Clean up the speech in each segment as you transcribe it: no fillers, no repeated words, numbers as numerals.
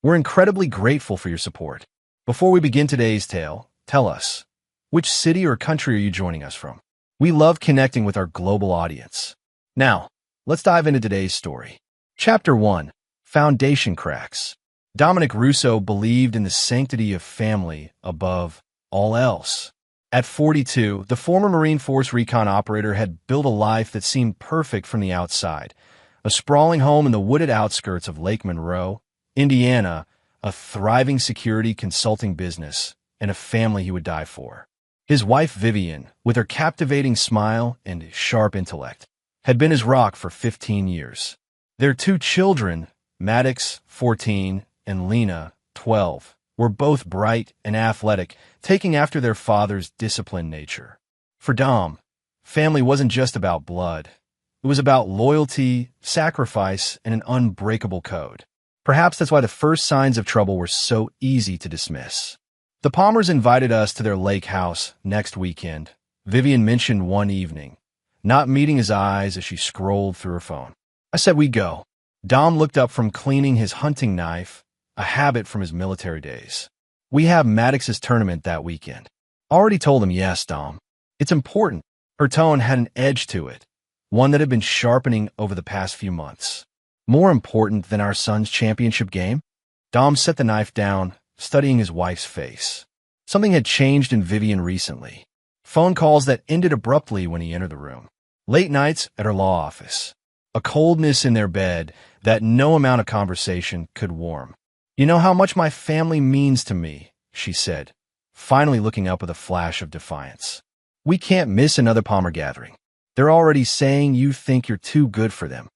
We're incredibly grateful for your support. Before we begin today's tale, tell us, which city or country are you joining us from? We love connecting with our global audience. Now, let's dive into today's story. Chapter 1. Foundation Cracks. Dominic Russo believed in the sanctity of family above all else. At 42, the former Marine Force recon operator had built a life that seemed perfect from the outside. A sprawling home in the wooded outskirts of Lake Monroe, Indiana, a thriving security consulting business, and a family he would die for. His wife Vivian, with her captivating smile and sharp intellect, had been his rock for 15 years. Their two children, Maddox, 14, and Lena, 12, were both bright and athletic, taking after their father's disciplined nature. For Dom, family wasn't just about blood. It was about loyalty, sacrifice, and an unbreakable code. Perhaps that's why the first signs of trouble were so easy to dismiss. The Palmers invited us to their lake house next weekend, Vivian mentioned one evening, not meeting his eyes as she scrolled through her phone. I said we'd go. Dom looked up from cleaning his hunting knife, a habit from his military days. We have Maddox's tournament that weekend. Already told him yes, Dom. It's important. Her tone had an edge to it, one that had been sharpening over the past few months. More important than our son's championship game? Dom set the knife down, studying his wife's face. Something had changed in Vivian recently. Phone calls that ended abruptly when he entered the room. Late nights at her law office. A coldness in their bed that no amount of conversation could warm. You know how much my family means to me, she said, finally looking up with a flash of defiance. We can't miss another Palmer gathering. They're already saying you think you're too good for them.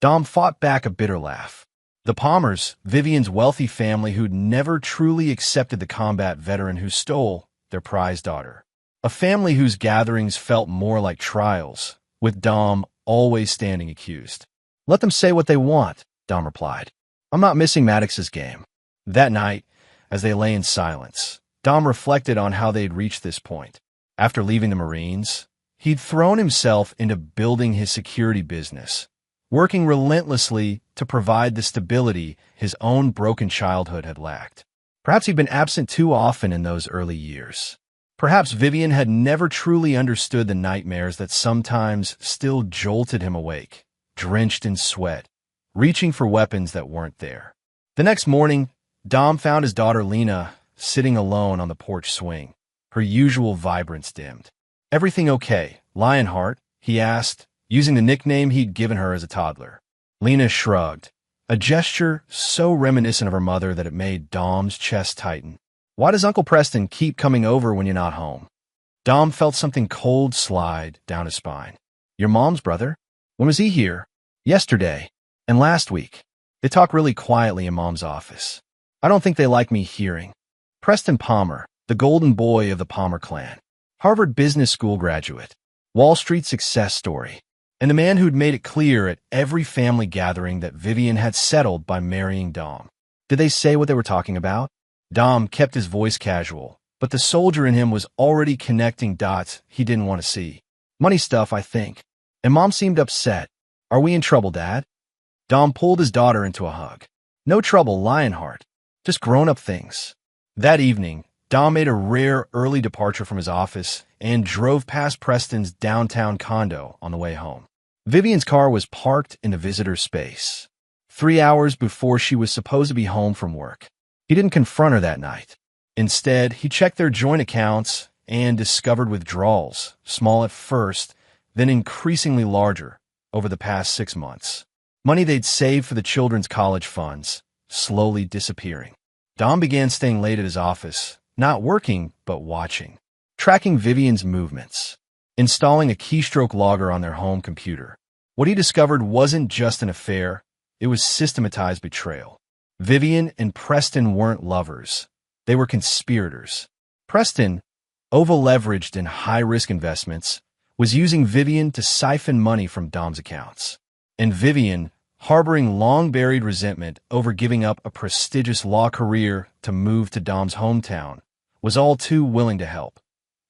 Dom fought back a bitter laugh. The Palmers, Vivian's wealthy family who'd never truly accepted the combat veteran who stole their prized daughter. A family whose gatherings felt more like trials, with Dom always standing accused. Let them say what they want, Dom replied. I'm not missing Maddox's game. That night, as they lay in silence, Dom reflected on how they'd reached this point. After leaving the Marines, he'd thrown himself into building his security business, working relentlessly to provide the stability his own broken childhood had lacked. Perhaps he'd been absent too often in those early years. Perhaps Vivian had never truly understood the nightmares that sometimes still jolted him awake, drenched in sweat, reaching for weapons that weren't there. The next morning, Dom found his daughter Lena sitting alone on the porch swing, her usual vibrance dimmed. Everything okay, Lionheart? He asked, using the nickname he'd given her as a toddler. Lena shrugged, a gesture so reminiscent of her mother that it made Dom's chest tighten. Why does Uncle Preston keep coming over when you're not home? Dom felt something cold slide down his spine. Your mom's brother? When was he here? Yesterday. And last week. They talk really quietly in Mom's office. I don't think they like me hearing. Preston Palmer, the golden boy of the Palmer clan. Harvard Business School graduate. Wall Street success story. And the man who'd made it clear at every family gathering that Vivian had settled by marrying Dom. Did they say what they were talking about? Dom kept his voice casual, but the soldier in him was already connecting dots he didn't want to see. Money stuff, I think. And Mom seemed upset. Are we in trouble, Dad? Dom pulled his daughter into a hug. No trouble, Lionheart. Just grown-up things. That evening, Dom made a rare early departure from his office and drove past Preston's downtown condo on the way home. Vivian's car was parked in the visitor space, 3 hours before she was supposed to be home from work. He didn't confront her that night. Instead, he checked their joint accounts and discovered withdrawals, small at first, then increasingly larger, over the past 6 months. Money they'd saved for the children's college funds, slowly disappearing. Dom began staying late at his office, not working, but watching, tracking Vivian's movements, installing a keystroke logger on their home computer. What he discovered wasn't just an affair, it was systematized betrayal. Vivian and Preston weren't lovers. They were conspirators. Preston, over-leveraged in high-risk investments, was using Vivian to siphon money from Dom's accounts. And Vivian, harboring long-buried resentment over giving up a prestigious law career to move to Dom's hometown, was all too willing to help,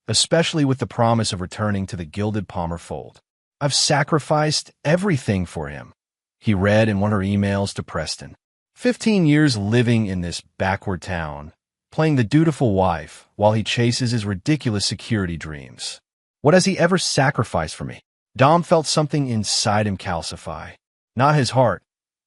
especially with the promise of returning to the gilded Palmer fold. I've sacrificed everything for him, he read in one of her emails to Preston. 15 years living in this backward town, playing the dutiful wife while he chases his ridiculous security dreams. What has he ever sacrificed for me? Dom felt something inside him calcify. Not his heart,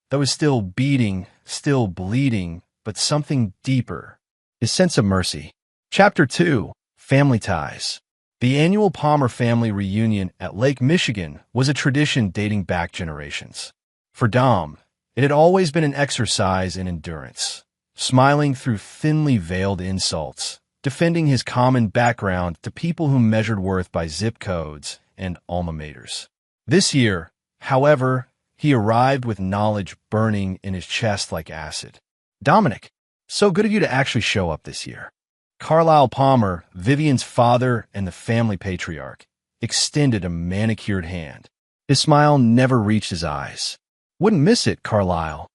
that was still beating, still bleeding, but something deeper. His sense of mercy. Chapter 2. Family Ties. The annual Palmer family reunion at Lake Michigan was a tradition dating back generations. For Dom, it had always been an exercise in endurance, smiling through thinly veiled insults, defending his common background to people who measured worth by zip codes and alma maters. This year, however, he arrived with knowledge burning in his chest like acid. Dominic, so good of you to actually show up this year. Carlisle Palmer, Vivian's father and the family patriarch, extended a manicured hand. His smile never reached his eyes. Wouldn't miss it, Carlisle.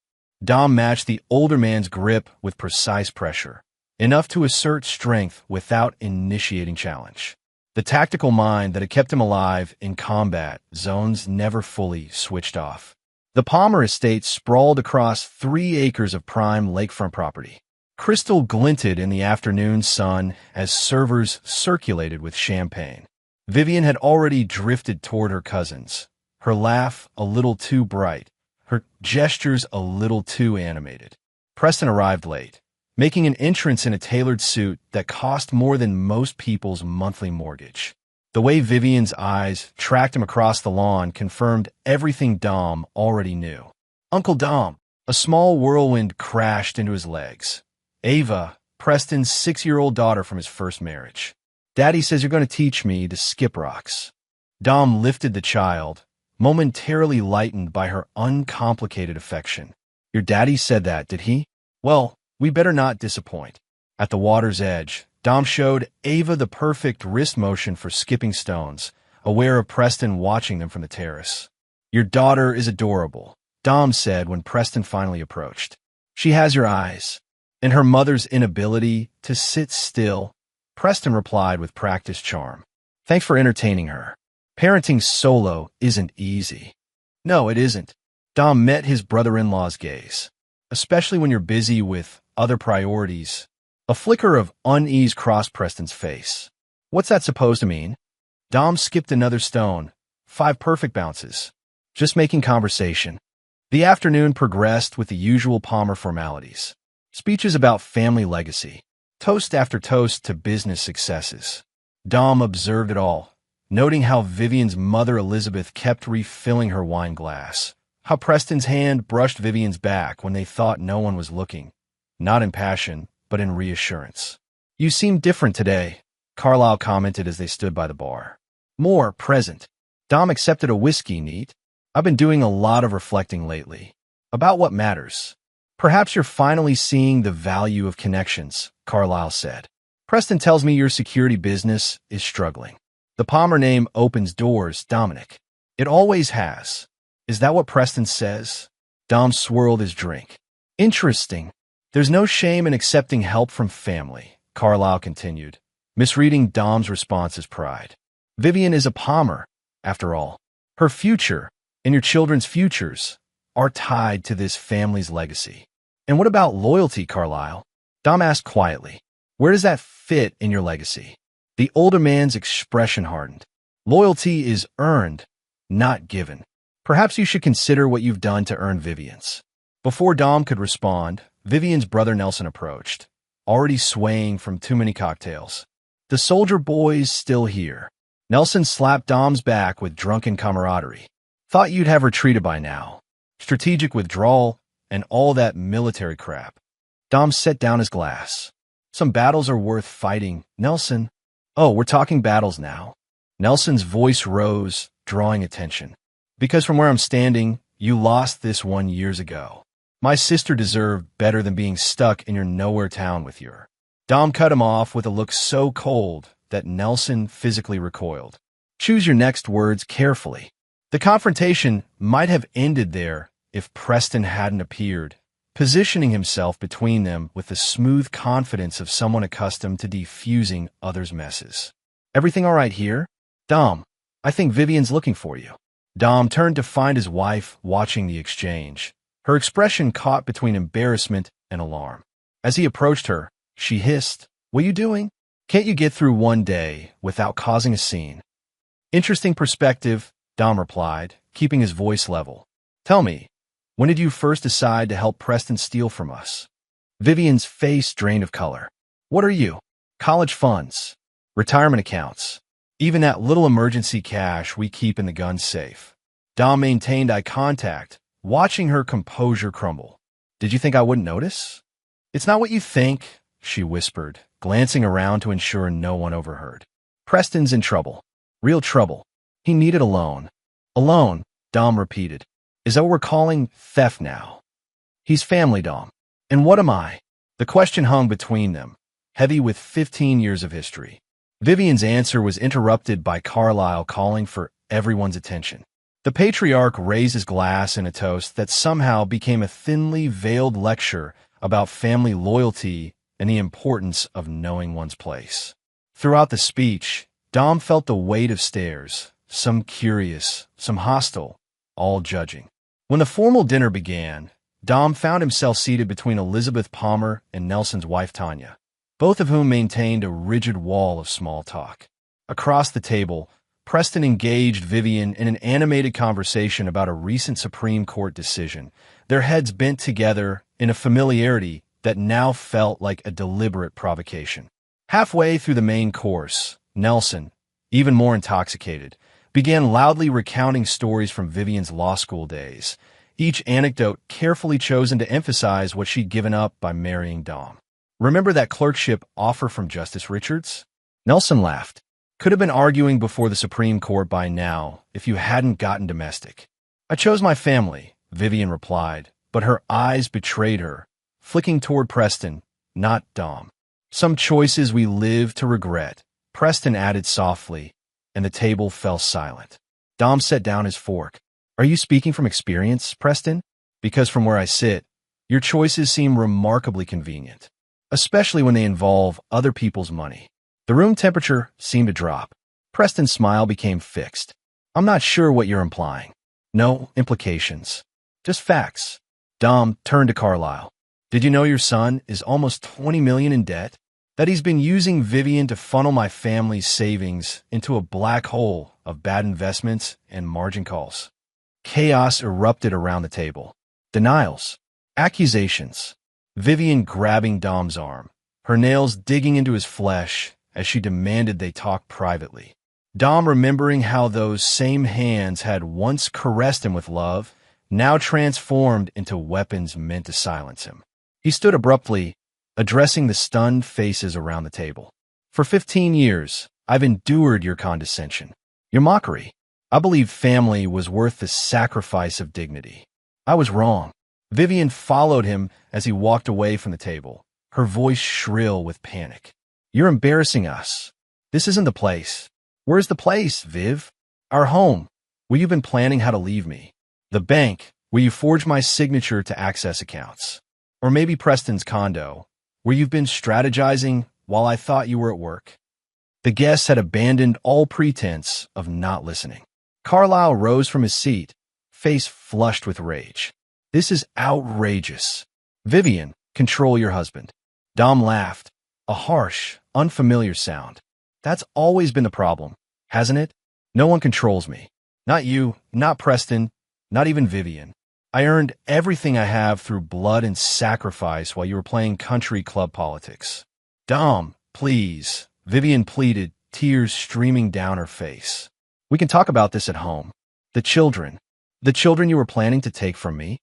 Dom matched the older man's grip with precise pressure, enough to assert strength without initiating challenge. The tactical mind that had kept him alive in combat zones never fully switched off. The Palmer estate sprawled across 3 acres of prime lakefront property. Crystal glinted in the afternoon sun as servers circulated with champagne. Vivian had already drifted toward her cousins, her laugh a little too bright, her gestures a little too animated. Preston arrived late, making an entrance in a tailored suit that cost more than most people's monthly mortgage. The way Vivian's eyes tracked him across the lawn confirmed everything Dom already knew. Uncle Dom. A small whirlwind crashed into his legs. Ava, Preston's 6-year-old daughter from his first marriage. Daddy says you're going to teach me to skip rocks. Dom lifted the child, momentarily lightened by her uncomplicated affection. Your daddy said that, did he? Well, we better not disappoint. At the water's edge, Dom showed Ava the perfect wrist motion for skipping stones, aware of Preston watching them from the terrace. Your daughter is adorable, Dom said when Preston finally approached. She has your eyes. And her mother's inability to sit still, Preston replied with practiced charm. Thanks for entertaining her. Parenting solo isn't easy. No, it isn't. Dom met his brother-in-law's gaze, especially when you're busy with other priorities. A flicker of unease crossed Preston's face. What's that supposed to mean? Dom skipped another stone, 5 perfect bounces. Just making conversation. The afternoon progressed with the usual Palmer formalities. Speeches about family legacy, toast after toast to business successes. Dom observed it all, noting how Vivian's mother Elizabeth kept refilling her wine glass, how Preston's hand brushed Vivian's back when they thought no one was looking, not in passion, but in reassurance. You seem different today, Carlisle commented as they stood by the bar. More present. Dom accepted a whiskey neat. I've been doing a lot of reflecting lately. About what matters. Perhaps you're finally seeing the value of connections, Carlisle said. Preston tells me your security business is struggling. The Palmer name opens doors, Dominic. It always has. Is that what Preston says? Dom swirled his drink. Interesting. There's no shame in accepting help from family, Carlisle continued, misreading Dom's response as pride. Vivian is a Palmer, after all. Her future, and your children's futures, are tied to this family's legacy. And what about loyalty, Carlisle? Dom asked quietly. Where does that fit in your legacy? The older man's expression hardened. Loyalty is earned, not given. Perhaps you should consider what you've done to earn Vivian's. Before Dom could respond, Vivian's brother Nelson approached, already swaying from too many cocktails. The soldier boy's still here. Nelson slapped Dom's back with drunken camaraderie. Thought you'd have retreated by now. Strategic withdrawal, and all that military crap. Dom set down his glass. Some battles are worth fighting, Nelson. Oh, we're talking battles now. Nelson's voice rose, drawing attention. Because from where I'm standing, you lost this one years ago. My sister deserved better than being stuck in your nowhere town with your. Dom cut him off with a look so cold that Nelson physically recoiled. Choose your next words carefully. The confrontation might have ended there if Preston hadn't appeared, positioning himself between them with the smooth confidence of someone accustomed to defusing others' messes. Everything all right here? Dom, I think Vivian's looking for you. Dom turned to find his wife watching the exchange, her expression caught between embarrassment and alarm. As he approached her, she hissed, "What are you doing? Can't you get through one day without causing a scene?" "Interesting perspective," Dom replied, keeping his voice level. "Tell me, when did you first decide to help Preston steal from us?" Vivian's face drained of color. "What are you? College funds, retirement accounts, even that little emergency cash we keep in the gun safe." Dom maintained eye contact, watching her composure crumble. "Did you think I wouldn't notice?" "It's not what you think," she whispered, glancing around to ensure no one overheard. "Preston's in trouble. Real trouble. He needed a loan." "A loan," Dom repeated. "Is that what we're calling theft now?" "He's family, Dom. And what am I?" The question hung between them, heavy with 15 years of history. Vivian's answer was interrupted by Carlyle calling for everyone's attention. The patriarch raised his glass in a toast that somehow became a thinly veiled lecture about family loyalty and the importance of knowing one's place. Throughout the speech, Dom felt the weight of stares, some curious, some hostile, all judging. When the formal dinner began, Dom found himself seated between Elizabeth Palmer and Nelson's wife Tanya, both of whom maintained a rigid wall of small talk. Across the table, Preston engaged Vivian in an animated conversation about a recent Supreme Court decision, their heads bent together in a familiarity that now felt like a deliberate provocation. Halfway through the main course, Nelson, even more intoxicated, began loudly recounting stories from Vivian's law school days, each anecdote carefully chosen to emphasize what she'd given up by marrying Dom. "Remember that clerkship offer from Justice Richards?" Nelson laughed. "Could have been arguing before the Supreme Court by now if you hadn't gotten domestic." "I chose my family," Vivian replied, but her eyes betrayed her, flicking toward Preston, not Dom. "Some choices we live to regret," Preston added softly, and the table fell silent. Dom set down his fork. "Are you speaking from experience, Preston? Because from where I sit, your choices seem remarkably convenient, especially when they involve other people's money." The room temperature seemed to drop. Preston's smile became fixed. "I'm not sure what you're implying." "No implications. Just facts." Dom turned to Carlyle. "Did you know your son is almost $20 million in debt? That he's been using Vivian to funnel my family's savings into a black hole of bad investments and margin calls?" Chaos erupted around the table. Denials. Accusations. Vivian grabbing Dom's arm, her nails digging into his flesh as she demanded they talk privately. Dom, remembering how those same hands had once caressed him with love, now transformed into weapons meant to silence him. He stood abruptly, addressing the stunned faces around the table. "For 15 years, I've endured your condescension, your mockery. I believed family was worth the sacrifice of dignity. I was wrong." Vivian followed him as he walked away from the table, her voice shrill with panic. "You're embarrassing us. This isn't the place." "Where's the place, Viv?" "Our home, where you've been planning how to leave me. The bank, where you forged my signature to access accounts. Or maybe Preston's condo, where you've been strategizing while I thought you were at work." The guest had abandoned all pretense of not listening. Carlyle rose from his seat, face flushed with rage. "This is outrageous. Vivian, control your husband." Dom laughed, a harsh, unfamiliar sound. "That's always been the problem, hasn't it? No one controls me. Not you, not Preston, not even Vivian. I earned everything I have through blood and sacrifice while you were playing country club politics." "Dom, please," Vivian pleaded, tears streaming down her face. "We can talk about this at home. The children you were planning to take from me?"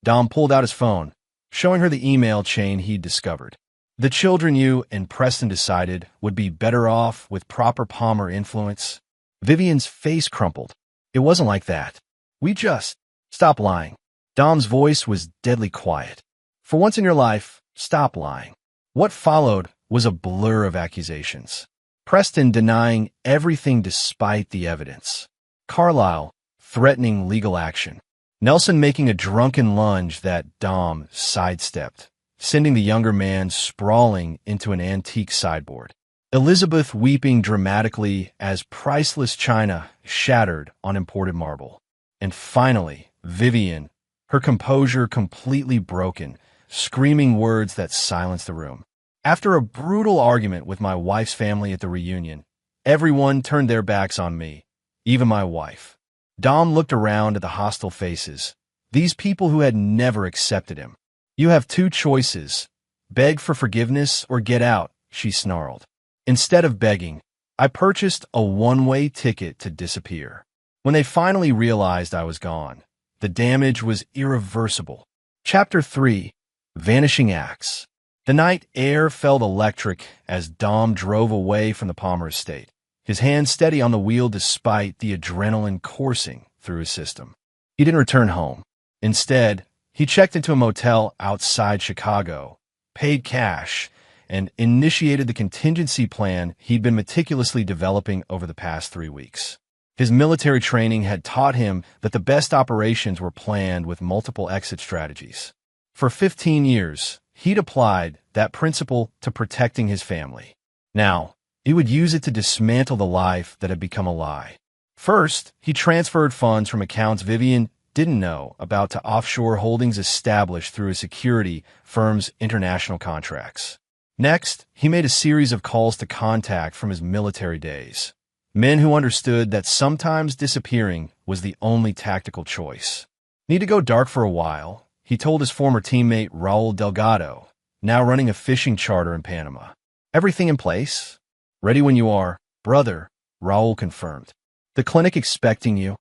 Dom pulled out his phone, showing her the email chain he'd discovered. "The children you and Preston decided would be better off with proper Palmer influence." Vivian's face crumpled. "It wasn't like that. We just—" "Stop lying." Dom's voice was deadly quiet. "For once in your life, stop lying." What followed was a blur of accusations. Preston denying everything despite the evidence. Carlyle threatening legal action. Nelson making a drunken lunge that Dom sidestepped, sending the younger man sprawling into an antique sideboard. Elizabeth weeping dramatically as priceless china shattered on imported marble. And finally, Vivian, her composure completely broken, screaming words that silenced the room. After a brutal argument with my wife's family at the reunion, everyone turned their backs on me, even my wife. Dom looked around at the hostile faces, these people who had never accepted him. You have two choices, beg for forgiveness or get out, she snarled. Instead of begging, I purchased a one-way ticket to disappear. When they finally realized I was gone, the damage was irreversible. Chapter 3. Vanishing Acts. The night air felt electric as Dom drove away from the Palmer estate, his hand steady on the wheel despite the adrenaline coursing through his system. He didn't return home. Instead, he checked into a motel outside Chicago, paid cash, and initiated the contingency plan he'd been meticulously developing over the past 3 weeks. His military training had taught him that the best operations were planned with multiple exit strategies. For 15 years, he'd applied that principle to protecting his family. Now, he would use it to dismantle the life that had become a lie. First, he transferred funds from accounts Vivian didn't know about to offshore holdings established through his security firm's international contracts. Next, he made a series of calls to contact from his military days. Men who understood that sometimes disappearing was the only tactical choice. Need to go dark for a while, he told his former teammate Raul Delgado, now running a fishing charter in Panama. Everything in place? Ready when you are, brother, Raul confirmed. The clinic expecting you.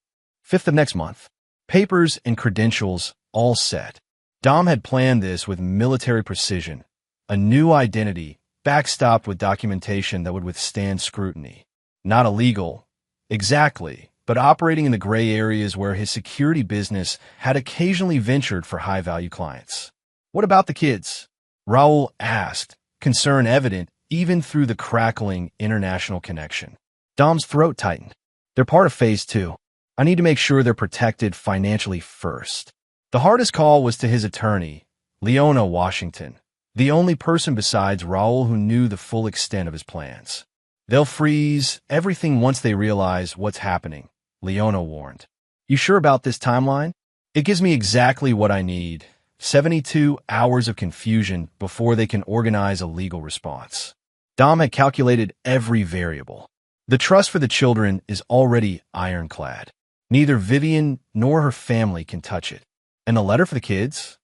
5th of next month. Papers and credentials all set. Dom had planned this with military precision. A new identity, backstopped with documentation that would withstand scrutiny. Not illegal, exactly, but operating in the gray areas where his security business had occasionally ventured for high-value clients. What about the kids? Raul asked, concern evident even through the crackling international connection. Dom's throat tightened. They're part of Phase 2. I need to make sure they're protected financially first. The hardest call was to his attorney, Leona Washington, the only person besides Raul who knew the full extent of his plans. They'll freeze everything once they realize what's happening, Leona warned. You sure about this timeline? It gives me exactly what I need. 72 hours of confusion before they can organize a legal response. Dom had calculated every variable. The trust for the children is already ironclad. Neither Vivian nor her family can touch it. And the letter for the kids?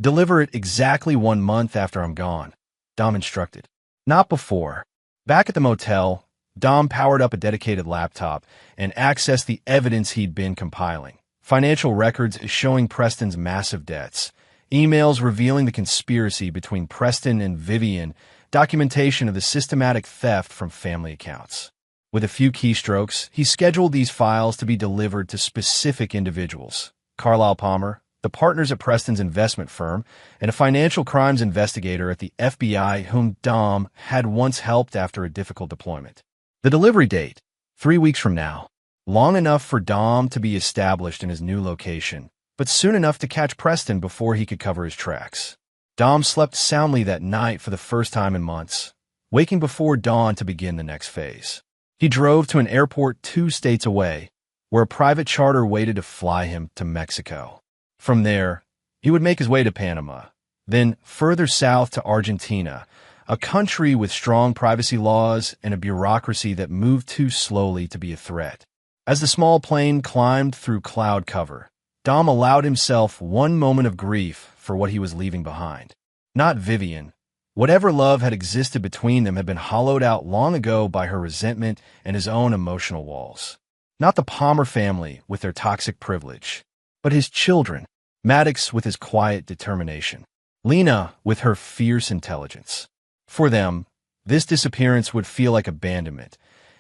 Deliver it exactly 1 month after I'm gone, Dom instructed. Not before. Back at the motel, Dom powered up a dedicated laptop and accessed the evidence he'd been compiling. Financial records showing Preston's massive debts, emails revealing the conspiracy between Preston and Vivian, documentation of the systematic theft from family accounts. With a few keystrokes, he scheduled these files to be delivered to specific individuals. Carlisle Palmer, the partners at Preston's investment firm, and a financial crimes investigator at the FBI whom Dom had once helped after a difficult deployment. The delivery date, 3 weeks from now. Long enough for Dom to be established in his new location, but soon enough to catch Preston before he could cover his tracks. Dom slept soundly that night for the first time in months, waking before dawn to begin the next phase. He drove to an airport 2 states away, where a private charter waited to fly him to Mexico. From there, he would make his way to Panama, then further south to Argentina, a country with strong privacy laws and a bureaucracy that moved too slowly to be a threat. As the small plane climbed through cloud cover, Dom allowed himself one moment of grief for what he was leaving behind. Not Vivian. Whatever love had existed between them had been hollowed out long ago by her resentment and his own emotional walls. Not the Palmer family with their toxic privilege, but his children, Maddox with his quiet determination, Lena with her fierce intelligence. For them, this disappearance would feel like abandonment,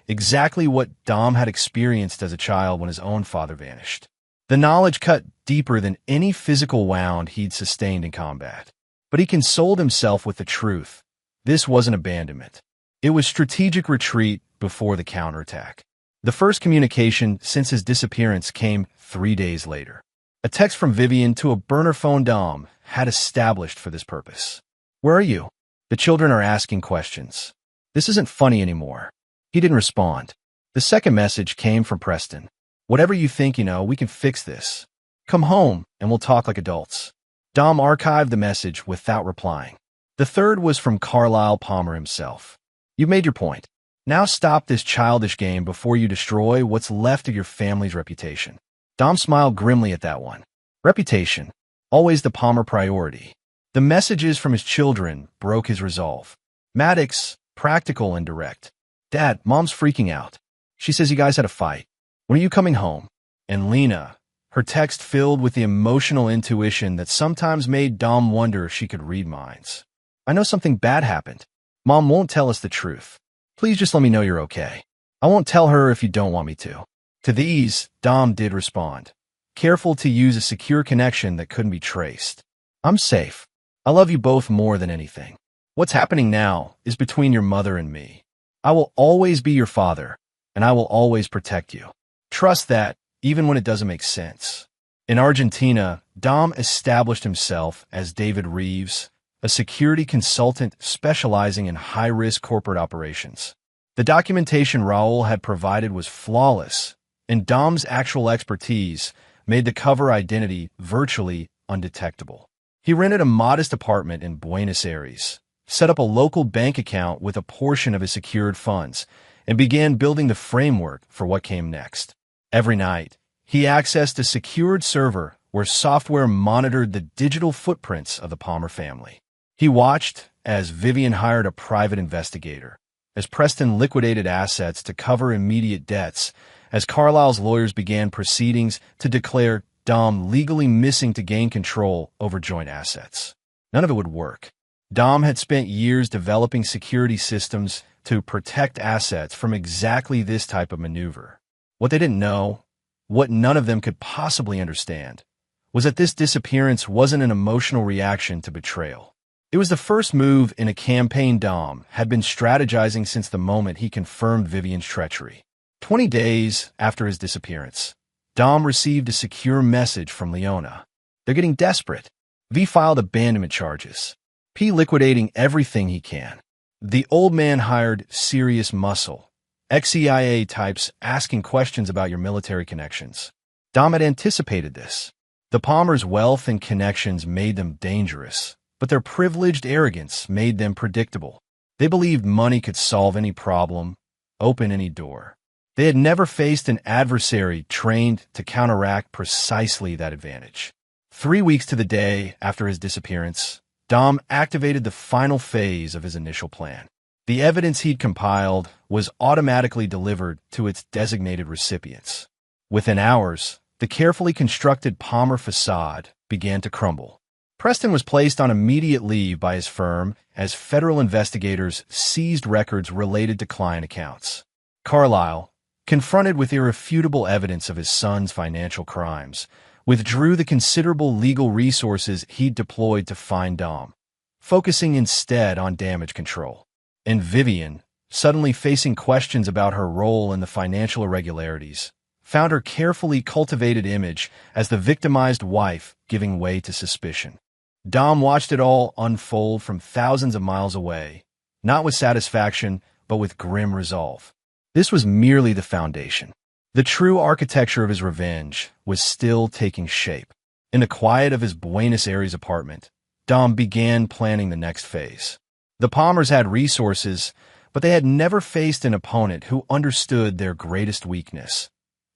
exactly what Dom had experienced as a child when his own father vanished. The knowledge cut deeper than any physical wound he'd sustained in combat. But he consoled himself with the truth. This wasn't abandonment. It was strategic retreat before the counterattack. The first communication since his disappearance came 3 days later. A text from Vivian to a burner phone Dom had established for this purpose. Where are you? The children are asking questions. This isn't funny anymore. He didn't respond. The second message came from Preston. Whatever you think, we can fix this. Come home and we'll talk like adults. Dom archived the message without replying. The third was from Carlisle Palmer himself. You've made your point. Now stop this childish game before you destroy what's left of your family's reputation. Dom smiled grimly at that one. Reputation, always the Palmer priority. The messages from his children broke his resolve. Maddox, practical and direct. Dad, Mom's freaking out. She says you guys had a fight. When are you coming home? And Lena, her text filled with the emotional intuition that sometimes made Dom wonder if she could read minds. I know something bad happened. Mom won't tell us the truth. Please just let me know you're okay. I won't tell her if you don't want me to. To these, Dom did respond, careful to use a secure connection that couldn't be traced. I'm safe. I love you both more than anything. What's happening now is between your mother and me. I will always be your father, and I will always protect you. Trust that, even when it doesn't make sense. In Argentina, Dom established himself as David Reeves, a security consultant specializing in high-risk corporate operations. The documentation Raul had provided was flawless, and Dom's actual expertise made the cover identity virtually undetectable. He rented a modest apartment in Buenos Aires, set up a local bank account with a portion of his secured funds, and began building the framework for what came next. Every night, he accessed a secured server where software monitored the digital footprints of the Palmer family. He watched as Vivian hired a private investigator, as Preston liquidated assets to cover immediate debts, as Carlisle's lawyers began proceedings to declare Dom legally missing to gain control over joint assets. None of it would work. Dom had spent years developing security systems to protect assets from exactly this type of maneuver. What they didn't know, what none of them could possibly understand, was that this disappearance wasn't an emotional reaction to betrayal. It was the first move in a campaign Dom had been strategizing since the moment he confirmed Vivian's treachery. 20 days after his disappearance, Dom received a secure message from Leona. They're getting desperate. V filed abandonment charges. P liquidating everything he can. The old man hired serious muscle, ex-CIA types asking questions about your military connections. Dom had anticipated this. The Palmers' wealth and connections made them dangerous, but their privileged arrogance made them predictable. They believed money could solve any problem, open any door. They had never faced an adversary trained to counteract precisely that advantage. 3 weeks to the day after his disappearance, Dom activated the final phase of his initial plan. The evidence he'd compiled was automatically delivered to its designated recipients. Within hours, the carefully constructed Palmer facade began to crumble. Preston was placed on immediate leave by his firm as federal investigators seized records related to client accounts. Carlisle, confronted with irrefutable evidence of his son's financial crimes, withdrew the considerable legal resources he'd deployed to find Dom, focusing instead on damage control. And Vivian, suddenly facing questions about her role in the financial irregularities, found her carefully cultivated image as the victimized wife giving way to suspicion. Dom watched it all unfold from thousands of miles away, not with satisfaction, but with grim resolve. This was merely the foundation. The true architecture of his revenge was still taking shape. In the quiet of his Buenos Aires apartment, Dom began planning the next phase. The Palmers had resources, but they had never faced an opponent who understood their greatest weakness,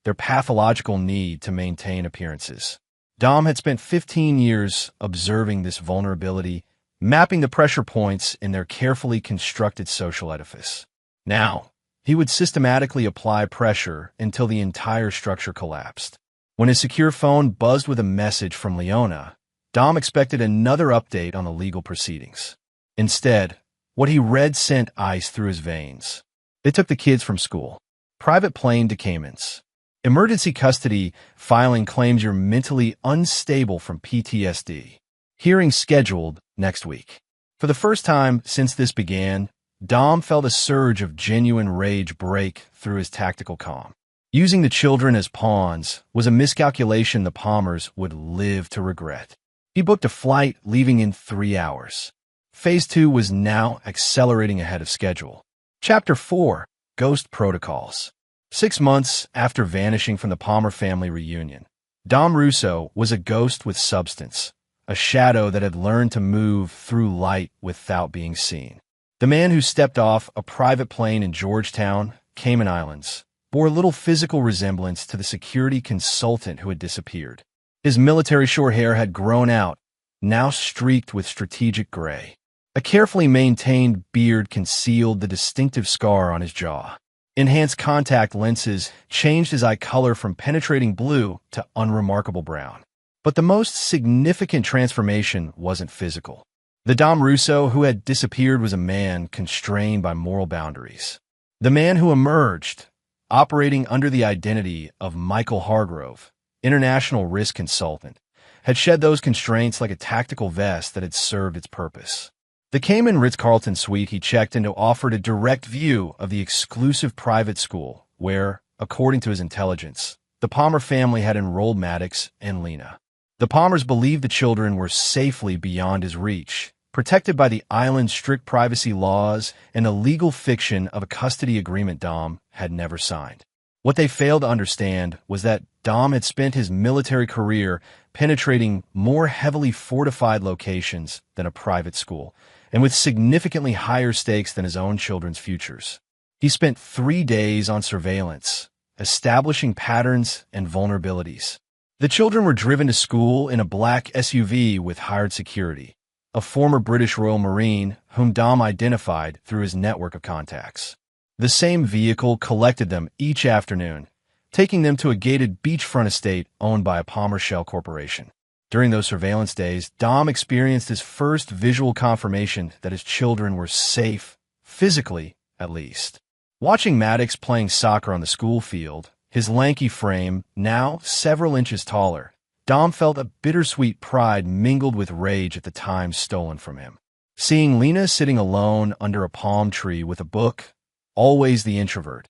their pathological need to maintain appearances. Dom had spent 15 years observing this vulnerability, mapping the pressure points in their carefully constructed social edifice. Now, he would systematically apply pressure until the entire structure collapsed. When his secure phone buzzed with a message from Leona, Dom expected another update on the legal proceedings. Instead, what he read sent ice through his veins. They took the kids from school. Private plane to Caymans. Emergency custody filing claims you're mentally unstable from PTSD. Hearing scheduled next week. For the first time since this began, Dom felt a surge of genuine rage break through his tactical calm. Using the children as pawns was a miscalculation the Palmers would live to regret. He booked a flight leaving in 3 hours. Phase 2 was now accelerating ahead of schedule. Chapter 4, Ghost Protocols. 6 months after vanishing from the Palmer family reunion, Dom Russo was a ghost with substance, a shadow that had learned to move through light without being seen. The man who stepped off a private plane in Georgetown, Cayman Islands, bore little physical resemblance to the security consultant who had disappeared. His military short hair had grown out, now streaked with strategic gray. A carefully maintained beard concealed the distinctive scar on his jaw. Enhanced contact lenses changed his eye color from penetrating blue to unremarkable brown. But the most significant transformation wasn't physical. The Dom Russo who had disappeared was a man constrained by moral boundaries. The man who emerged, operating under the identity of Michael Hargrove, international risk consultant, had shed those constraints like a tactical vest that had served its purpose. The Cayman Ritz-Carlton suite he checked into offered a direct view of the exclusive private school where, according to his intelligence, the Palmer family had enrolled Maddox and Lena. The Palmers believed the children were safely beyond his reach, protected by the island's strict privacy laws and a legal fiction of a custody agreement Dom had never signed. What they failed to understand was that Dom had spent his military career penetrating more heavily fortified locations than a private school, and with significantly higher stakes than his own children's futures. He spent 3 days on surveillance, establishing patterns and vulnerabilities. The children were driven to school in a black SUV with hired security, a former British Royal Marine whom Dom identified through his network of contacts. The same vehicle collected them each afternoon, taking them to a gated beachfront estate owned by a Palmer Shell corporation. During those surveillance days, Dom experienced his first visual confirmation that his children were safe, physically at least. Watching Maddox playing soccer on the school field, his lanky frame now several inches taller, Dom felt a bittersweet pride mingled with rage at the time stolen from him. Seeing Lena sitting alone under a palm tree with a book, always the introvert,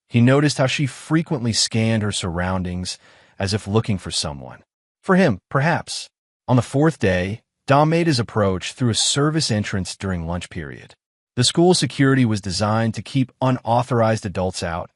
he noticed how she frequently scanned her surroundings as if looking for someone. For him, perhaps. On the 4th day, Dom made his approach through a service entrance during lunch period. The school security was designed to keep unauthorized adults out,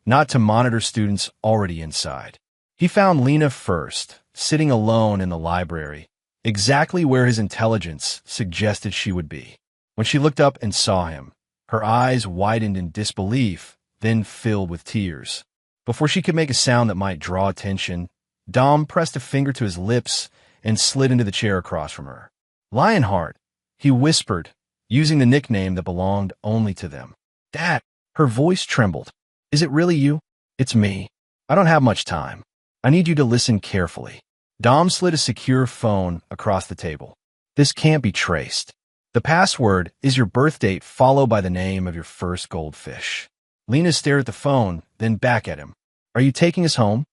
not to monitor students already inside. He found Lena first, sitting alone in the library, exactly where his intelligence suggested she would be. When she looked up and saw him, her eyes widened in disbelief, then filled with tears. Before she could make a sound that might draw attention, Dom pressed a finger to his lips and slid into the chair across from her. Lionheart, he whispered, using the nickname that belonged only to them. Dad, her voice trembled. Is it really you? It's me. I don't have much time. I need you to listen carefully. Dom slid a secure phone across the table. This can't be traced. The password is your birth date followed by the name of your first goldfish. Lena stared at the phone, then back at him. Are you taking us home?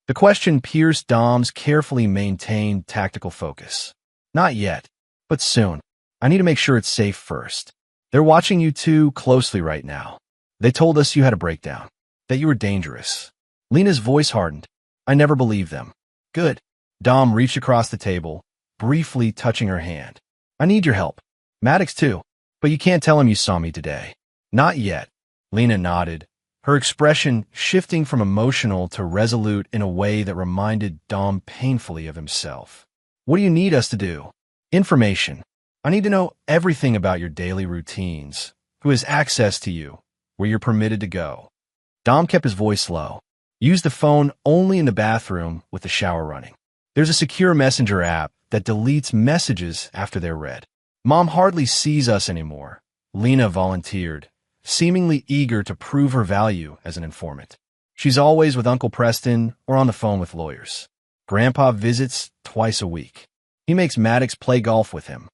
The question pierced Dom's carefully maintained tactical focus. Not yet, but soon. I need to make sure it's safe first. They're watching you too closely right now. They told us you had a breakdown, that you were dangerous. Lena's voice hardened. I never believed them. Good. Dom reached across the table, briefly touching her hand. I need your help. Maddox too, but you can't tell him you saw me today. Not yet. Lena nodded, her expression shifting from emotional to resolute in a way that reminded Dom painfully of himself. What do you need us to do? Information. I need to know everything about your daily routines, who has access to you, where you're permitted to go. Dom kept his voice low. Use the phone only in the bathroom with the shower running. There's a secure messenger app that deletes messages after they're read. Mom hardly sees us anymore, Lena volunteered, seemingly eager to prove her value as an informant. She's always with Uncle Preston or on the phone with lawyers. Grandpa visits twice a week. He makes Maddox play golf with him.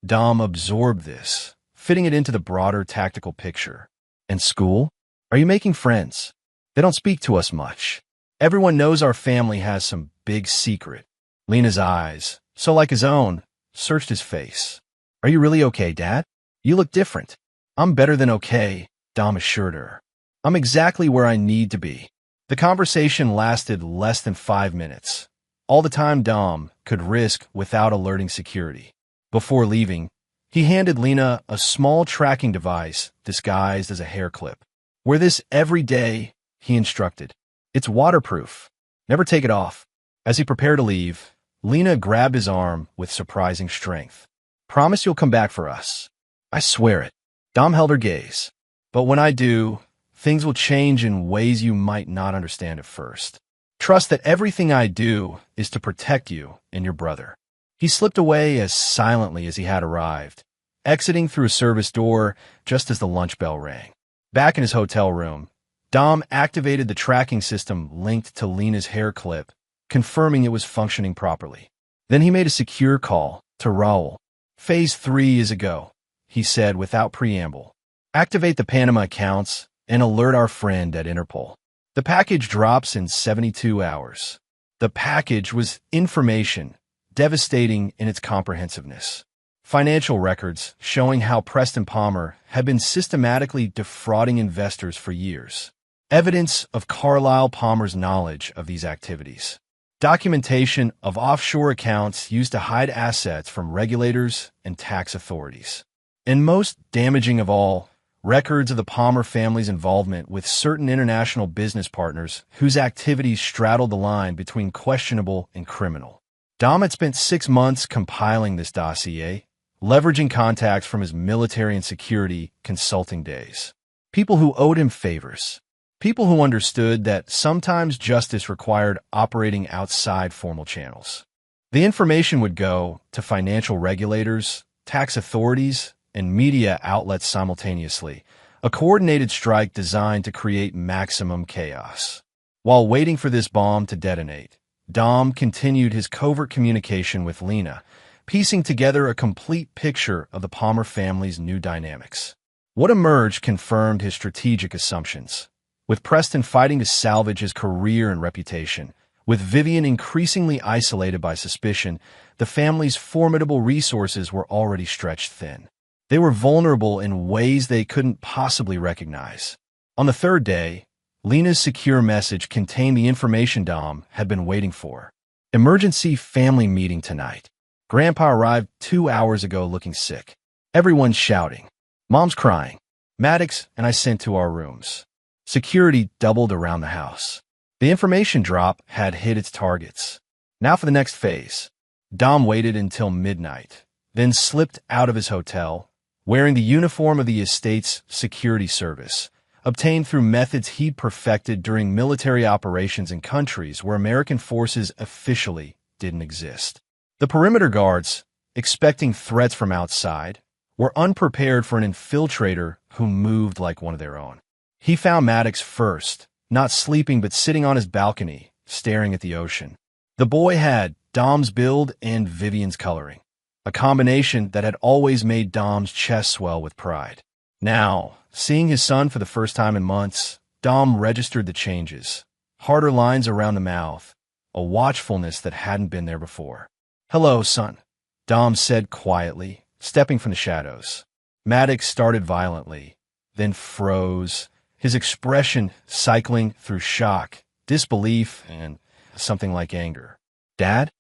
Dom absorbed this, fitting it into the broader tactical picture. And school? Are you making friends? They don't speak to us much. Everyone knows our family has some big secret. Lena's eyes, so like his own, searched his face. Are you really okay, Dad? You look different. I'm better than okay, Dom assured her. I'm exactly where I need to be. The conversation lasted less than 5 minutes, all the time Dom could risk without alerting security. Before leaving, he handed Lena a small tracking device disguised as a hair clip. Wear this every day, he instructed. It's waterproof. Never take it off. As he prepared to leave, Lena grabbed his arm with surprising strength. "Promise you'll come back for us." "I swear it." Dom held her gaze. "But when I do, things will change in ways you might not understand at first. Trust that everything I do is to protect you and your brother." He slipped away as silently as he had arrived, exiting through a service door just as the lunch bell rang. Back in his hotel room, Dom activated the tracking system linked to Lena's hair clip, confirming it was functioning properly. Then he made a secure call to Raul. "Phase 3 is a go," he said without preamble. "Activate the Panama accounts and alert our friend at Interpol. The package drops in 72 hours. The package was information, devastating in its comprehensiveness. Financial records showing how Preston Palmer had been systematically defrauding investors for years. Evidence of Carlisle Palmer's knowledge of these activities. Documentation of offshore accounts used to hide assets from regulators and tax authorities. And most damaging of all, records of the Palmer family's involvement with certain international business partners whose activities straddled the line between questionable and criminal. Dom had spent 6 months compiling this dossier, leveraging contacts from his military and security consulting days. People who owed him favors. People who understood that sometimes justice required operating outside formal channels. The information would go to financial regulators, tax authorities, and media outlets simultaneously, a coordinated strike designed to create maximum chaos. While waiting for this bomb to detonate, Dom continued his covert communication with Lena, piecing together a complete picture of the Palmer family's new dynamics. What emerged confirmed his strategic assumptions. With Preston fighting to salvage his career and reputation, with Vivian increasingly isolated by suspicion, the family's formidable resources were already stretched thin. They were vulnerable in ways they couldn't possibly recognize. On the third day, Lena's secure message contained the information Dom had been waiting for. "Emergency family meeting tonight. Grandpa arrived 2 hours ago looking sick. Everyone's shouting. Mom's crying. Maddox and I sent to our rooms. Security doubled around the house." The information drop had hit its targets. Now for the next phase. Dom waited until midnight, then slipped out of his hotel, wearing the uniform of the estate's security service, obtained through methods he'd perfected during military operations in countries where American forces officially didn't exist. The perimeter guards, expecting threats from outside, were unprepared for an infiltrator who moved like one of their own. He found Maddox first, not sleeping but sitting on his balcony, staring at the ocean. The boy had Dom's build and Vivian's coloring, a combination that had always made Dom's chest swell with pride. Now, seeing his son for the first time in months, Dom registered the changes. Harder lines around the mouth, a watchfulness that hadn't been there before. "Hello, son," Dom said quietly, stepping from the shadows. Maddox started violently, then froze, his expression cycling through shock, disbelief, and something like anger. "Dad?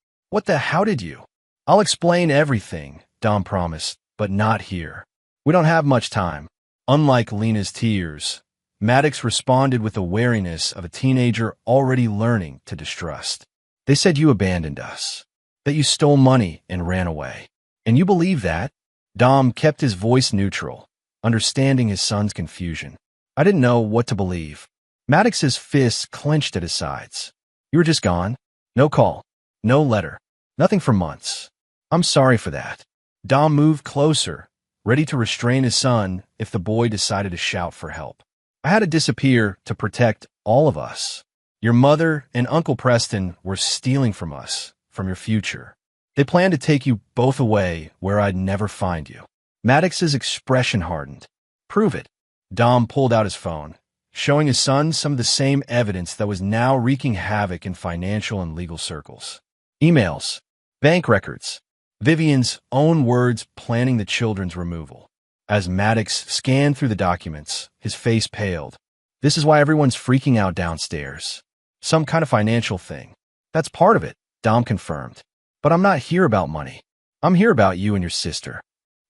How did you?" "I'll explain everything," Dom promised, "but not here. We don't have much time." Unlike Lena's tears, Maddox responded with the wariness of a teenager already learning to distrust. "They said you abandoned us, that you stole money and ran away. And you believe that?" Dom kept his voice neutral, understanding his son's confusion. "I didn't know what to believe." Maddox's fists clenched at his sides. "You were just gone. No call, no letter, nothing for months. I'm sorry for that." Dom moved closer, ready to restrain his son if the boy decided to shout for help. "I had to disappear to protect all of us. Your mother and Uncle Preston were stealing from us, from your future. They planned to take you both away where I'd never find you." Maddox's expression hardened. "Prove it." Dom pulled out his phone, showing his son some of the same evidence that was now wreaking havoc in financial and legal circles. Emails, bank records, Vivian's own words planning the children's removal. As Maddox scanned through the documents, his face paled. "This is why everyone's freaking out downstairs. Some kind of financial thing." "That's part of it," Dom confirmed. "But I'm not here about money. I'm here about you and your sister."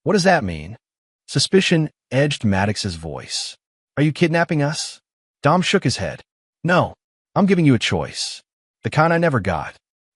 "What does that mean?" Suspicion edged Maddox's voice. "Are you kidnapping us?" Dom shook his head. "No, I'm giving you a choice. The kind I never got.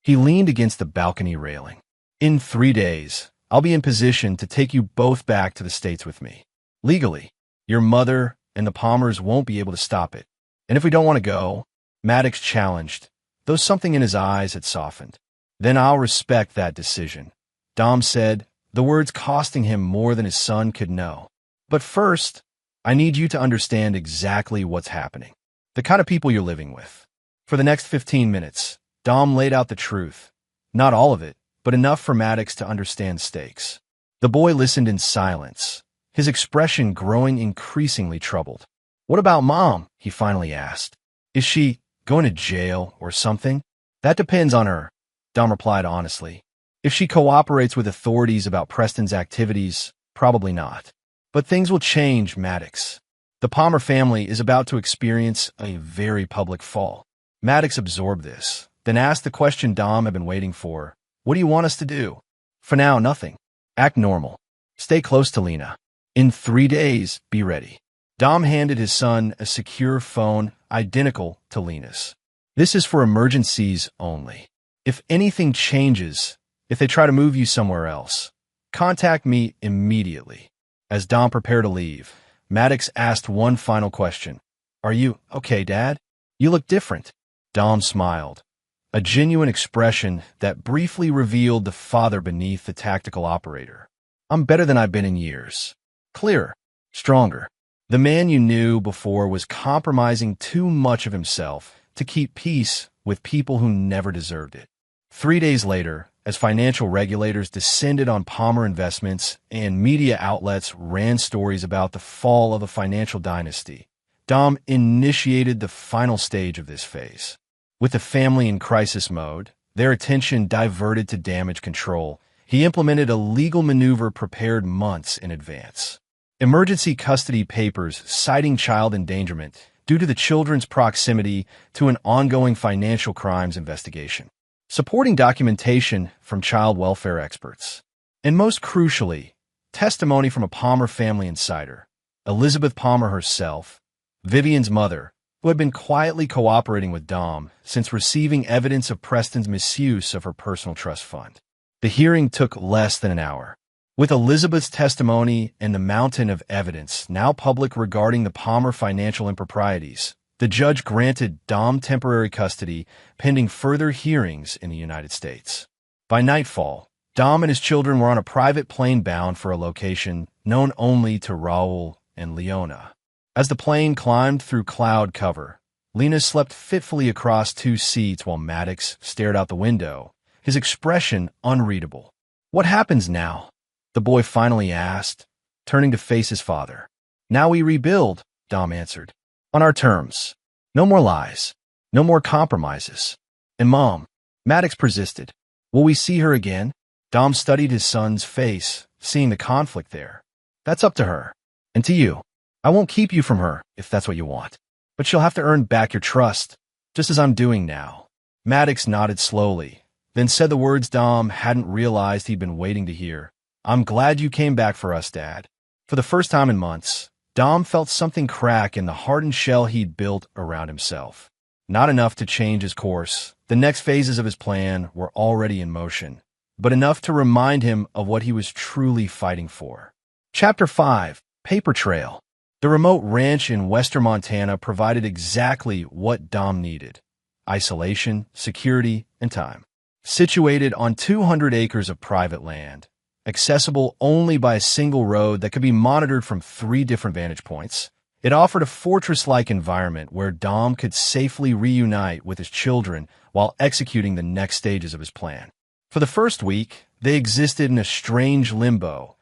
He leaned against the balcony railing. In 3 days, I'll be in position to take you both back to the States with me. Legally, your mother and the Palmers won't be able to stop it. And if we don't want to go, Maddox challenged, though something in his eyes had softened. Then I'll respect that decision, Dom said, the words costing him more than his son could know. But first, I need you to understand exactly what's happening, the kind of people you're living with. For the next 15 minutes, Dom laid out the truth. Not all of it, but enough for Maddox to understand stakes. The boy listened in silence, his expression growing increasingly troubled. What about Mom? He finally asked. Is she going to jail or something? That depends on her, Dom replied honestly. If she cooperates with authorities about Preston's activities, probably not. But things will change, Maddox. The Palmer family is about to experience a very public fall. Maddox absorbed this, then asked the question Dom had been waiting for. What do you want us to do? For now, nothing. Act normal. Stay close to Lena. In 3 days, be ready. Dom handed his son a secure phone identical to Lena's. This is for emergencies only. If anything changes, if they try to move you somewhere else, contact me immediately. As Dom prepared to leave, Maddox asked one final question. Are you okay, Dad? You look different. Dom smiled, a genuine expression that briefly revealed the father beneath the tactical operator. I'm better than I've been in years. Clearer, stronger. The man you knew before was compromising too much of himself to keep peace with people who never deserved it. 3 days later, as financial regulators descended on Palmer investments and media outlets ran stories about the fall of a financial dynasty, Dom initiated the final stage of this phase. With the family in crisis mode, their attention diverted to damage control, he implemented a legal maneuver prepared months in advance. Emergency custody papers citing child endangerment due to the children's proximity to an ongoing financial crimes investigation. Supporting documentation from child welfare experts. And most crucially, testimony from a Palmer family insider, Elizabeth Palmer herself, Vivian's mother, who had been quietly cooperating with Dom since receiving evidence of Preston's misuse of her personal trust fund. The hearing took less than an hour. With Elizabeth's testimony and the mountain of evidence now public regarding the Palmer financial improprieties, the judge granted Dom temporary custody pending further hearings in the United States. By nightfall, Dom and his children were on a private plane bound for a location known only to Raul and Leona. As the plane climbed through cloud cover, Lena slept fitfully across 2 seats while Maddox stared out the window, his expression unreadable. What happens now? The boy finally asked, turning to face his father. Now we rebuild, Dom answered. On our terms. No more lies. No more compromises. And Mom, Maddox persisted. Will we see her again? Dom studied his son's face, seeing the conflict there. That's up to her. And to you. I won't keep you from her, if that's what you want. But she'll have to earn back your trust, just as I'm doing now. Maddox nodded slowly, then said the words Dom hadn't realized he'd been waiting to hear. I'm glad you came back for us, Dad. For the first time in months, Dom felt something crack in the hardened shell he'd built around himself. Not enough to change his course. The next phases of his plan were already in motion, but enough to remind him of what he was truly fighting for. Chapter 5, Paper Trail. The remote ranch in western Montana provided exactly what Dom needed: isolation, security, and time. Situated on 200 acres of private land, accessible only by a single road that could be monitored from 3 different vantage points, it offered a fortress-like environment where Dom could safely reunite with his children while executing the next stages of his plan. For the first week, they existed in a strange limbo,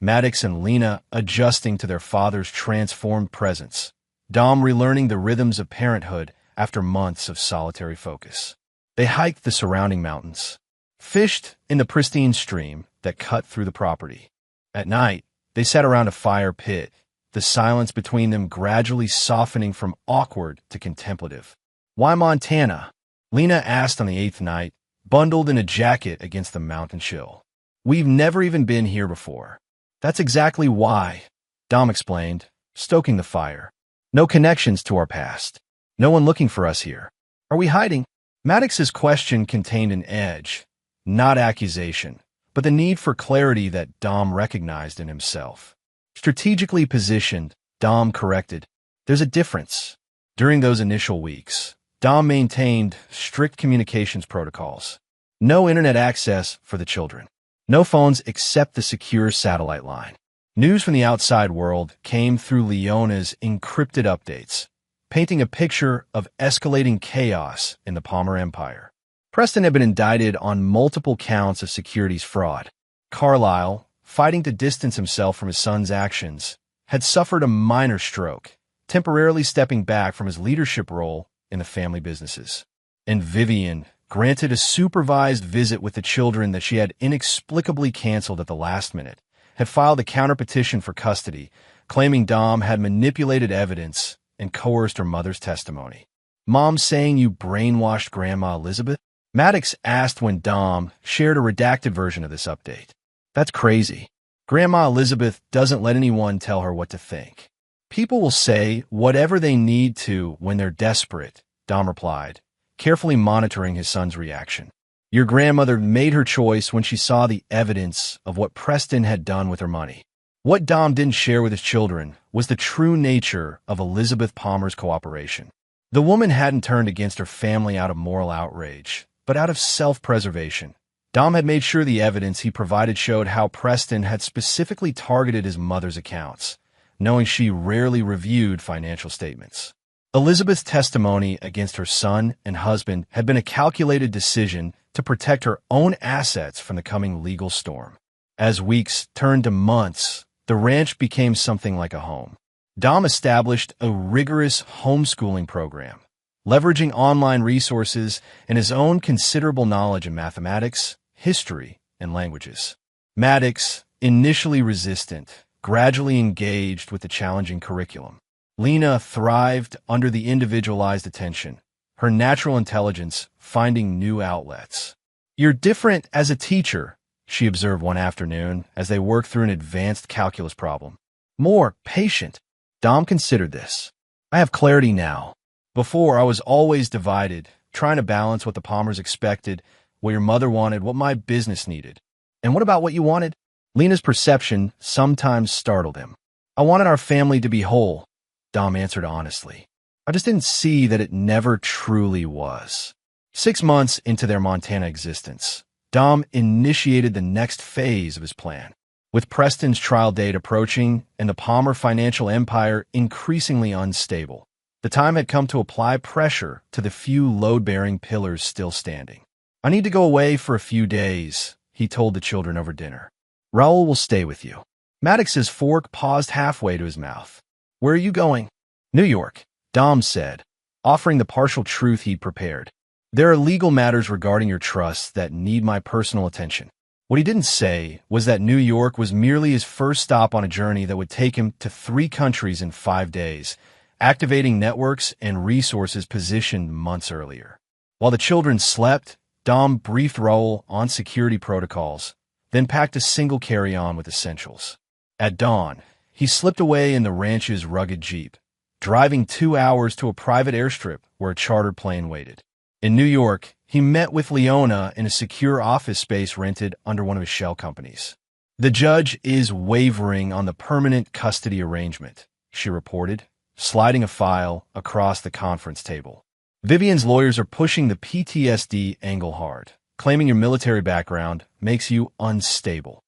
Maddox and Lena adjusting to their father's transformed presence, Dom relearning the rhythms of parenthood after months of solitary focus. They hiked the surrounding mountains, fished in the pristine stream that cut through the property. At night, they sat around a fire pit, the silence between them gradually softening from awkward to contemplative. Why Montana? Lena asked on the 8th night, bundled in a jacket against the mountain chill. We've never even been here before. That's exactly why, Dom explained, stoking the fire. No connections to our past. No one looking for us here. Are we hiding? Maddox's question contained an edge, not accusation, but the need for clarity that Dom recognized in himself. Strategically positioned, Dom corrected, "There's a difference." During those initial weeks, Dom maintained strict communications protocols. No internet access for the children. No phones except the secure satellite line. News from the outside world came through Leona's encrypted updates, painting a picture of escalating chaos in the Palmer Empire. Preston had been indicted on multiple counts of securities fraud. Carlisle, fighting to distance himself from his son's actions, had suffered a minor stroke, temporarily stepping back from his leadership role in the family businesses. And Vivian, granted a supervised visit with the children that she had inexplicably canceled at the last minute, had filed a counterpetition for custody, claiming Dom had manipulated evidence and coerced her mother's testimony. "Mom saying you brainwashed Grandma Elizabeth?" Maddox asked when Dom shared a redacted version of this update. "That's crazy. Grandma Elizabeth doesn't let anyone tell her what to think. People will say whatever they need to when they're desperate," Dom replied, carefully monitoring his son's reaction. "Your grandmother made her choice when she saw the evidence of what Preston had done with her money." What Dom didn't share with his children was the true nature of Elizabeth Palmer's cooperation. The woman hadn't turned against her family out of moral outrage, but out of self-preservation. Dom had made sure the evidence he provided showed how Preston had specifically targeted his mother's accounts, knowing she rarely reviewed financial statements. Elizabeth's testimony against her son and husband had been a calculated decision to protect her own assets from the coming legal storm. As weeks turned to months, the ranch became something like a home. Dom established a rigorous homeschooling program, leveraging online resources and his own considerable knowledge in mathematics, history, and languages. Maddox, initially resistant, gradually engaged with the challenging curriculum. Lena thrived under the individualized attention, her natural intelligence finding new outlets. "You're different as a teacher," she observed one afternoon as they worked through an advanced calculus problem. "More patient." Dom considered this. "I have clarity now. Before, I was always divided, trying to balance what the Palmers expected, what your mother wanted, what my business needed. And what about what you wanted?" Lena's perception sometimes startled him. "I wanted our family to be whole," Dom answered honestly. "I just didn't see that it never truly was." 6 months into their Montana existence, Dom initiated the next phase of his plan. With Preston's trial date approaching and the Palmer financial empire increasingly unstable, the time had come to apply pressure to the few load-bearing pillars still standing. "I need to go away for a few days," he told the children over dinner. "Raoul will stay with you." Maddox's fork paused halfway to his mouth. "Where are you going?" "New York," Dom said, offering the partial truth he'd prepared. "There are legal matters regarding your trust that need my personal attention." What he didn't say was that New York was merely his first stop on a journey that would take him to 3 countries in 5 days, activating networks and resources positioned months earlier. While the children slept, Dom briefed Raoul on security protocols, then packed a single carry-on with essentials. At dawn, he slipped away in the ranch's rugged Jeep, driving 2 hours to a private airstrip where a chartered plane waited. In New York, he met with Leona in a secure office space rented under one of his shell companies. "The judge is wavering on the permanent custody arrangement," she reported, sliding a file across the conference table. "Vivian's lawyers are pushing the PTSD angle hard, claiming your military background makes you unstable."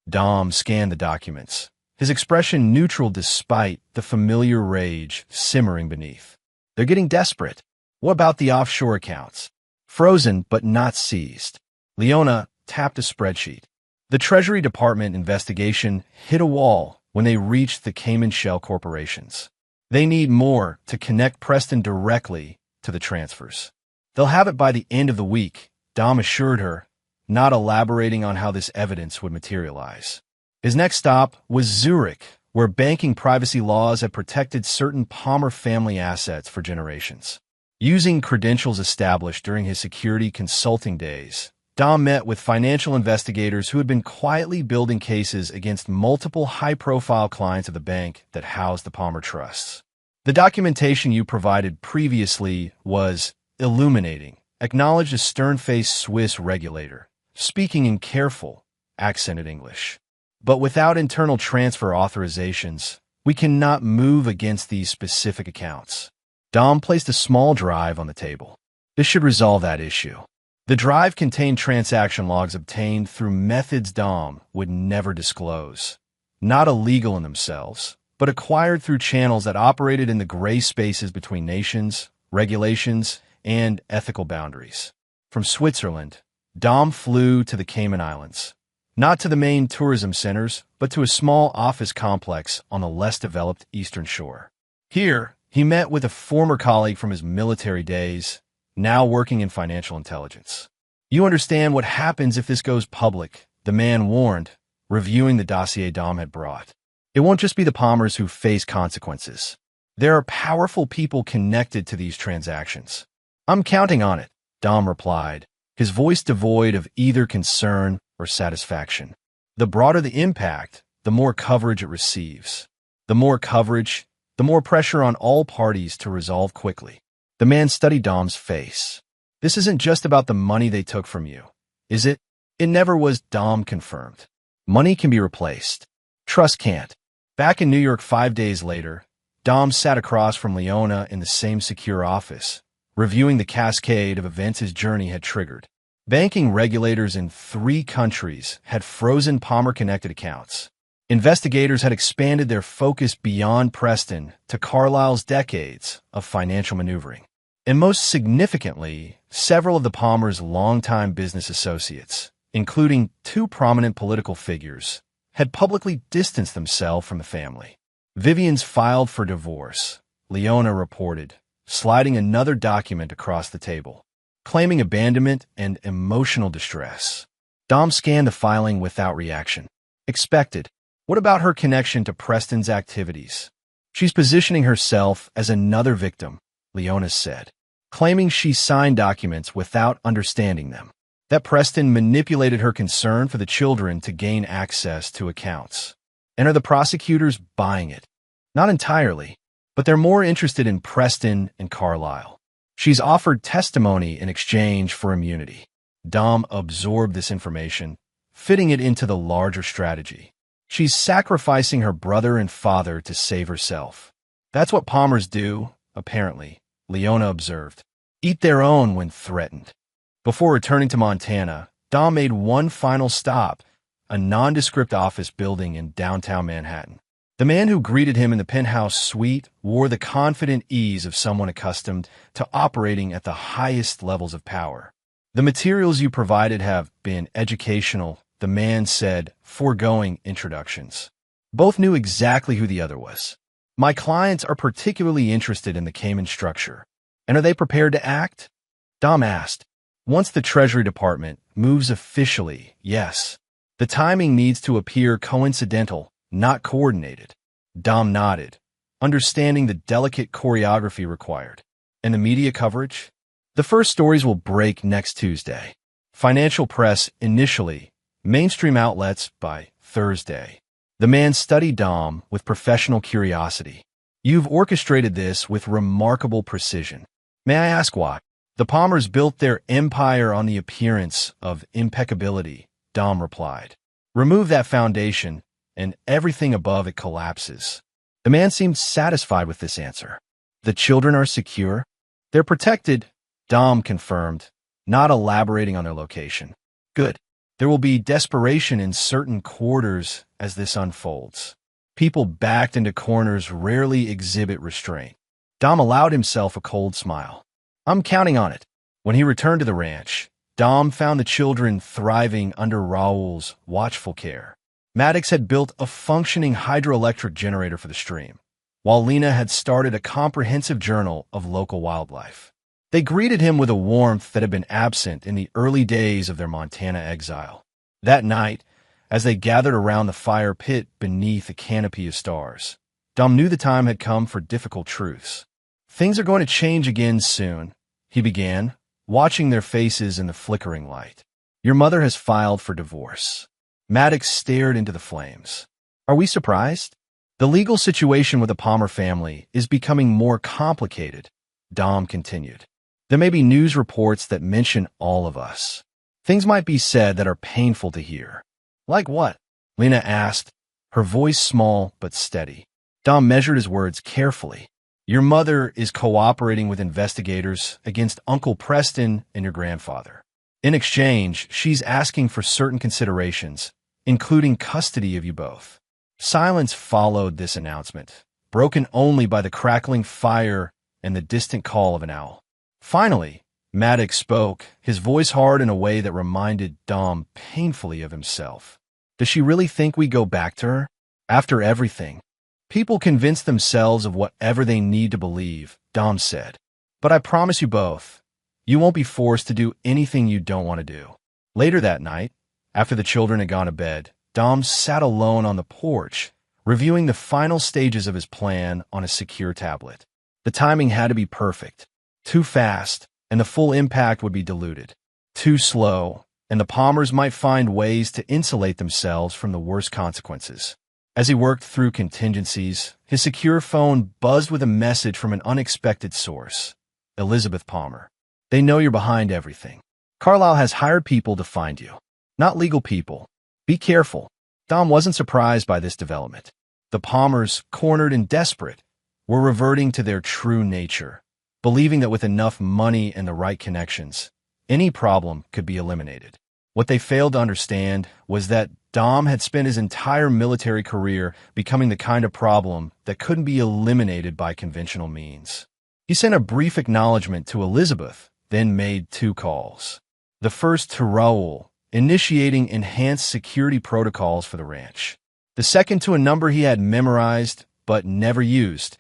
Dom scanned the documents, his expression neutral despite the familiar rage simmering beneath. "They're getting desperate. What about the offshore accounts?" "Frozen but not seized." Leona tapped a spreadsheet. The Treasury Department investigation hit a wall when they reached the Cayman Shell corporations. They need more to connect Preston directly to the transfers. "They'll have it by the end of the week," Dom assured her, not elaborating on how this evidence would materialize. His next stop was Zurich, where banking privacy laws had protected certain Palmer family assets for generations. Using credentials established during his security consulting days, Dom met with financial investigators who had been quietly building cases against multiple high-profile clients of the bank that housed the Palmer Trusts. "The documentation you provided previously was illuminating," acknowledged a stern-faced Swiss regulator, speaking in careful, accented English. But without internal transfer authorizations, we cannot move against these specific accounts. Dom placed a small drive on the table. This should resolve that issue. The drive contained transaction logs obtained through methods Dom would never disclose. Not illegal in themselves, but acquired through channels that operated in the gray spaces between nations, regulations, and ethical boundaries. From Switzerland, Dom flew to the Cayman Islands. Not to the main tourism centers, but to a small office complex on the less developed eastern shore. Here, he met with a former colleague from his military days, now working in financial intelligence. "You understand what happens if this goes public," the man warned, reviewing the dossier Dom had brought. "It won't just be the Palmers who face consequences. There are powerful people connected to these transactions." "I'm counting on it," Dom replied, his voice devoid of either concern or satisfaction. The broader the impact, the more coverage it receives. The more coverage, the more pressure on all parties to resolve quickly. The man studied Dom's face. "This isn't just about the money they took from you, is it?" "It never was," Dom confirmed. "Money can be replaced. Trust can't." Back in New York 5 days later, Dom sat across from Leona in the same secure office, reviewing the cascade of events his journey had triggered. Banking regulators in 3 countries had frozen Palmer-connected accounts. Investigators had expanded their focus beyond Preston to Carlyle's decades of financial maneuvering. And most significantly, several of the Palmers' longtime business associates, including 2 prominent political figures, had publicly distanced themselves from the family. Vivian's filed for divorce, Leona reported, sliding another document across the table, claiming abandonment and emotional distress. Dom scanned the filing without reaction. Expected. What about her connection to Preston's activities? "She's positioning herself as another victim," Leona said, claiming she signed documents without understanding them, that Preston manipulated her concern for the children to gain access to accounts. And are the prosecutors buying it? Not entirely, but they're more interested in Preston and Carlyle. She's offered testimony in exchange for immunity. Dom absorbed this information, fitting it into the larger strategy. She's sacrificing her brother and father to save herself. That's what Palmers do, apparently, Leona observed. Eat their own when threatened. Before returning to Montana, Dom made one final stop, a nondescript office building in downtown Manhattan. The man who greeted him in the penthouse suite wore the confident ease of someone accustomed to operating at the highest levels of power. "The materials you provided have been educational," the man said, foregoing introductions. Both knew exactly who the other was. "My clients are particularly interested in the Cayman structure. And are they prepared to act?" Dom asked. "Once the Treasury Department moves officially, yes. The timing needs to appear coincidental, not coordinated." Dom nodded, understanding the delicate choreography required. "And the media coverage?" "The first stories will break next Tuesday. Financial press initially, mainstream outlets by Thursday." The man studied Dom with professional curiosity. "You've orchestrated this with remarkable precision. May I ask why?" "The Palmers built their empire on the appearance of impeccability," Dom replied. "Remove that foundation, and everything above it collapses." The man seemed satisfied with this answer. "The children are secure?" "They're protected," Dom confirmed, not elaborating on their location. "Good. There will be desperation in certain quarters as this unfolds. People backed into corners rarely exhibit restraint." Dom allowed himself a cold smile. "I'm counting on it." When he returned to the ranch, Dom found the children thriving under Raoul's watchful care. Maddox had built a functioning hydroelectric generator for the stream, while Lena had started a comprehensive journal of local wildlife. They greeted him with a warmth that had been absent in the early days of their Montana exile. That night, as they gathered around the fire pit beneath a canopy of stars, Dom knew the time had come for difficult truths. "Things are going to change again soon," he began, watching their faces in the flickering light. "Your mother has filed for divorce." Maddox stared into the flames. "Are we surprised?" "The legal situation with the Palmer family is becoming more complicated," Dom continued. There may be news reports that mention all of us. Things might be said that are painful to hear. Like what? Lena asked, her voice small but steady. Dom measured his words carefully. Your mother is cooperating with investigators against Uncle Preston and your grandfather. In exchange, she's asking for certain considerations, including custody of you both. Silence followed this announcement, broken only by the crackling fire and the distant call of an owl. Finally, Maddox spoke, his voice hard in a way that reminded Dom painfully of himself. Does she really think we go back to her? After everything? People convince themselves of whatever they need to believe, Dom said. But I promise you both, you won't be forced to do anything you don't want to do. Later that night, after the children had gone to bed, Dom sat alone on the porch, reviewing the final stages of his plan on a secure tablet. The timing had to be perfect. Too fast, and the full impact would be diluted. Too slow, and the Palmers might find ways to insulate themselves from the worst consequences. As he worked through contingencies, his secure phone buzzed with a message from an unexpected source. Elizabeth Palmer. They know you're behind everything. Carlisle has hired people to find you. Not legal people. Be careful. Dom wasn't surprised by this development. The Palmers, cornered and desperate, were reverting to their true nature, believing that with enough money and the right connections, any problem could be eliminated. What they failed to understand was that Dom had spent his entire military career becoming the kind of problem that couldn't be eliminated by conventional means. He sent a brief acknowledgement to Elizabeth, then made 2 calls. The first to Raul, initiating enhanced security protocols for the ranch. The second to a number he had memorized but never used,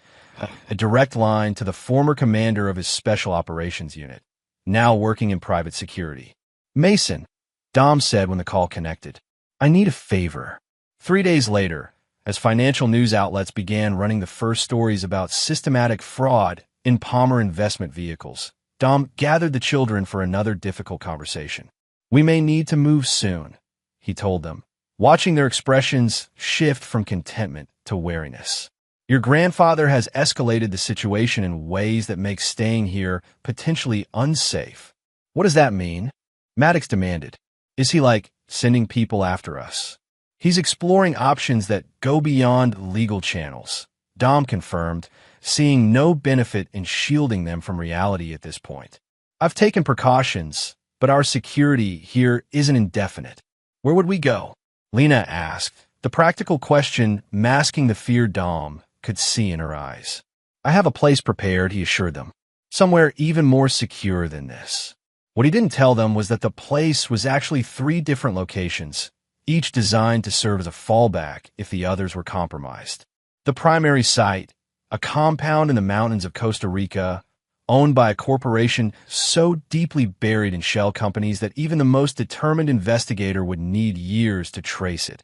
a direct line to the former commander of his Special Operations Unit, now working in private security. Mason, Dom said when the call connected. I need a favor. 3 days later, as financial news outlets began running the first stories about systematic fraud in Palmer investment vehicles, Dom gathered the children for another difficult conversation. We may need to move soon, he told them, watching their expressions shift from contentment to wariness. Your grandfather has escalated the situation in ways that make staying here potentially unsafe. What does that mean? Maddox demanded. Is he like sending people after us? He's exploring options that go beyond legal channels, Dom confirmed, seeing no benefit in shielding them from reality at this point. I've taken precautions, but our security here isn't indefinite. Where would we go? Lena asked, the practical question masking the fear Dom could see in her eyes. I have a place prepared, he assured them. Somewhere even more secure than this. What he didn't tell them was that the place was actually 3 different locations, each designed to serve as a fallback if the others were compromised. The primary site, a compound in the mountains of Costa Rica, owned by a corporation so deeply buried in shell companies that even the most determined investigator would need years to trace it,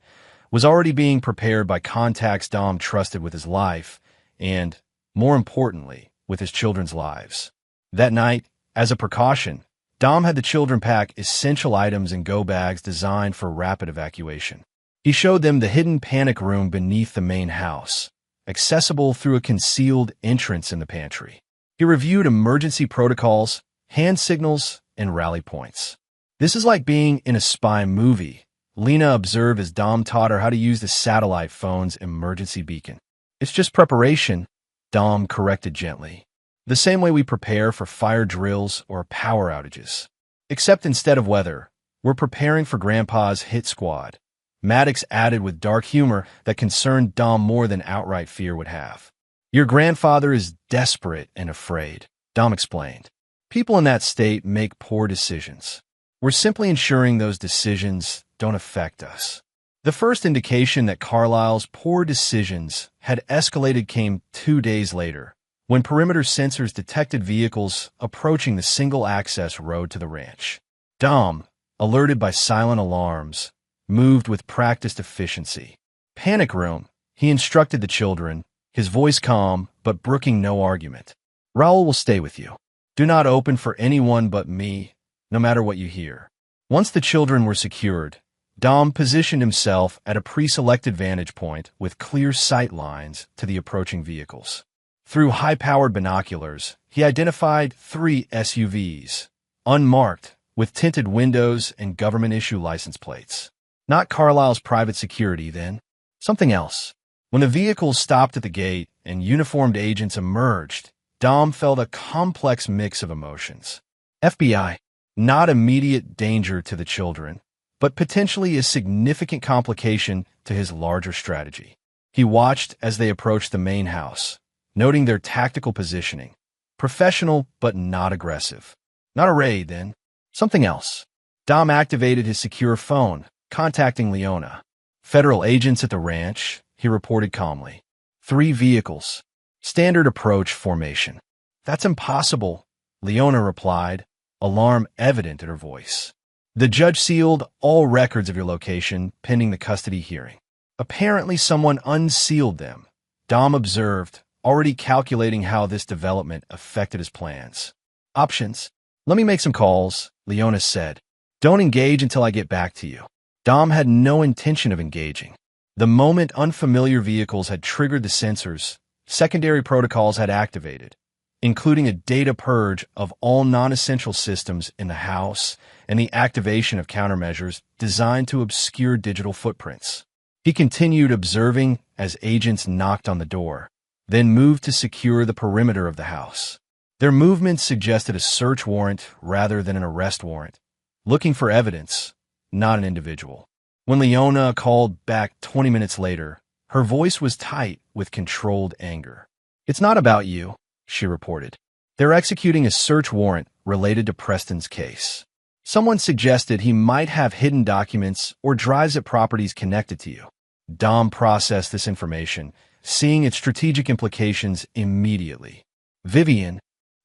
was already being prepared by contacts Dom trusted with his life and, more importantly, with his children's lives. That night, as a precaution, Dom had the children pack essential items in go bags designed for rapid evacuation. He showed them the hidden panic room beneath the main house, accessible through a concealed entrance in the pantry. He reviewed emergency protocols, hand signals, and rally points. This is like being in a spy movie, Lena observed as Dom taught her how to use the satellite phone's emergency beacon. It's just preparation, Dom corrected gently. The same way we prepare for fire drills or power outages. Except instead of weather, we're preparing for Grandpa's hit squad. Maddox added with dark humor that concerned Dom more than outright fear would have. Your grandfather is desperate and afraid, Dom explained. People in that state make poor decisions. We're simply ensuring those decisions don't affect us. The first indication that Carlisle's poor decisions had escalated came 2 days later, when perimeter sensors detected vehicles approaching the single-access road to the ranch. Dom, alerted by silent alarms, moved with practiced efficiency. Panic room, he instructed the children, his voice calm but brooking no argument. Raul will stay with you. Do not open for anyone but me, no matter what you hear. Once the children were secured, Dom positioned himself at a pre-selected vantage point with clear sight lines to the approaching vehicles. Through high-powered binoculars, he identified 3 SUVs, unmarked, with tinted windows and government-issue license plates. Not Carlisle's private security, then. Something else. When the vehicles stopped at the gate and uniformed agents emerged, Dom felt a complex mix of emotions. FBI. Not immediate danger to the children, but potentially a significant complication to his larger strategy. He watched as they approached the main house, noting their tactical positioning. Professional, but not aggressive. Not a raid, then. Something else. Dom activated his secure phone, contacting Leona. Federal agents at the ranch, he reported calmly. 3 vehicles. Standard approach formation. That's impossible, Leona replied, alarm evident in her voice. The judge sealed all records of your location pending the custody hearing. Apparently someone unsealed them, Dom observed, already calculating how this development affected his plans. Options. Let me make some calls, Leona said. Don't engage until I get back to you. Dom had no intention of engaging. The moment unfamiliar vehicles had triggered the sensors, secondary protocols had activated, including a data purge of all non-essential systems in the house and the activation of countermeasures designed to obscure digital footprints. He continued observing as agents knocked on the door, then moved to secure the perimeter of the house. Their movements suggested a search warrant rather than an arrest warrant, looking for evidence, not an individual. When Leona called back 20 minutes later, her voice was tight with controlled anger. It's not about you, she reported. They're executing a search warrant related to Preston's case. Someone suggested he might have hidden documents or drives at properties connected to you. Dom processed this information, seeing its strategic implications immediately. Vivian,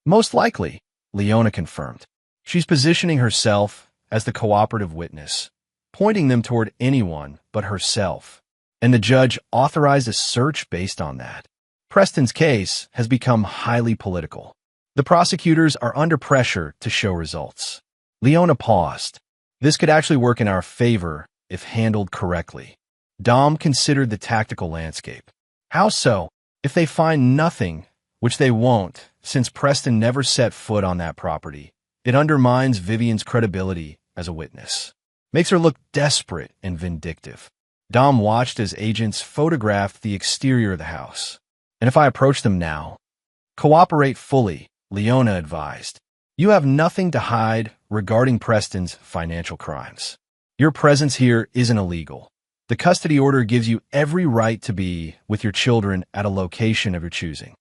most likely, Leona confirmed. She's positioning herself as the cooperative witness, pointing them toward anyone but herself, and the judge authorized a search based on that. Preston's case has become highly political. The prosecutors are under pressure to show results. Leona paused. This could actually work in our favor if handled correctly. Dom considered the tactical landscape. How so? If they find nothing, which they won't, since Preston never set foot on that property, it undermines Vivian's credibility as a witness. Makes her look desperate and vindictive. Dom watched as agents photographed the exterior of the house. And if I approach them now? Cooperate fully, Leona advised. You have nothing to hide regarding Preston's financial crimes. Your presence here isn't illegal. The custody order gives you every right to be with your children at a location of your choosing.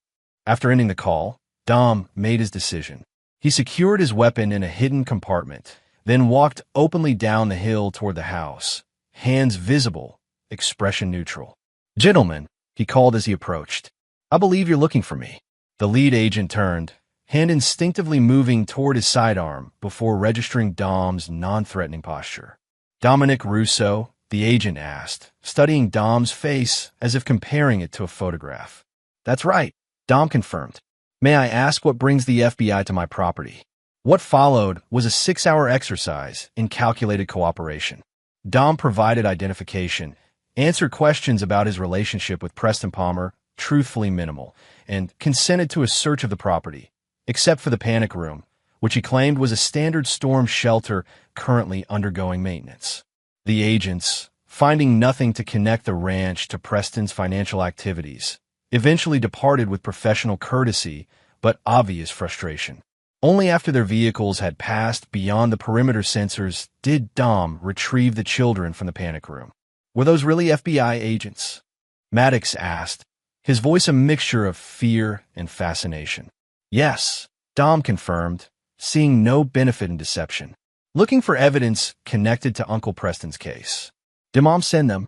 After ending the call, Dom made his decision. He secured his weapon in a hidden compartment, then walked openly down the hill toward the house, hands visible, expression neutral. Gentlemen, he called as he approached. I believe you're looking for me. The lead agent turned, hand instinctively moving toward his sidearm before registering Dom's non-threatening posture. Dominic Russo, the agent asked, studying Dom's face as if comparing it to a photograph. That's right, Dom confirmed. May I ask what brings the FBI to my property? What followed was a 6-hour exercise in calculated cooperation. Dom provided identification, answered questions about his relationship with Preston Palmer, truthfully minimal, and consented to a search of the property, except for the panic room, which he claimed was a standard storm shelter currently undergoing maintenance. The agents, finding nothing to connect the ranch to Preston's financial activities, eventually departed with professional courtesy but obvious frustration. Only after their vehicles had passed beyond the perimeter sensors did Dom retrieve the children from the panic room. Were those really FBI agents? Maddox asked, his voice a mixture of fear and fascination. Yes, Dom confirmed, seeing no benefit in deception. Looking for evidence connected to Uncle Preston's case. Did Mom send them?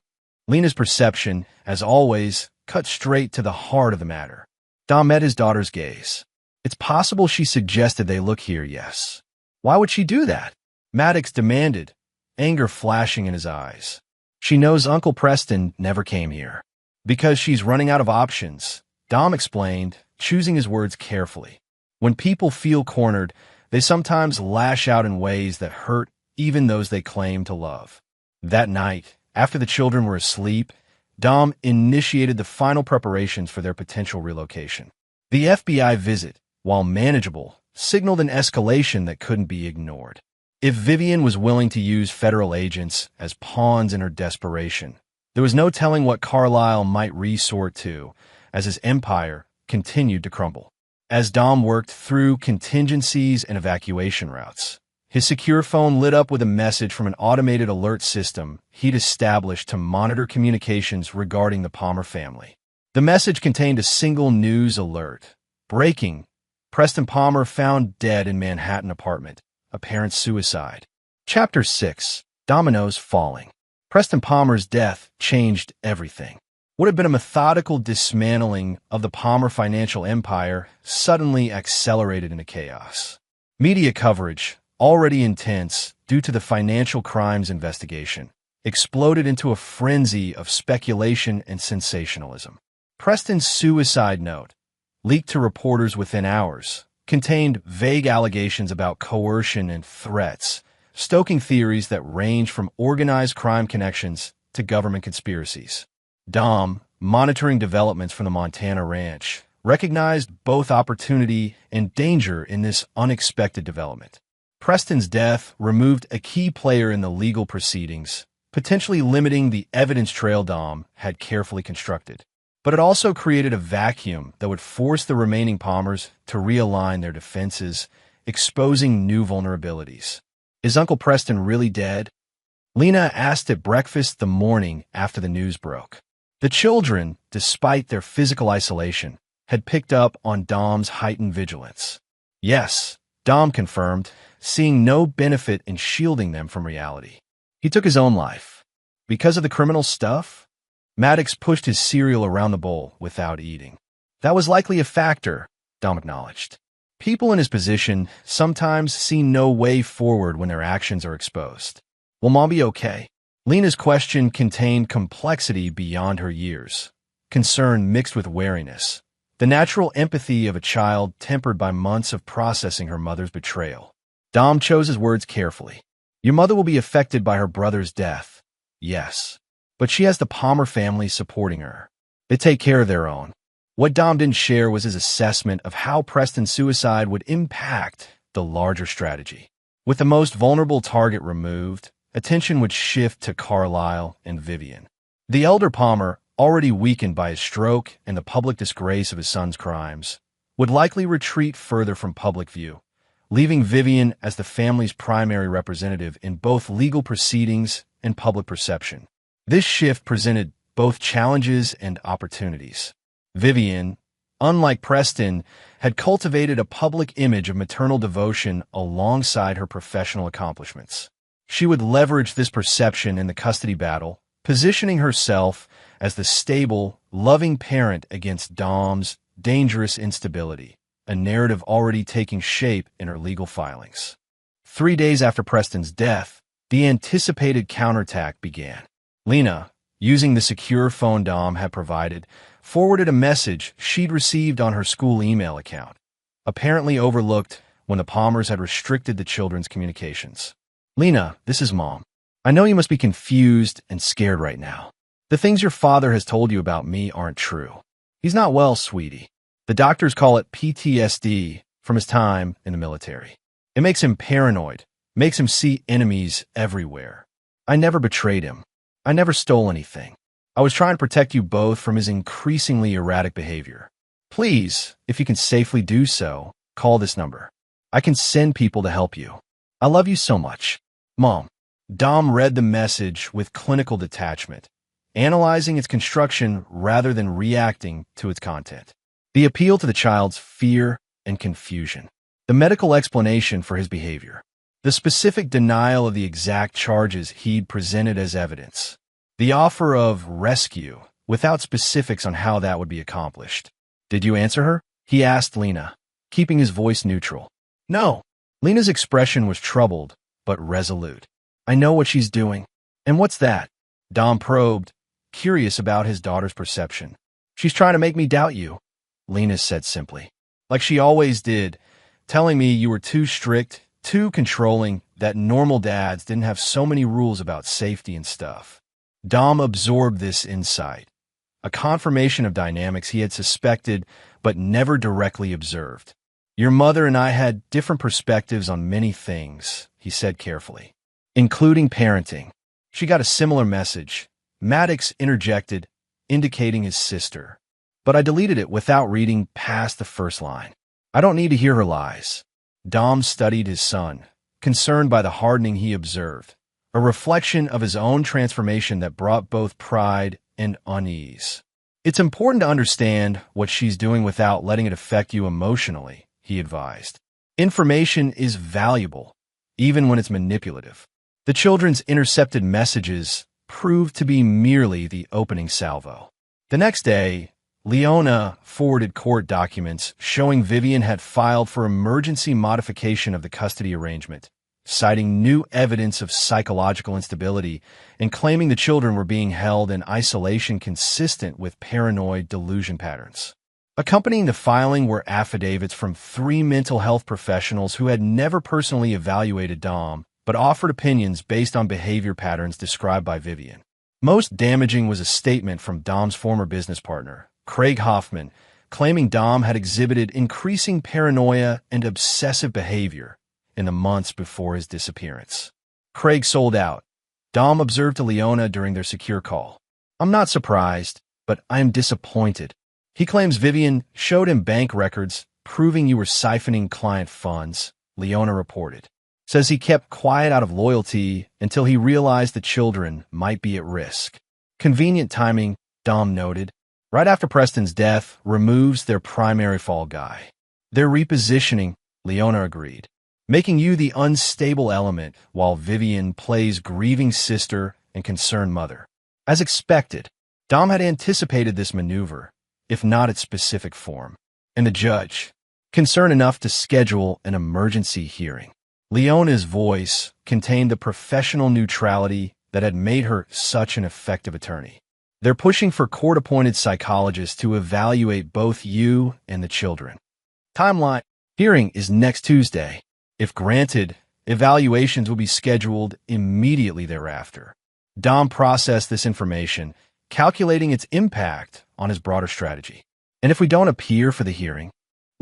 Lena's perception, as always, cut straight to the heart of the matter. Dom met his daughter's gaze. It's possible she suggested they look here, yes. Why would she do that? Maddox demanded, anger flashing in his eyes. She knows Uncle Preston never came here. Because she's running out of options, Dom explained, choosing his words carefully. When people feel cornered, they sometimes lash out in ways that hurt even those they claim to love. That night, after the children were asleep, Dom initiated the final preparations for their potential relocation. The FBI visit, while manageable, signaled an escalation that couldn't be ignored. If Vivian was willing to use federal agents as pawns in her desperation, there was no telling what Carlisle might resort to as his empire continued to crumble. As Dom worked through contingencies and evacuation routes, his secure phone lit up with a message from an automated alert system he'd established to monitor communications regarding the Palmer family. The message contained a single news alert. Breaking: Preston Palmer found dead in Manhattan apartment. Apparent suicide. Chapter 6. Dominoes Falling. Preston Palmer's death changed everything. What had been a methodical dismantling of the Palmer financial empire suddenly accelerated into chaos. Media coverage, already intense due to the financial crimes investigation, exploded into a frenzy of speculation and sensationalism. Preston's suicide note, leaked to reporters within hours, contained vague allegations about coercion and threats, stoking theories that range from organized crime connections to government conspiracies. Dom, monitoring developments from the Montana ranch, recognized both opportunity and danger in this unexpected development. Preston's death removed a key player in the legal proceedings, potentially limiting the evidence trail Dom had carefully constructed. But it also created a vacuum that would force the remaining Palmers to realign their defenses, exposing new vulnerabilities. Is Uncle Preston really dead? Lena asked at breakfast the morning after the news broke. The children, despite their physical isolation, had picked up on Dom's heightened vigilance. Yes, Dom confirmed, seeing no benefit in shielding them from reality. He took his own life. Because of the criminal stuff? Maddox pushed his cereal around the bowl without eating. That was likely a factor, Dom acknowledged. People in his position sometimes see no way forward when their actions are exposed. Will Mom be okay? Lena's question contained complexity beyond her years, concern mixed with wariness, the natural empathy of a child tempered by months of processing her mother's betrayal. Dom chose his words carefully. Your mother will be affected by her brother's death. Yes. But she has the Palmer family supporting her. They take care of their own. What Dom didn't share was his assessment of how Preston's suicide would impact the larger strategy. With the most vulnerable target removed, attention would shift to Carlisle and Vivian. The elder Palmer, already weakened by his stroke and the public disgrace of his son's crimes, would likely retreat further from public view, leaving Vivian as the family's primary representative in both legal proceedings and public perception. This shift presented both challenges and opportunities. Vivian, unlike Preston, had cultivated a public image of maternal devotion alongside her professional accomplishments. She would leverage this perception in the custody battle, positioning herself as the stable, loving parent against Dom's dangerous instability, a narrative already taking shape in her legal filings. 3 days after Preston's death, the anticipated counterattack began. Lena, using the secure phone Dom had provided, forwarded a message she'd received on her school email account, apparently overlooked when the Palmers had restricted the children's communications. Lena, this is Mom. I know you must be confused and scared right now. The things your father has told you about me aren't true. He's not well, sweetie. The doctors call it PTSD from his time in the military. It makes him paranoid, makes him see enemies everywhere. I never betrayed him. I never stole anything. I was trying to protect you both from his increasingly erratic behavior. Please, if you can safely do so, call this number. I can send people to help you. I love you so much. Mom. Dom read the message with clinical detachment, analyzing its construction rather than reacting to its content. The appeal to the child's fear and confusion. The medical explanation for his behavior. The specific denial of the exact charges he'd presented as evidence. The offer of rescue, without specifics on how that would be accomplished. Did you answer her? He asked Lena, keeping his voice neutral. No. Lena's expression was troubled, but resolute. I know what she's doing. And what's that? Dom probed, curious about his daughter's perception. She's trying to make me doubt you, Lena said simply. Like she always did, telling me you were too strict, too controlling, that normal dads didn't have so many rules about safety and stuff. Dom absorbed this insight, a confirmation of dynamics he had suspected but never directly observed. Your mother and I had different perspectives on many things, he said carefully, including parenting. She got a similar message. Maddox interjected, indicating his sister. But I deleted it without reading past the first line. I don't need to hear her lies. Dom studied his son, concerned by the hardening he observed, a reflection of his own transformation that brought both pride and unease. It's important to understand what she's doing without letting it affect you emotionally, he advised. Information is valuable, even when it's manipulative. The children's intercepted messages proved to be merely the opening salvo. The next day, Leona forwarded court documents showing Vivian had filed for emergency modification of the custody arrangement, citing new evidence of psychological instability and claiming the children were being held in isolation consistent with paranoid delusion patterns. Accompanying the filing were affidavits from 3 mental health professionals who had never personally evaluated Dom, but offered opinions based on behavior patterns described by Vivian. Most damaging was a statement from Dom's former business partner, Craig Hoffman, claiming Dom had exhibited increasing paranoia and obsessive behavior in the months before his disappearance. Craig sold out. Dom observed to Leona during their secure call. I'm not surprised, but I am disappointed. He claims Vivian showed him bank records proving you were siphoning client funds, Leona reported. Says he kept quiet out of loyalty until he realized the children might be at risk. Convenient timing, Dom noted. Right after Preston's death removes their primary fall guy. They're repositioning, Leona agreed, making you the unstable element while Vivian plays grieving sister and concerned mother. As expected, Dom had anticipated this maneuver, if not its specific form, and the judge, concerned enough to schedule an emergency hearing. Leona's voice contained the professional neutrality that had made her such an effective attorney. They're pushing for court-appointed psychologists to evaluate both you and the children. Timeline: hearing is next Tuesday. If granted, evaluations will be scheduled immediately thereafter. Dom processed this information, calculating its impact on his broader strategy. And if we don't appear for the hearing?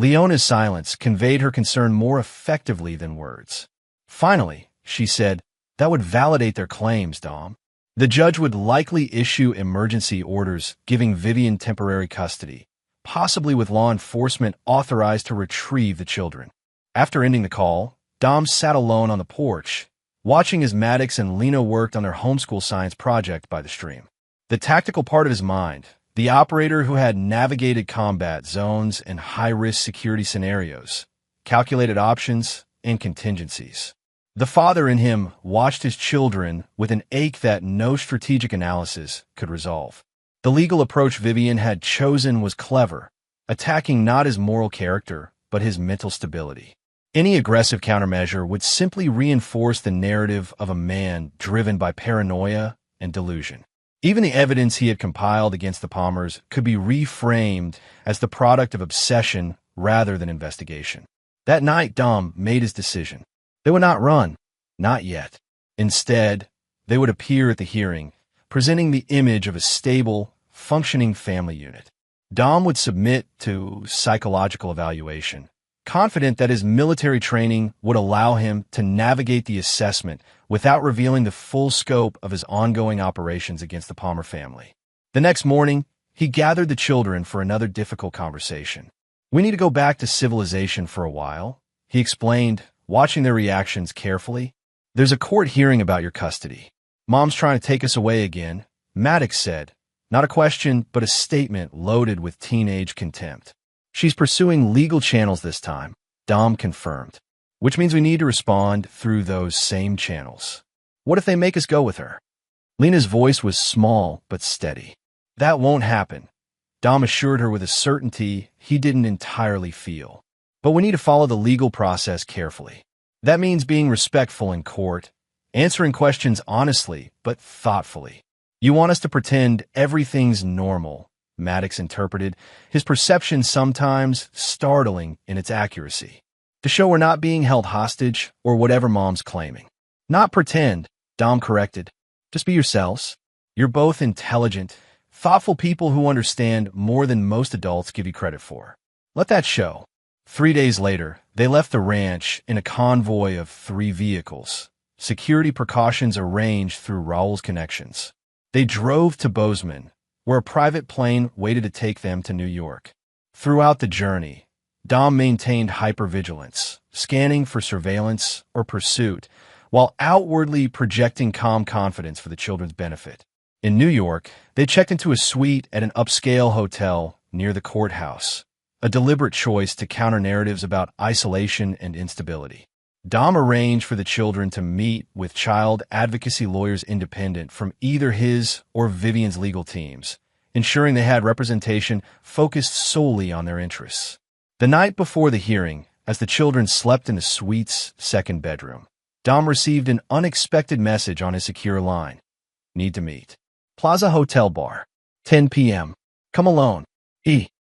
Leona's silence conveyed her concern more effectively than words. Finally, she said, that would validate their claims, Dom. The judge would likely issue emergency orders giving Vivian temporary custody, possibly with law enforcement authorized to retrieve the children. After ending the call, Dom sat alone on the porch, watching as Maddox and Lena worked on their homeschool science project by the stream. The tactical part of his mind, the operator who had navigated combat zones and high-risk security scenarios, calculated options and contingencies. The father in him watched his children with an ache that no strategic analysis could resolve. The legal approach Vivian had chosen was clever, attacking not his moral character, but his mental stability. Any aggressive countermeasure would simply reinforce the narrative of a man driven by paranoia and delusion. Even the evidence he had compiled against the Palmers could be reframed as the product of obsession rather than investigation. That night, Dom made his decision. They would not run, not yet. Instead, they would appear at the hearing, presenting the image of a stable, functioning family unit. Dom would submit to psychological evaluation, confident that his military training would allow him to navigate the assessment without revealing the full scope of his ongoing operations against the Palmer family. The next morning, he gathered the children for another difficult conversation. We need to go back to civilization for a while, he explained, watching their reactions carefully. There's a court hearing about your custody. Mom's trying to take us away again, Maddox said. Not a question, but a statement loaded with teenage contempt. She's pursuing legal channels this time, Dom confirmed, which means we need to respond through those same channels. What if they make us go with her? Lena's voice was small but steady. That won't happen, Dom assured her with a certainty he didn't entirely feel. But we need to follow the legal process carefully. That means being respectful in court, answering questions honestly but thoughtfully. You want us to pretend everything's normal, Maddox interpreted, his perception sometimes startling in its accuracy. To show we're not being held hostage or whatever Mom's claiming. Not pretend, Dom corrected. Just be yourselves. You're both intelligent, Thoughtful people who understand more than most adults give you credit for. Let that show. 3 days later, they left the ranch in a convoy of 3 vehicles. Security precautions arranged through Raul's connections. They drove to Bozeman, where a private plane waited to take them to New York. Throughout the journey, Dom maintained hypervigilance, scanning for surveillance or pursuit, while outwardly projecting calm confidence for the children's benefit. In New York, they checked into a suite at an upscale hotel near the courthouse, a deliberate choice to counter narratives about isolation and instability. Dom arranged for the children to meet with child advocacy lawyers independent from either his or Vivian's legal teams, ensuring they had representation focused solely on their interests. The night before the hearing, as the children slept in the suite's second bedroom, Dom received an unexpected message on his secure line. Need to meet. Plaza Hotel Bar. 10 p.m. Come alone.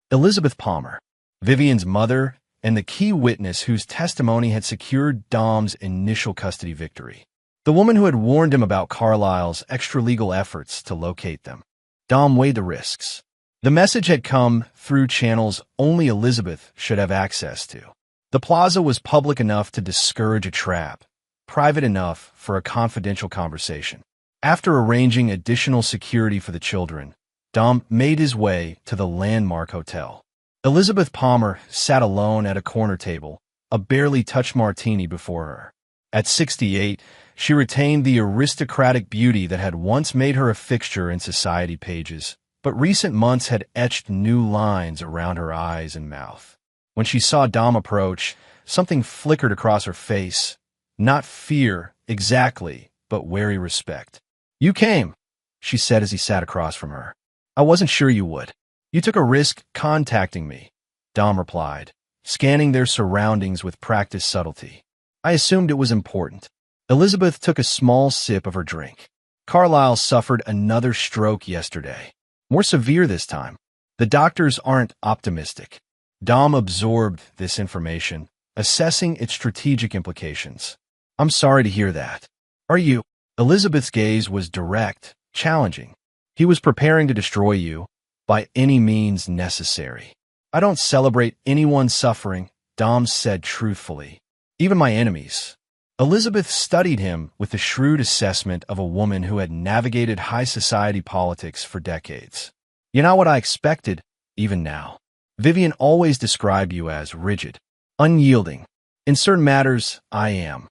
Elizabeth Palmer, Vivian's mother, and the key witness whose testimony had secured Dom's initial custody victory. The woman who had warned him about Carlisle's extra-legal efforts to locate them. Dom weighed the risks. The message had come through channels only Elizabeth should have access to. The plaza was public enough to discourage a trap, private enough for a confidential conversation. After arranging additional security for the children, Dom made his way to the landmark hotel. Elizabeth Palmer sat alone at a corner table, a barely touched martini before her. At 68, she retained the aristocratic beauty that had once made her a fixture in society pages, but recent months had etched new lines around her eyes and mouth. When she saw Dom approach, something flickered across her face. Not fear, exactly, but wary respect. "You came," she said as he sat across from her. "I wasn't sure you would. You took a risk contacting me," Dom replied, scanning their surroundings with practiced subtlety. "I assumed it was important." Elizabeth took a small sip of her drink. "Carlisle suffered another stroke yesterday. More severe this time. The doctors aren't optimistic." Dom absorbed this information, assessing its strategic implications. "I'm sorry to hear that. Are you?" Elizabeth's gaze was direct, challenging. "He was preparing to destroy you, by any means necessary." "I don't celebrate anyone's suffering," Dom said truthfully. "Even my enemies." Elizabeth studied him with the shrewd assessment of a woman who had navigated high society politics for decades. "You're not what I expected, even now. Vivian always described you as rigid, unyielding. In certain matters, I am."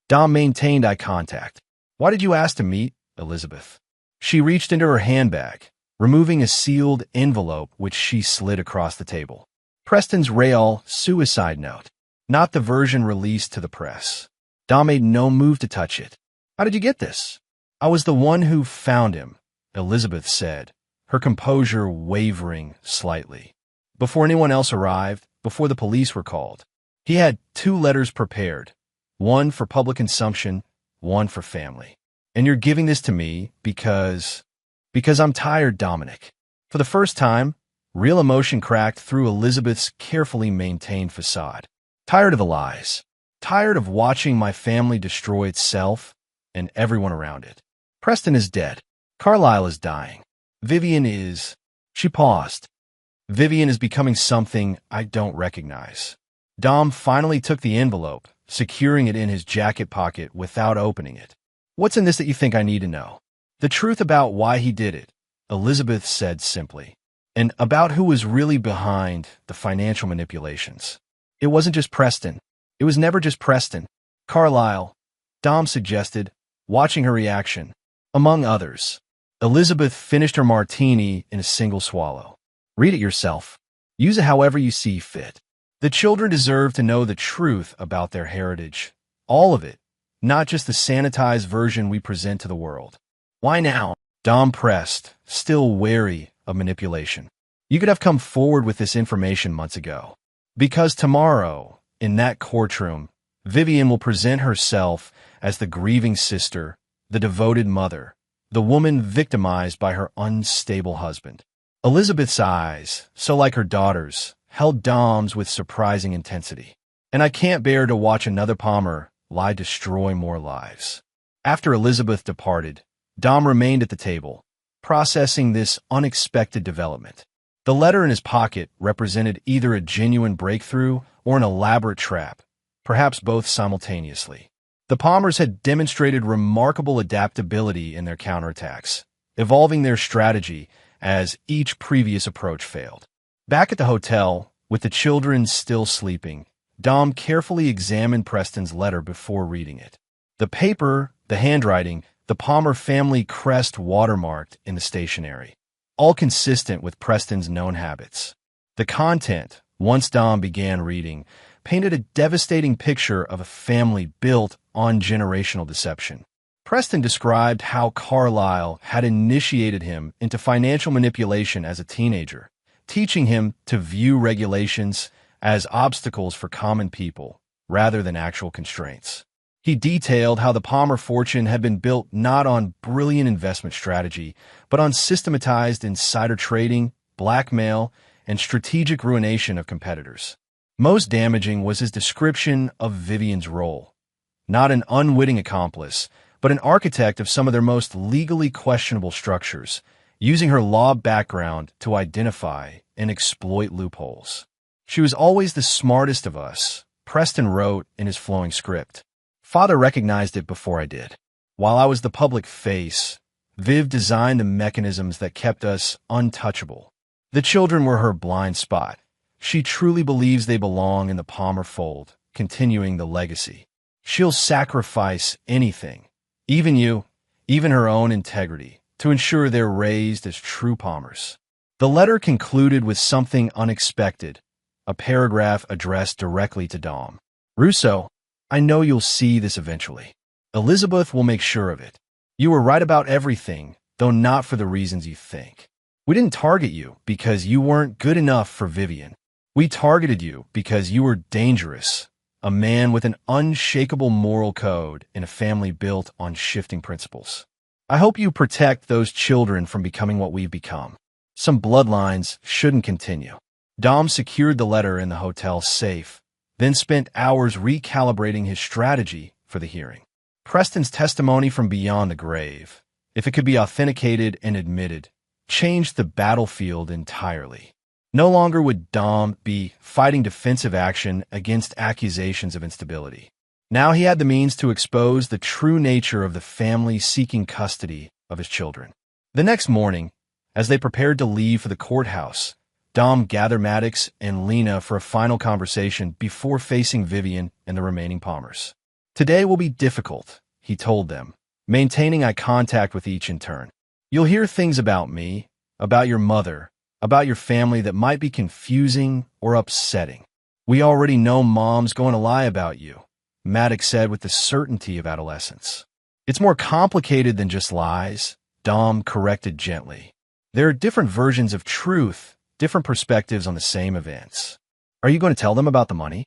Dom maintained eye contact. "Why did you ask to meet, Elizabeth?" She reached into her handbag, removing a sealed envelope which she slid across the table. "Preston's Rail suicide note, not the version released to the press." Dom made no move to touch it. "How did you get this?" "I was the one who found him," Elizabeth said, her composure wavering slightly. "Before anyone else arrived, before the police were called. He had 2 letters prepared, one for public consumption, one for family. And you're giving this to me because I'm tired, Dominic." For the first time, real emotion cracked through Elizabeth's carefully maintained facade. "Tired of the lies. Tired of watching my family destroy itself and everyone around it. Preston is dead. Carlisle is dying. Vivian is..." She paused. "Vivian is becoming something I don't recognize." Dom finally took the envelope, securing it in his jacket pocket without opening it. "What's in this that you think I need to know?" "The truth about why he did it," Elizabeth said simply, "and about who was really behind the financial manipulations. It wasn't just Preston. It was never just Preston. Carlisle," Dom suggested, watching her reaction. "Among others." Elizabeth finished her martini in a single swallow. "Read it yourself. Use it however you see fit. The children deserve to know the truth about their heritage. All of it, not just the sanitized version we present to the world." "Why now?" Dom pressed, still wary of manipulation. "You could have come forward with this information months ago. Because tomorrow, in that courtroom, Vivian will present herself as the grieving sister, the devoted mother, the woman victimized by her unstable husband." Elizabeth's eyes, so like her daughter's, held Dom's with surprising intensity. "And I can't bear to watch another Palmer lie destroy more lives." After Elizabeth departed, Dom remained at the table, processing this unexpected development. The letter in his pocket represented either a genuine breakthrough or an elaborate trap, perhaps both simultaneously. The Palmers had demonstrated remarkable adaptability in their counterattacks, evolving their strategy as each previous approach failed. Back at the hotel, with the children still sleeping, Dom carefully examined Preston's letter before reading it. The paper, the handwriting, the Palmer family crest watermarked in the stationery, all consistent with Preston's known habits. The content, once Dom began reading, painted a devastating picture of a family built on generational deception. Preston described how Carlisle had initiated him into financial manipulation as a teenager, teaching him to view regulations as obstacles for common people rather than actual constraints. He detailed how the Palmer fortune had been built not on brilliant investment strategy, but on systematized insider trading, blackmail, and strategic ruination of competitors. Most damaging was his description of Vivian's role. Not an unwitting accomplice, but an architect of some of their most legally questionable structures, using her law background to identify and exploit loopholes. She was always the smartest of us, Preston wrote in his flowing script. Father recognized it before I did. While I was the public face, Viv designed the mechanisms that kept us untouchable. The children were her blind spot. She truly believes they belong in the Palmer fold, continuing the legacy. She'll sacrifice anything, even you, even her own integrity, to ensure they're raised as true Palmers. The letter concluded with something unexpected, a paragraph addressed directly to Dom. Russo, I know you'll see this eventually. Elizabeth will make sure of it. You were right about everything, though not for the reasons you think. We didn't target you because you weren't good enough for Vivian. We targeted you because you were dangerous, a man with an unshakable moral code in a family built on shifting principles. I hope you protect those children from becoming what we've become. Some bloodlines shouldn't continue. Dom secured the letter in the hotel safe, then spent hours recalibrating his strategy for the hearing. Preston's testimony from beyond the grave, if it could be authenticated and admitted, changed the battlefield entirely. No longer would Dom be fighting defensive action against accusations of instability. Now he had the means to expose the true nature of the family seeking custody of his children. The next morning, as they prepared to leave for the courthouse, Dom gathered Maddox and Lena for a final conversation before facing Vivian and the remaining Palmers. Today will be difficult, he told them, maintaining eye contact with each in turn. You'll hear things about me, about your mother, about your family that might be confusing or upsetting. We already know Mom's going to lie about you, Maddox said with the certainty of adolescence. It's more complicated than just lies, Dom corrected gently. There are different versions of truth, different perspectives on the same events. Are you going to tell them about the money?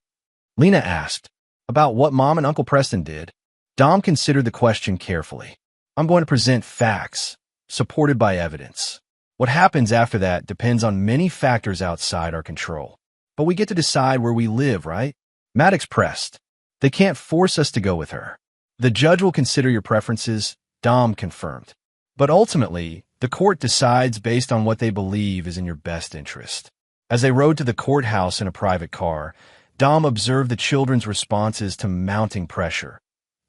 Lena asked. About what Mom and Uncle Preston did? Dom considered the question carefully. I'm going to present facts, supported by evidence. What happens after that depends on many factors outside our control. But we get to decide where we live, right? Maddox pressed. They can't force us to go with her. The judge will consider your preferences, Dom confirmed. But ultimately, the court decides based on what they believe is in your best interest. As they rode to the courthouse in a private car, Dom observed the children's responses to mounting pressure.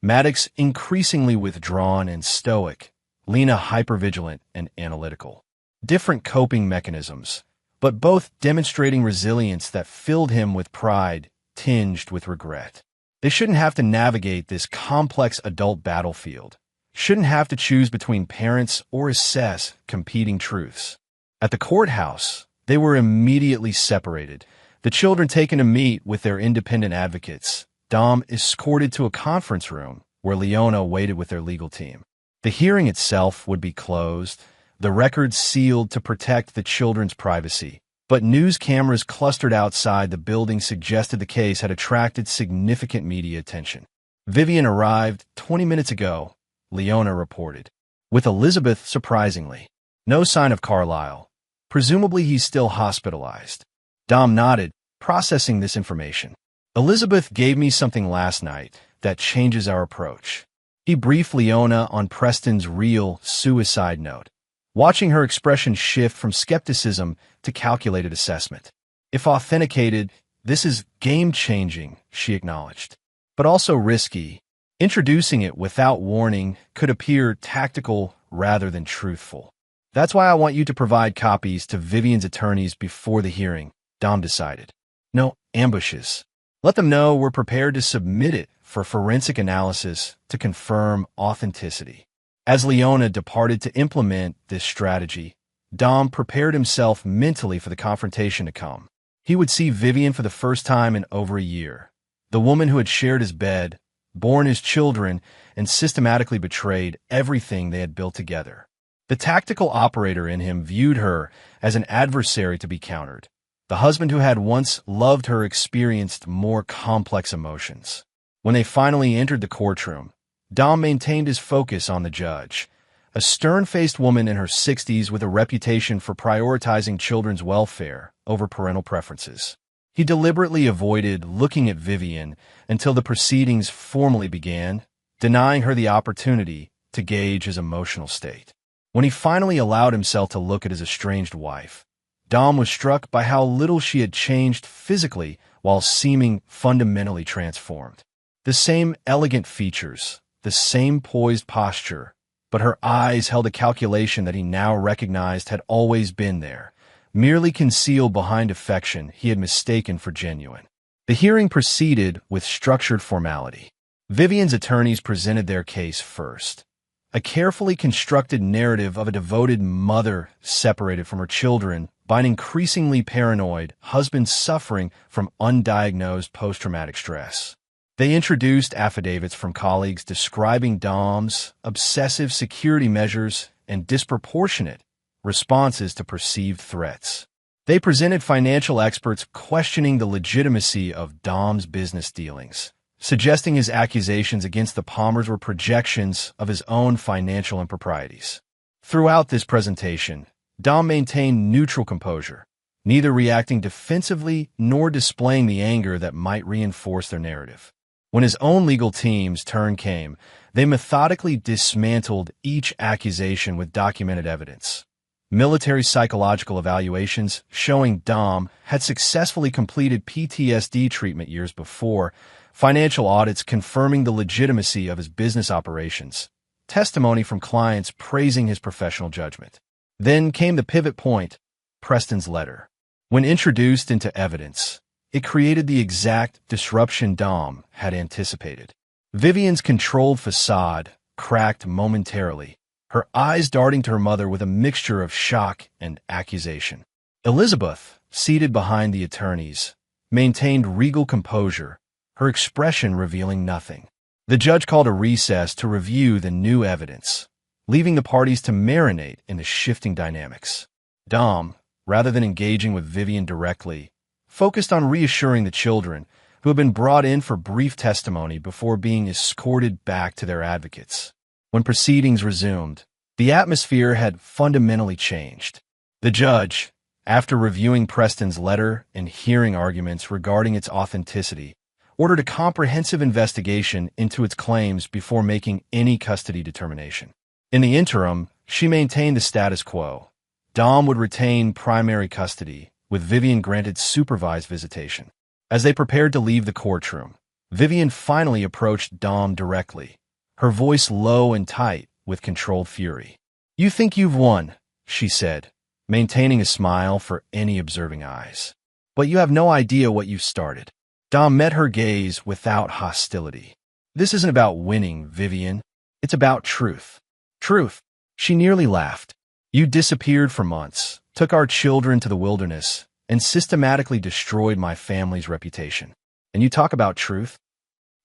Maddox increasingly withdrawn and stoic, Lena hypervigilant and analytical. Different coping mechanisms, but both demonstrating resilience that filled him with pride, tinged with regret. They shouldn't have to navigate this complex adult battlefield, shouldn't have to choose between parents or assess competing truths. At the courthouse, they were immediately separated, the children taken to meet with their independent advocates. Dom escorted to a conference room where Leona waited with their legal team. The hearing itself would be closed, the records sealed to protect the children's privacy, but news cameras clustered outside the building suggested the case had attracted significant media attention. Vivian arrived 20 minutes ago, Leona reported. With Elizabeth, surprisingly. No sign of Carlisle. Presumably he's still hospitalized. Dom nodded, processing this information. Elizabeth gave me something last night that changes our approach. He briefed Leona on Preston's real suicide note. watching her expression shift from skepticism to calculated assessment. If authenticated, this is game-changing, she acknowledged, but also risky. Introducing it without warning could appear tactical rather than truthful. That's why I want you to provide copies to Vivian's attorneys before the hearing, Dom decided. No ambushes. Let them know we're prepared to submit it for forensic analysis to confirm authenticity. As Leona departed to implement this strategy, Dom prepared himself mentally for the confrontation to come. He would see Vivian for the first time in over a year, the woman who had shared his bed, borne his children, and systematically betrayed everything they had built together. The tactical operator in him viewed her as an adversary to be countered. The husband who had once loved her experienced more complex emotions. When they finally entered the courtroom, Dom maintained his focus on the judge, a stern-faced woman in her 60s with a reputation for prioritizing children's welfare over parental preferences. He deliberately avoided looking at Vivian until the proceedings formally began, denying her the opportunity to gauge his emotional state. When he finally allowed himself to look at his estranged wife, Dom was struck by how little she had changed physically while seeming fundamentally transformed. The same elegant features, the same poised posture, but her eyes held a calculation that he now recognized had always been there, merely concealed behind affection he had mistaken for genuine. The hearing proceeded with structured formality. Vivian's attorneys presented their case first, a carefully constructed narrative of a devoted mother separated from her children by an increasingly paranoid husband suffering from undiagnosed post-traumatic stress. They introduced affidavits from colleagues describing Dom's obsessive security measures and disproportionate responses to perceived threats. They presented financial experts questioning the legitimacy of Dom's business dealings, suggesting his accusations against the Palmers were projections of his own financial improprieties. Throughout this presentation, Dom maintained neutral composure, neither reacting defensively nor displaying the anger that might reinforce their narrative. When his own legal team's turn came, they methodically dismantled each accusation with documented evidence. Military psychological evaluations showing Dom had successfully completed PTSD treatment years before, financial audits confirming the legitimacy of his business operations, testimony from clients praising his professional judgment. Then came the pivot point, Preston's letter. When introduced into evidence, it created the exact disruption Dom had anticipated. Vivian's controlled facade cracked momentarily, her eyes darting to her mother with a mixture of shock and accusation. Elizabeth, seated behind the attorneys, maintained regal composure, her expression revealing nothing. The judge called a recess to review the new evidence, leaving the parties to marinate in the shifting dynamics. Dom, rather than engaging with Vivian directly, focused on reassuring the children, who had been brought in for brief testimony before being escorted back to their advocates. When proceedings resumed, the atmosphere had fundamentally changed. The judge, after reviewing Preston's letter and hearing arguments regarding its authenticity, ordered a comprehensive investigation into its claims before making any custody determination. In the interim, she maintained the status quo. Dom would retain primary custody, with Vivian granted supervised visitation. As they prepared to leave the courtroom, Vivian finally approached Dom directly, her voice low and tight with controlled fury. "You think you've won," she said, maintaining a smile for any observing eyes. "But you have no idea what you've started." Dom met her gaze without hostility. "This isn't about winning, Vivian. It's about truth." "Truth?" She nearly laughed. "You disappeared for months, took our children to the wilderness, and systematically destroyed my family's reputation. And you talk about truth?"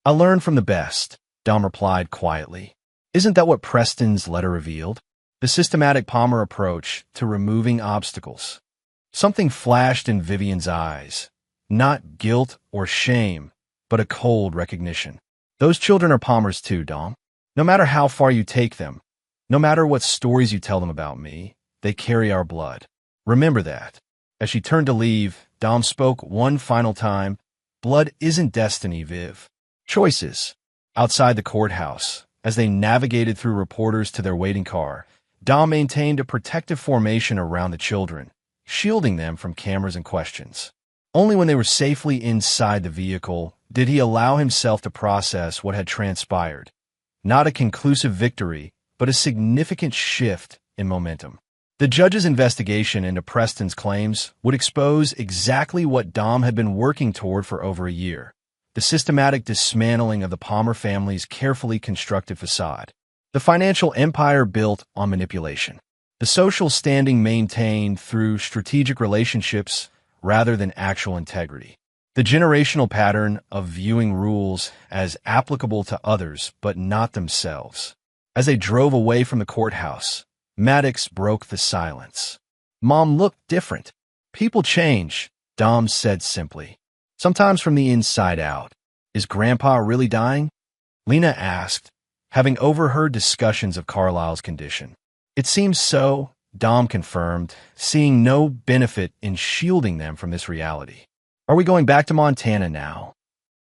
"I learned from the best," Dom replied quietly. "Isn't that what Preston's letter revealed? The systematic Palmer approach to removing obstacles." Something flashed in Vivian's eyes. Not guilt or shame, but a cold recognition. "Those children are Palmer's too, Dom. No matter how far you take them, no matter what stories you tell them about me, they carry our blood. Remember that." As she turned to leave, Dom spoke one final time. "Blood isn't destiny, Viv. Choices." Outside the courthouse, as they navigated through reporters to their waiting car, Dom maintained a protective formation around the children, shielding them from cameras and questions. Only when they were safely inside the vehicle did he allow himself to process what had transpired. Not a conclusive victory, but a significant shift in momentum. The judge's investigation into Preston's claims would expose exactly what Dom had been working toward for over a year: the systematic dismantling of the Palmer family's carefully constructed facade. The financial empire built on manipulation. The social standing maintained through strategic relationships rather than actual integrity. The generational pattern of viewing rules as applicable to others but not themselves. As they drove away from the courthouse, Maddox broke the silence. "Mom looked different." "People change," Dom said simply. "Sometimes from the inside out." "Is Grandpa really dying?" Lena asked, having overheard discussions of Carlisle's condition. "It seems so," Dom confirmed, seeing no benefit in shielding them from this reality. "Are we going back to Montana now?"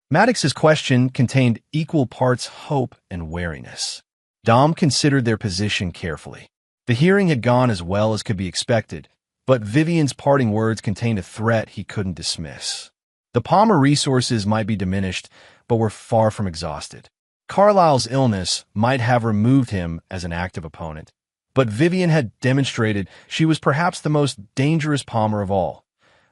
Maddox's question contained equal parts hope and wariness. Dom considered their position carefully. The hearing had gone as well as could be expected, but Vivian's parting words contained a threat he couldn't dismiss. The Palmer resources might be diminished, but were far from exhausted. Carlisle's illness might have removed him as an active opponent, but Vivian had demonstrated she was perhaps the most dangerous Palmer of all,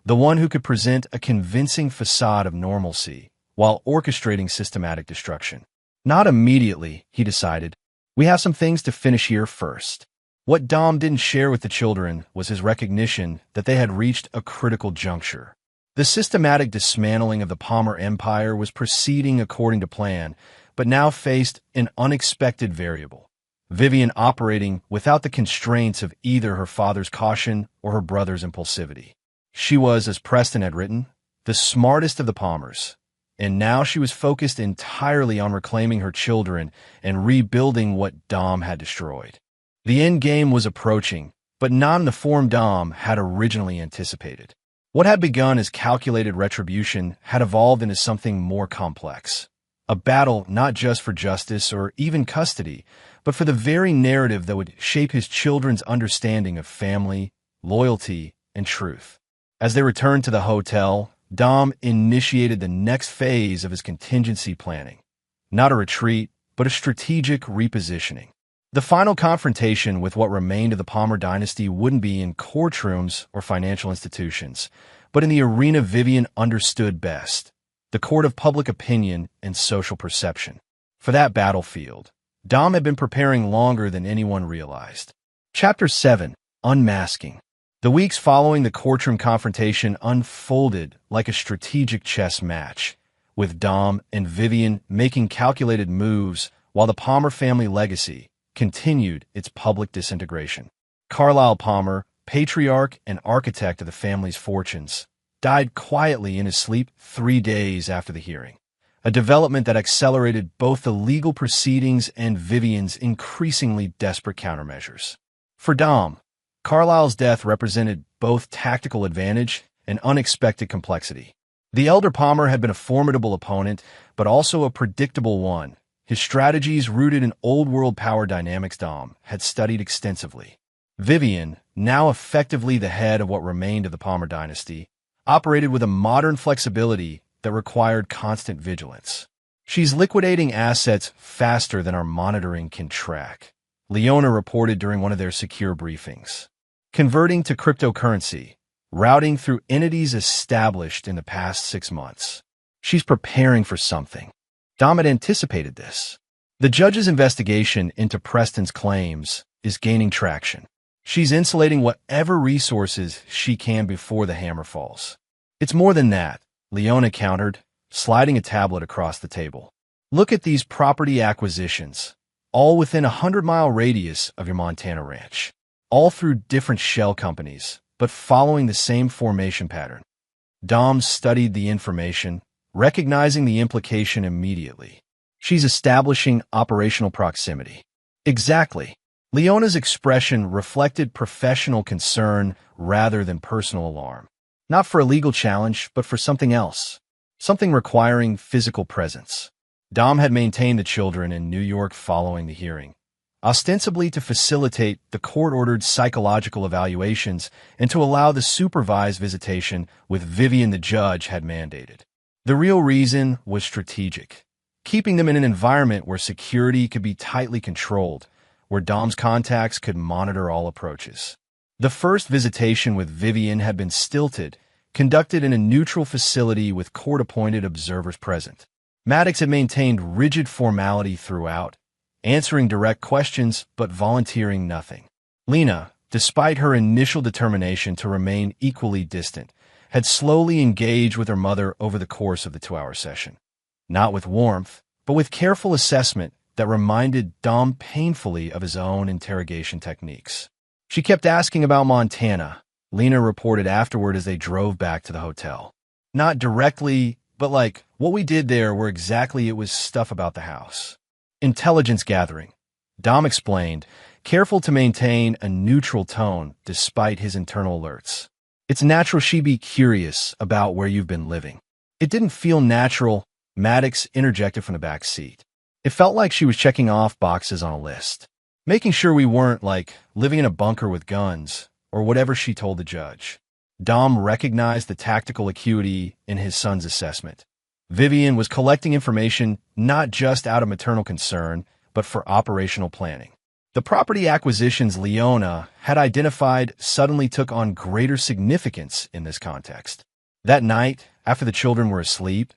the one who could present a convincing facade of normalcy while orchestrating systematic destruction. Not immediately, he decided. We have some things to finish here first. What Dom didn't share with the children was his recognition that they had reached a critical juncture. The systematic dismantling of the Palmer Empire was proceeding according to plan, but now faced an unexpected variable. Vivian operating without the constraints of either her father's caution or her brother's impulsivity. She was, as Preston had written, the smartest of the Palmers, and now she was focused entirely on reclaiming her children and rebuilding what Dom had destroyed. The end game was approaching, but not in the form Dom had originally anticipated. What had begun as calculated retribution had evolved into something more complex. A battle not just for justice or even custody, but for the very narrative that would shape his children's understanding of family, loyalty, and truth. As they returned to the hotel, Dom initiated the next phase of his contingency planning. Not a retreat, but a strategic repositioning. The final confrontation with what remained of the Palmer dynasty wouldn't be in courtrooms or financial institutions, but in the arena Vivian understood best, the court of public opinion and social perception. For that battlefield, Dom had been preparing longer than anyone realized. Chapter 7. Unmasking. The weeks following the courtroom confrontation unfolded like a strategic chess match, with Dom and Vivian making calculated moves while the Palmer family legacy continued its public disintegration. Carlisle Palmer, patriarch and architect of the family's fortunes, died quietly in his sleep 3 days after the hearing, a development that accelerated both the legal proceedings and Vivian's increasingly desperate countermeasures. For Dom, Carlisle's death represented both tactical advantage and unexpected complexity. The elder Palmer had been a formidable opponent, but also a predictable one. His strategies, rooted in old-world power dynamics Dom had studied extensively. Vivian, now effectively the head of what remained of the Palmer dynasty, operated with a modern flexibility that required constant vigilance. She's liquidating assets faster than our monitoring can track, Leona reported during one of their secure briefings. Converting to cryptocurrency, routing through entities established in the past 6 months. She's preparing for something. Dom had anticipated this. The judge's investigation into Preston's claims is gaining traction. She's insulating whatever resources she can before the hammer falls. It's more than that, Leona countered, sliding a tablet across the table. Look at these property acquisitions, all within a 100-mile radius of your Montana ranch, all through different shell companies, but following the same formation pattern. Dom studied the information, recognizing the implication immediately. She's establishing operational proximity. Exactly. Leona's expression reflected professional concern rather than personal alarm. Not for a legal challenge, but for something else. Something requiring physical presence. Dom had maintained the children in New York following the hearing, ostensibly to facilitate the court-ordered psychological evaluations and to allow the supervised visitation with Vivian the judge had mandated. The real reason was strategic, keeping them in an environment where security could be tightly controlled, where Dom's contacts could monitor all approaches. The first visitation with Vivian had been stilted, conducted in a neutral facility with court-appointed observers present. Maddox had maintained rigid formality throughout, answering direct questions but volunteering nothing. Lena, despite her initial determination to remain equally distant, had slowly engaged with her mother over the course of the 2-hour session. Not with warmth, but with careful assessment that reminded Dom painfully of his own interrogation techniques. She kept asking about Montana, Lena reported afterward as they drove back to the hotel. Not directly, but like, what we did there were exactly it was stuff about the house. Intelligence gathering, Dom explained, careful to maintain a neutral tone despite his internal alerts. It's natural she'd be curious about where you've been living. It didn't feel natural, Maddox interjected from the back seat. It felt like she was checking off boxes on a list, making sure we weren't, like, living in a bunker with guns, or whatever she told the judge. Dom recognized the tactical acuity in his son's assessment. Vivian was collecting information not just out of maternal concern, but for operational planning. The property acquisitions Leona had identified suddenly took on greater significance in this context. That night, after the children were asleep,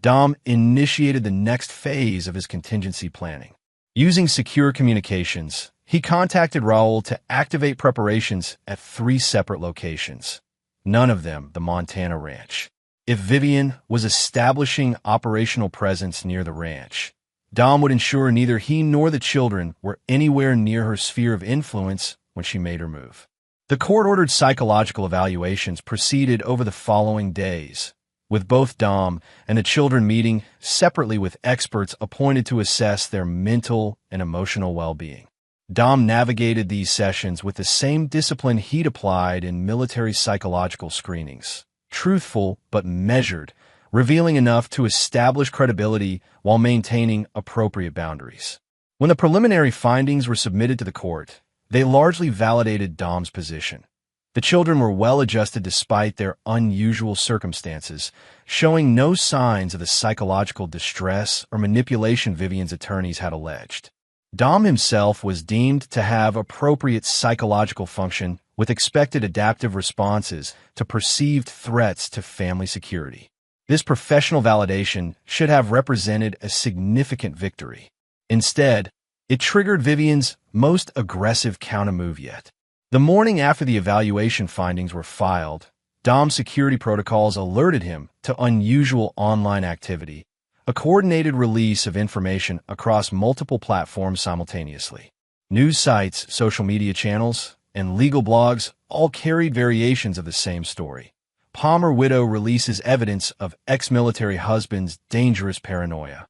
Dom initiated the next phase of his contingency planning. Using secure communications, he contacted Raul to activate preparations at 3 separate locations, none of them the Montana ranch. If Vivian was establishing operational presence near the ranch, Dom would ensure neither he nor the children were anywhere near her sphere of influence when she made her move. The court-ordered psychological evaluations proceeded over the following days, with both Dom and the children meeting separately with experts appointed to assess their mental and emotional well-being. Dom navigated these sessions with the same discipline he'd applied in military psychological screenings, truthful but measured, revealing enough to establish credibility while maintaining appropriate boundaries. When the preliminary findings were submitted to the court, they largely validated Dom's position. The children were well-adjusted despite their unusual circumstances, showing no signs of the psychological distress or manipulation Vivian's attorneys had alleged. Dom himself was deemed to have appropriate psychological function with expected adaptive responses to perceived threats to family security. This professional validation should have represented a significant victory. Instead, it triggered Vivian's most aggressive countermove yet. The morning after the evaluation findings were filed, Dom's security protocols alerted him to unusual online activity, a coordinated release of information across multiple platforms simultaneously. News sites, social media channels, and legal blogs all carried variations of the same story. Palmer widow releases evidence of ex-military husband's dangerous paranoia.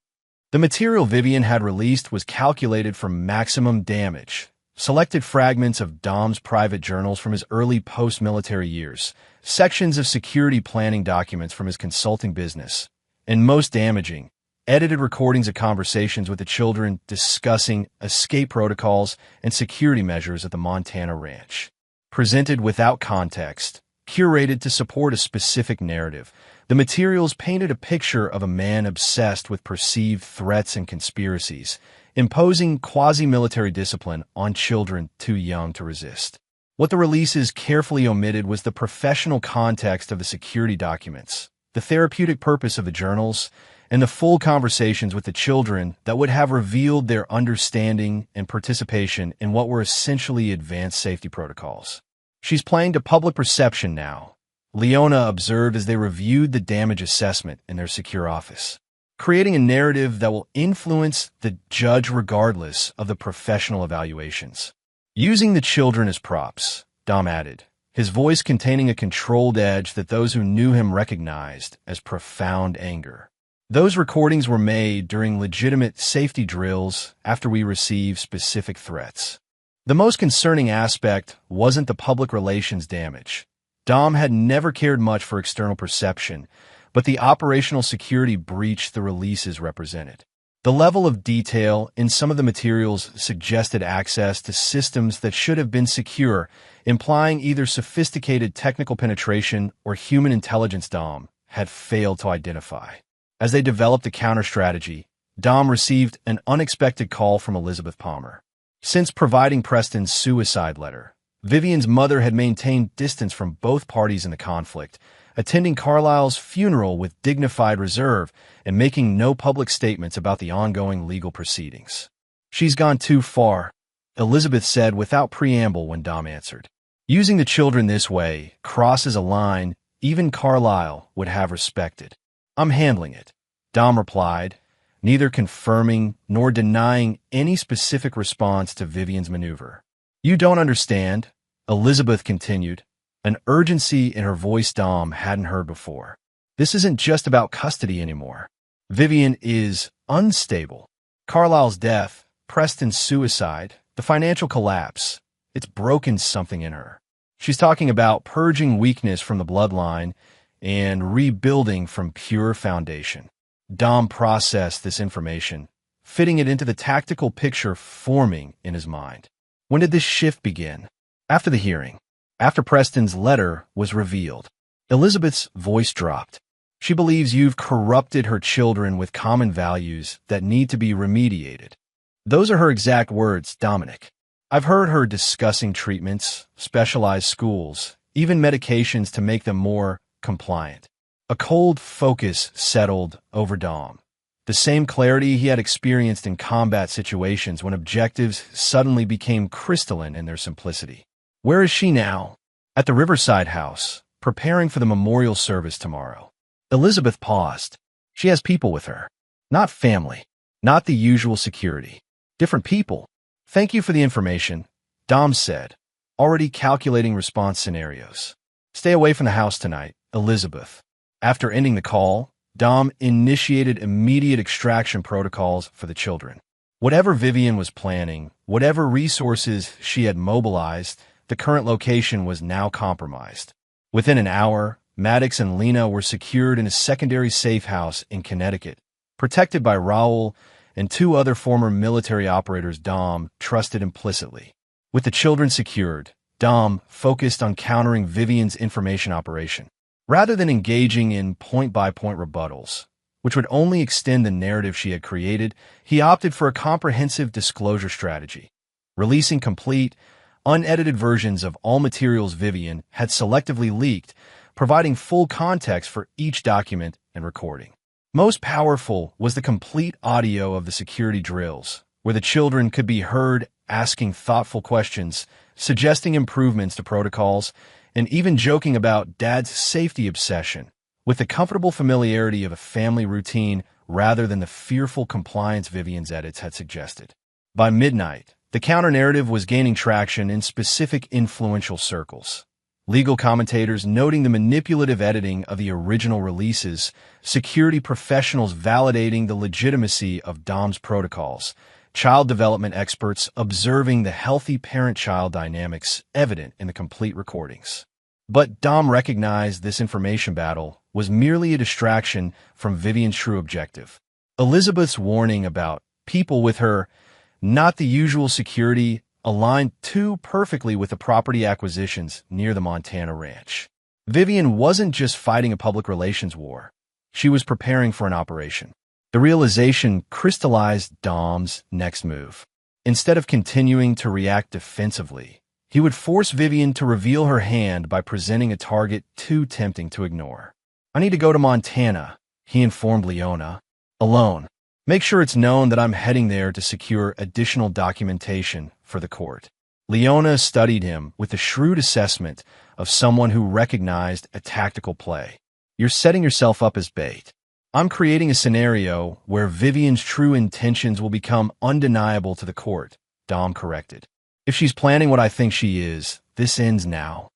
The material Vivian had released was calculated for maximum damage. Selected fragments of Dom's private journals from his early post-military years, sections of security planning documents from his consulting business, and most damaging, edited recordings of conversations with the children discussing escape protocols and security measures at the Montana ranch. Presented without context, curated to support a specific narrative, the materials painted a picture of a man obsessed with perceived threats and conspiracies, imposing quasi-military discipline on children too young to resist. What the releases carefully omitted was the professional context of the security documents, the therapeutic purpose of the journals, and the full conversations with the children that would have revealed their understanding and participation in what were essentially advanced safety protocols. She's playing to public perception now, Leona observed as they reviewed the damage assessment in their secure office, creating a narrative that will influence the judge regardless of the professional evaluations. Using the children as props, Dom added, his voice containing a controlled edge that those who knew him recognized as profound anger. Those recordings were made during legitimate safety drills after we received specific threats. The most concerning aspect wasn't the public relations damage. Dom had never cared much for external perception, but the operational security breach the releases represented. The level of detail in some of the materials suggested access to systems that should have been secure, implying either sophisticated technical penetration or human intelligence Dom had failed to identify. As they developed a counter-strategy, Dom received an unexpected call from Elizabeth Palmer. Since providing Preston's suicide letter, Vivian's mother had maintained distance from both parties in the conflict, attending Carlisle's funeral with dignified reserve and making no public statements about the ongoing legal proceedings. "She's gone too far," Elizabeth said without preamble when Dom answered. "Using the children this way crosses a line even Carlisle would have respected." "I'm handling it," Dom replied, neither confirming nor denying any specific response to Vivian's maneuver. "You don't understand," Elizabeth continued, an urgency in her voice Dom hadn't heard before. "This isn't just about custody anymore. Vivian is unstable. Carlisle's death, Preston's suicide, the financial collapse, it's broken something in her. She's talking about purging weakness from the bloodline and rebuilding from pure foundation." Dom processed this information, fitting it into the tactical picture forming in his mind. When did this shift begin? After the hearing. After Preston's letter was revealed. Elizabeth's voice dropped. "She believes you've corrupted her children with common values that need to be remediated." Those are her exact words, Dominic. I've heard her discussing treatments, specialized schools, even medications to make them more compliant. A cold focus settled over Dom. The same clarity he had experienced in combat situations when objectives suddenly became crystalline in their simplicity. Where is she now? At the Riverside House, preparing for the memorial service tomorrow. Elizabeth paused. She has people with her. Not family. Not the usual security. Different people. Thank you for the information, Dom said, already calculating response scenarios. Stay away from the house tonight, Elizabeth. After ending the call, Dom initiated immediate extraction protocols for the children. Whatever Vivian was planning, whatever resources she had mobilized, the current location was now compromised. Within an hour, Maddox and Lena were secured in a secondary safe house in Connecticut, protected by Raoul and two other former military operators Dom trusted implicitly. With the children secured, Dom focused on countering Vivian's information operation. Rather than engaging in point-by-point rebuttals, which would only extend the narrative she had created, he opted for a comprehensive disclosure strategy, releasing complete, unedited versions of all materials Vivian had selectively leaked, providing full context for each document and recording. Most powerful was the complete audio of the security drills, where the children could be heard asking thoughtful questions, suggesting improvements to protocols, and even joking about Dad's safety obsession, with the comfortable familiarity of a family routine rather than the fearful compliance Vivian's edits had suggested. By midnight, the counter-narrative was gaining traction in specific influential circles. Legal commentators noting the manipulative editing of the original releases, security professionals validating the legitimacy of Dom's protocols, child development experts observing the healthy parent-child dynamics evident in the complete recordings. But Dom recognized this information battle was merely a distraction from Vivian's true objective. Elizabeth's warning about people with her, not the usual security, aligned too perfectly with the property acquisitions near the Montana ranch. Vivian wasn't just fighting a public relations war. She was preparing for an operation. The realization crystallized Dom's next move. Instead of continuing to react defensively, he would force Vivian to reveal her hand by presenting a target too tempting to ignore. "I need to go to Montana," he informed Leona. "Alone. Make sure it's known that I'm heading there to secure additional documentation for the court." Leona studied him with a shrewd assessment of someone who recognized a tactical play. "You're setting yourself up as bait. I'm creating a scenario where Vivian's true intentions will become undeniable to the court," Dom corrected. "If she's planning what I think she is, this ends now."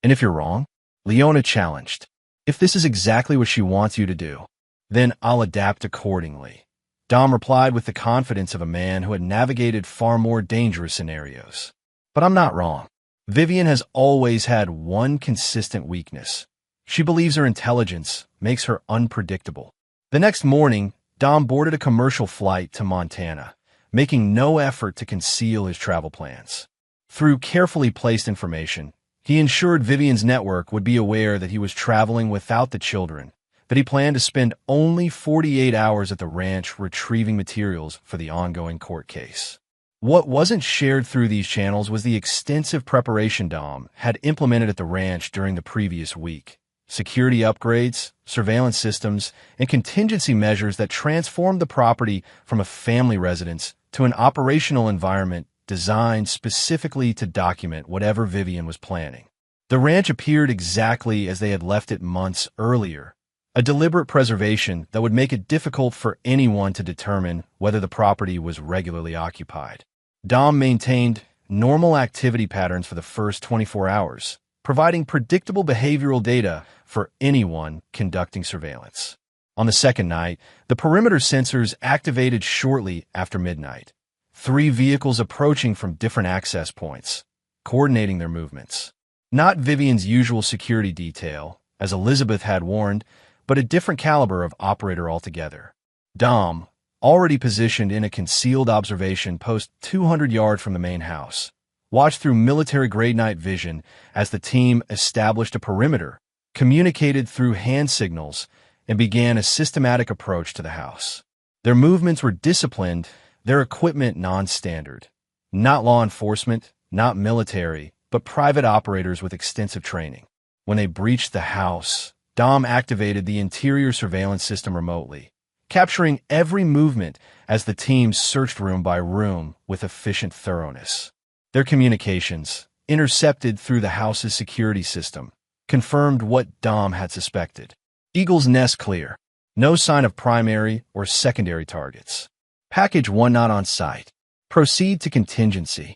"And if you're wrong?" Leona challenged. "If this is exactly what she wants you to do, then I'll adapt accordingly," Dom replied with the confidence of a man who had navigated far more dangerous scenarios. "But I'm not wrong. Vivian has always had one consistent weakness. She believes her intelligence makes her unpredictable." The next morning, Dom boarded a commercial flight to Montana, making no effort to conceal his travel plans. Through carefully placed information, he ensured Vivian's network would be aware that he was traveling without the children, that he planned to spend only 48 hours at the ranch retrieving materials for the ongoing court case. What wasn't shared through these channels was the extensive preparation Dom had implemented at the ranch during the previous week. Security upgrades, surveillance systems, and contingency measures that transformed the property from a family residence to an operational environment designed specifically to document whatever Vivian was planning. The ranch appeared exactly as they had left it months earlier, a deliberate preservation that would make it difficult for anyone to determine whether the property was regularly occupied. Dom maintained normal activity patterns for the first 24 hours, providing predictable behavioral data for anyone conducting surveillance. On the second night, the perimeter sensors activated shortly after midnight. 3 vehicles approaching from different access points, coordinating their movements. Not Vivian's usual security detail, as Elizabeth had warned, but a different caliber of operator altogether. Dom, already positioned in a concealed observation post 200 yards from the main house, watched through military-grade night vision as the team established a perimeter, communicated through hand signals, and began a systematic approach to the house. Their movements were disciplined, their equipment non-standard. Not law enforcement, not military, but private operators with extensive training. When they breached the house, Dom activated the interior surveillance system remotely, capturing every movement as the team searched room by room with efficient thoroughness. Their communications, intercepted through the house's security system, confirmed what Dom had suspected. Eagle's Nest clear. No sign of primary or secondary targets. Package 1 not on site. Proceed to contingency.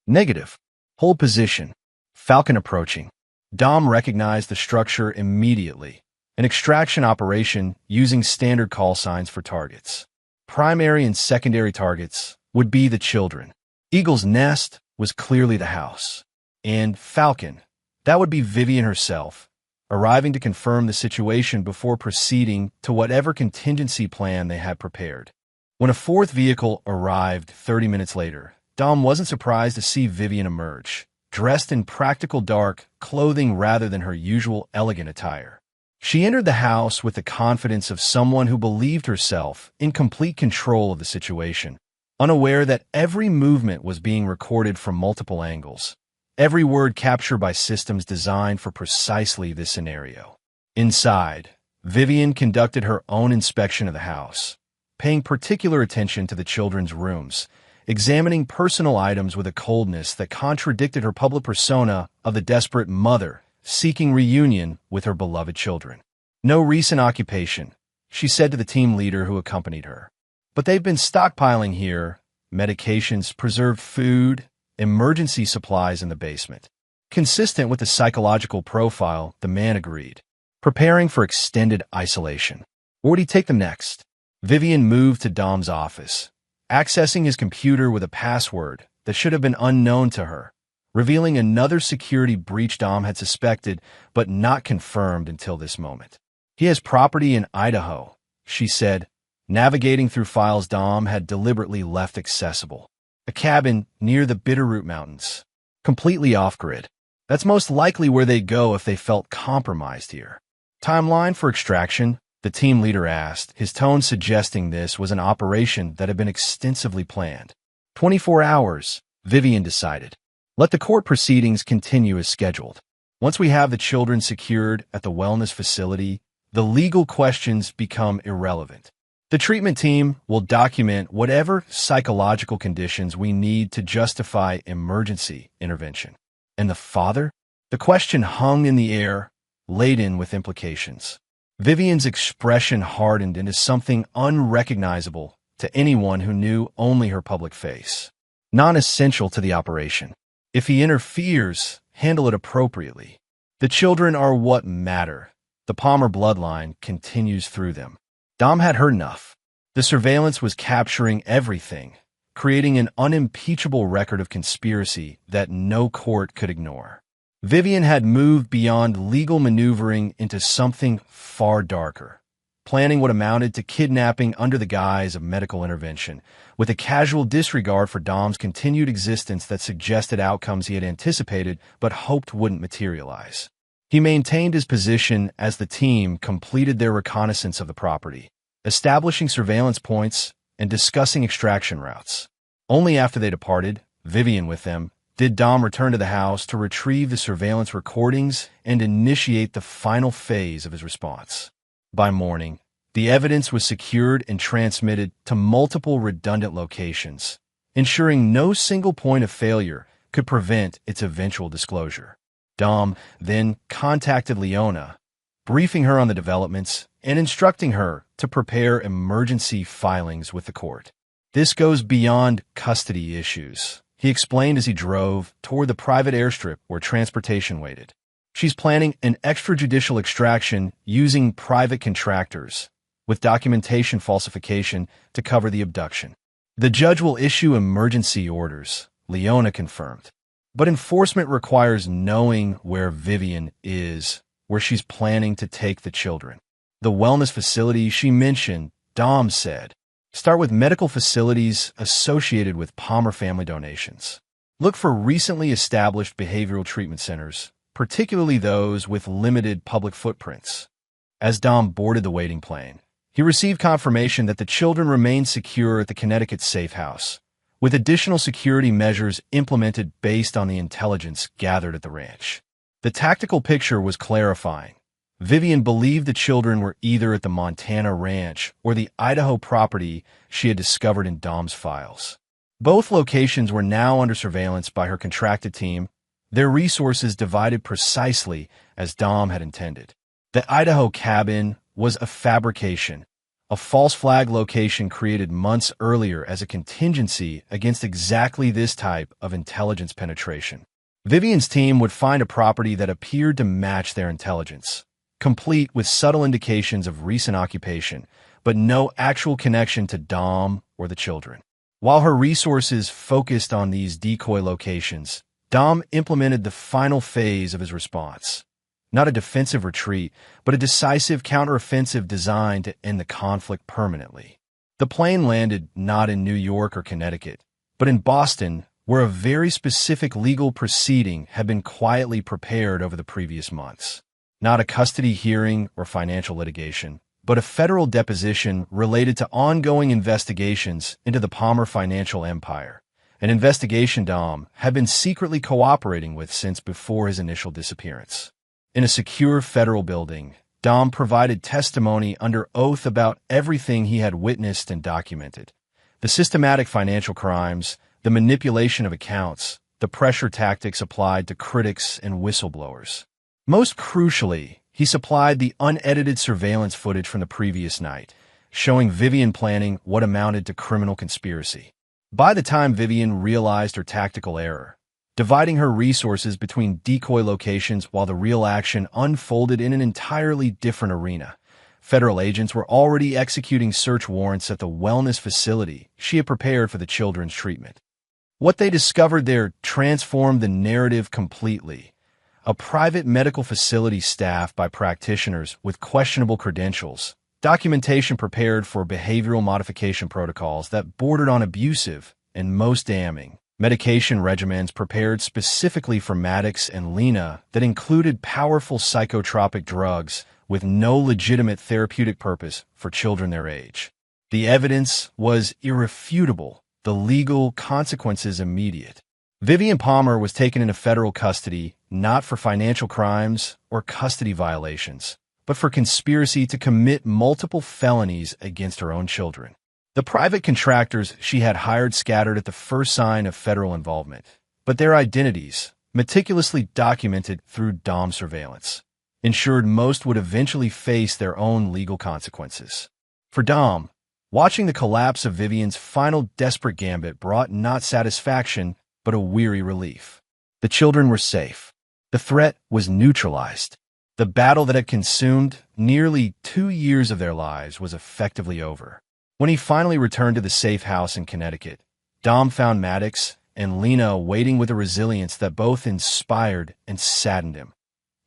Negative. Hold position. Falcon approaching. Dom recognized the structure immediately. An extraction operation using standard call signs for targets. Primary and secondary targets would be the children. Eagle's Nest was clearly the house. And Falcon, that would be Vivian herself, arriving to confirm the situation before proceeding to whatever contingency plan they had prepared. When a 4th vehicle arrived 30 minutes later, Dom wasn't surprised to see Vivian emerge, dressed in practical dark clothing rather than her usual elegant attire. She entered the house with the confidence of someone who believed herself in complete control of the situation, unaware that every movement was being recorded from multiple angles, every word captured by systems designed for precisely this scenario. Inside, Vivian conducted her own inspection of the house, paying particular attention to the children's rooms, examining personal items with a coldness that contradicted her public persona of the desperate mother seeking reunion with her beloved children. No recent occupation, she said to the team leader who accompanied her. But they've been stockpiling here, medications, preserved food, emergency supplies in the basement. Consistent with the psychological profile, the man agreed, preparing for extended isolation. Where would he take them next? Vivian moved to Dom's office, accessing his computer with a password that should have been unknown to her, revealing another security breach Dom had suspected but not confirmed until this moment. He has property in Idaho, she said, navigating through files Dom had deliberately left accessible. A cabin near the Bitterroot Mountains, completely off-grid. That's most likely where they'd go if they felt compromised here. Timeline for extraction? The team leader asked, his tone suggesting this was an operation that had been extensively planned. 24 hours, Vivian decided. Let the court proceedings continue as scheduled. Once we have the children secured at the wellness facility, the legal questions become irrelevant. The treatment team will document whatever psychological conditions we need to justify emergency intervention. And the father? The question hung in the air, laden with implications. Vivian's expression hardened into something unrecognizable to anyone who knew only her public face. Non-essential to the operation. If he interferes, handle it appropriately. The children are what matter. The Palmer bloodline continues through them. Dom had heard enough. The surveillance was capturing everything, creating an unimpeachable record of conspiracy that no court could ignore. Vivian had moved beyond legal maneuvering into something far darker, planning what amounted to kidnapping under the guise of medical intervention, with a casual disregard for Dom's continued existence that suggested outcomes he had anticipated but hoped wouldn't materialize. He maintained his position as the team completed their reconnaissance of the property, establishing surveillance points and discussing extraction routes. Only after they departed, Vivian with them, did Dom return to the house to retrieve the surveillance recordings and initiate the final phase of his response. By morning, the evidence was secured and transmitted to multiple redundant locations, ensuring no single point of failure could prevent its eventual disclosure. Dom then contacted Leona, briefing her on the developments and instructing her to prepare emergency filings with the court. This goes beyond custody issues, he explained as he drove toward the private airstrip where transportation waited. She's planning an extrajudicial extraction using private contractors, with documentation falsification to cover the abduction. The judge will issue emergency orders, Leona confirmed. But enforcement requires knowing where Vivian is, where she's planning to take the children. The wellness facility she mentioned, Dom said, start with medical facilities associated with Palmer family donations. Look for recently established behavioral treatment centers, particularly those with limited public footprints. As Dom boarded the waiting plane, he received confirmation that the children remained secure at the Connecticut safe house, with additional security measures implemented based on the intelligence gathered at the ranch. The tactical picture was clarifying. Vivian believed the children were either at the Montana ranch or the Idaho property she had discovered in Dom's files. Both locations were now under surveillance by her contracted team, their resources divided precisely as Dom had intended. The Idaho cabin was a fabrication, a false flag location created months earlier as a contingency against exactly this type of intelligence penetration. Vivian's team would find a property that appeared to match their intelligence, complete with subtle indications of recent occupation, but no actual connection to Dom or the children. While her resources focused on these decoy locations, Dom implemented the final phase of his response. Not a defensive retreat, but a decisive counteroffensive designed to end the conflict permanently. The plane landed not in New York or Connecticut, but in Boston, where a very specific legal proceeding had been quietly prepared over the previous months. Not a custody hearing or financial litigation, but a federal deposition related to ongoing investigations into the Palmer financial empire, an investigation Dom had been secretly cooperating with since before his initial disappearance. In a secure federal building, Dom provided testimony under oath about everything he had witnessed and documented. The systematic financial crimes, the manipulation of accounts, the pressure tactics applied to critics and whistleblowers. Most crucially, he supplied the unedited surveillance footage from the previous night, showing Vivian planning what amounted to criminal conspiracy. By the time Vivian realized her tactical error, dividing her resources between decoy locations while the real action unfolded in an entirely different arena, federal agents were already executing search warrants at the wellness facility she had prepared for the children's treatment. What they discovered there transformed the narrative completely. A private medical facility staffed by practitioners with questionable credentials, documentation prepared for behavioral modification protocols that bordered on abusive and, most damning, medication regimens prepared specifically for Maddox and Lena that included powerful psychotropic drugs with no legitimate therapeutic purpose for children their age. The evidence was irrefutable, the legal consequences immediate. Vivian Palmer was taken into federal custody not for financial crimes or custody violations, but for conspiracy to commit multiple felonies against her own children. The private contractors she had hired scattered at the first sign of federal involvement, but their identities, meticulously documented through Dom surveillance, ensured most would eventually face their own legal consequences. For Dom, watching the collapse of Vivian's final desperate gambit brought not satisfaction, but a weary relief. The children were safe. The threat was neutralized. The battle that had consumed nearly 2 years of their lives was effectively over. When he finally returned to the safe house in Connecticut, Dom found Maddox and Lena waiting with a resilience that both inspired and saddened him.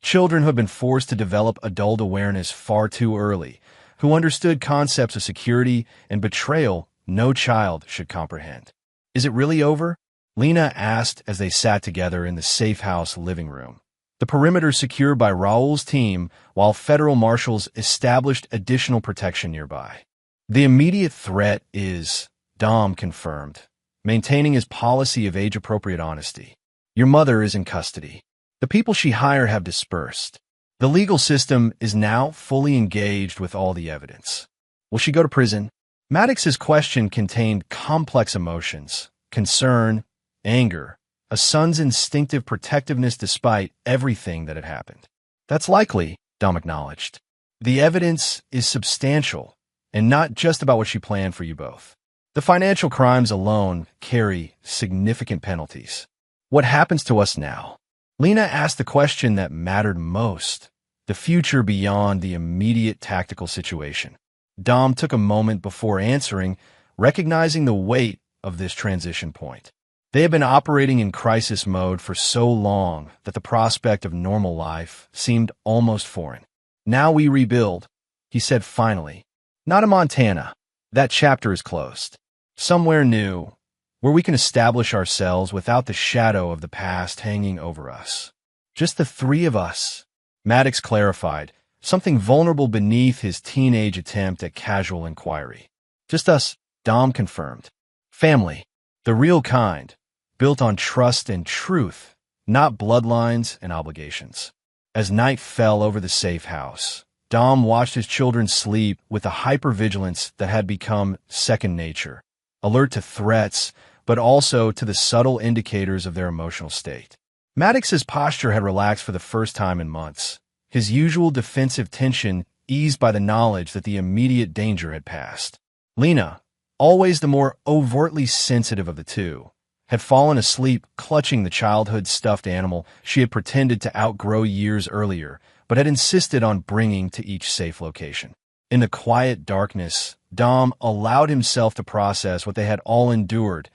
Children who had been forced to develop adult awareness far too early, who understood concepts of security and betrayal no child should comprehend. "Is it really over?" Lena asked as they sat together in the safe house living room. The perimeter secured by Raul's team, while federal marshals established additional protection nearby. "The immediate threat is," Dom confirmed, maintaining his policy of age-appropriate honesty. "Your mother is in custody. The people she hired have dispersed. The legal system is now fully engaged with all the evidence." "Will she go to prison?" Maddox's question contained complex emotions: concern, anger, a son's instinctive protectiveness despite everything that had happened. "That's likely," Dom acknowledged. "The evidence is substantial, and not just about what she planned for you both. The financial crimes alone carry significant penalties. What happens to us now?" Lena asked the question that mattered most: the future beyond the immediate tactical situation. Dom took a moment before answering, recognizing the weight of this transition point. They had been operating in crisis mode for so long that the prospect of normal life seemed almost foreign. "Now we rebuild," he said finally. "Not in Montana. That chapter is closed. Somewhere new, where we can establish ourselves without the shadow of the past hanging over us. Just the three of us," Maddox clarified, something vulnerable beneath his teenage attempt at casual inquiry. "Just us," Dom confirmed. "Family. The real kind, built on trust and truth, not bloodlines and obligations." As night fell over the safe house, Dom watched his children sleep with a hypervigilance that had become second nature, alert to threats, but also to the subtle indicators of their emotional state. Maddox's posture had relaxed for the first time in months, his usual defensive tension eased by the knowledge that the immediate danger had passed. Lena, always the more overtly sensitive of the two, had fallen asleep clutching the childhood stuffed animal she had pretended to outgrow years earlier, but had insisted on bringing to each safe location. In the quiet darkness, Dom allowed himself to process what they had all endured,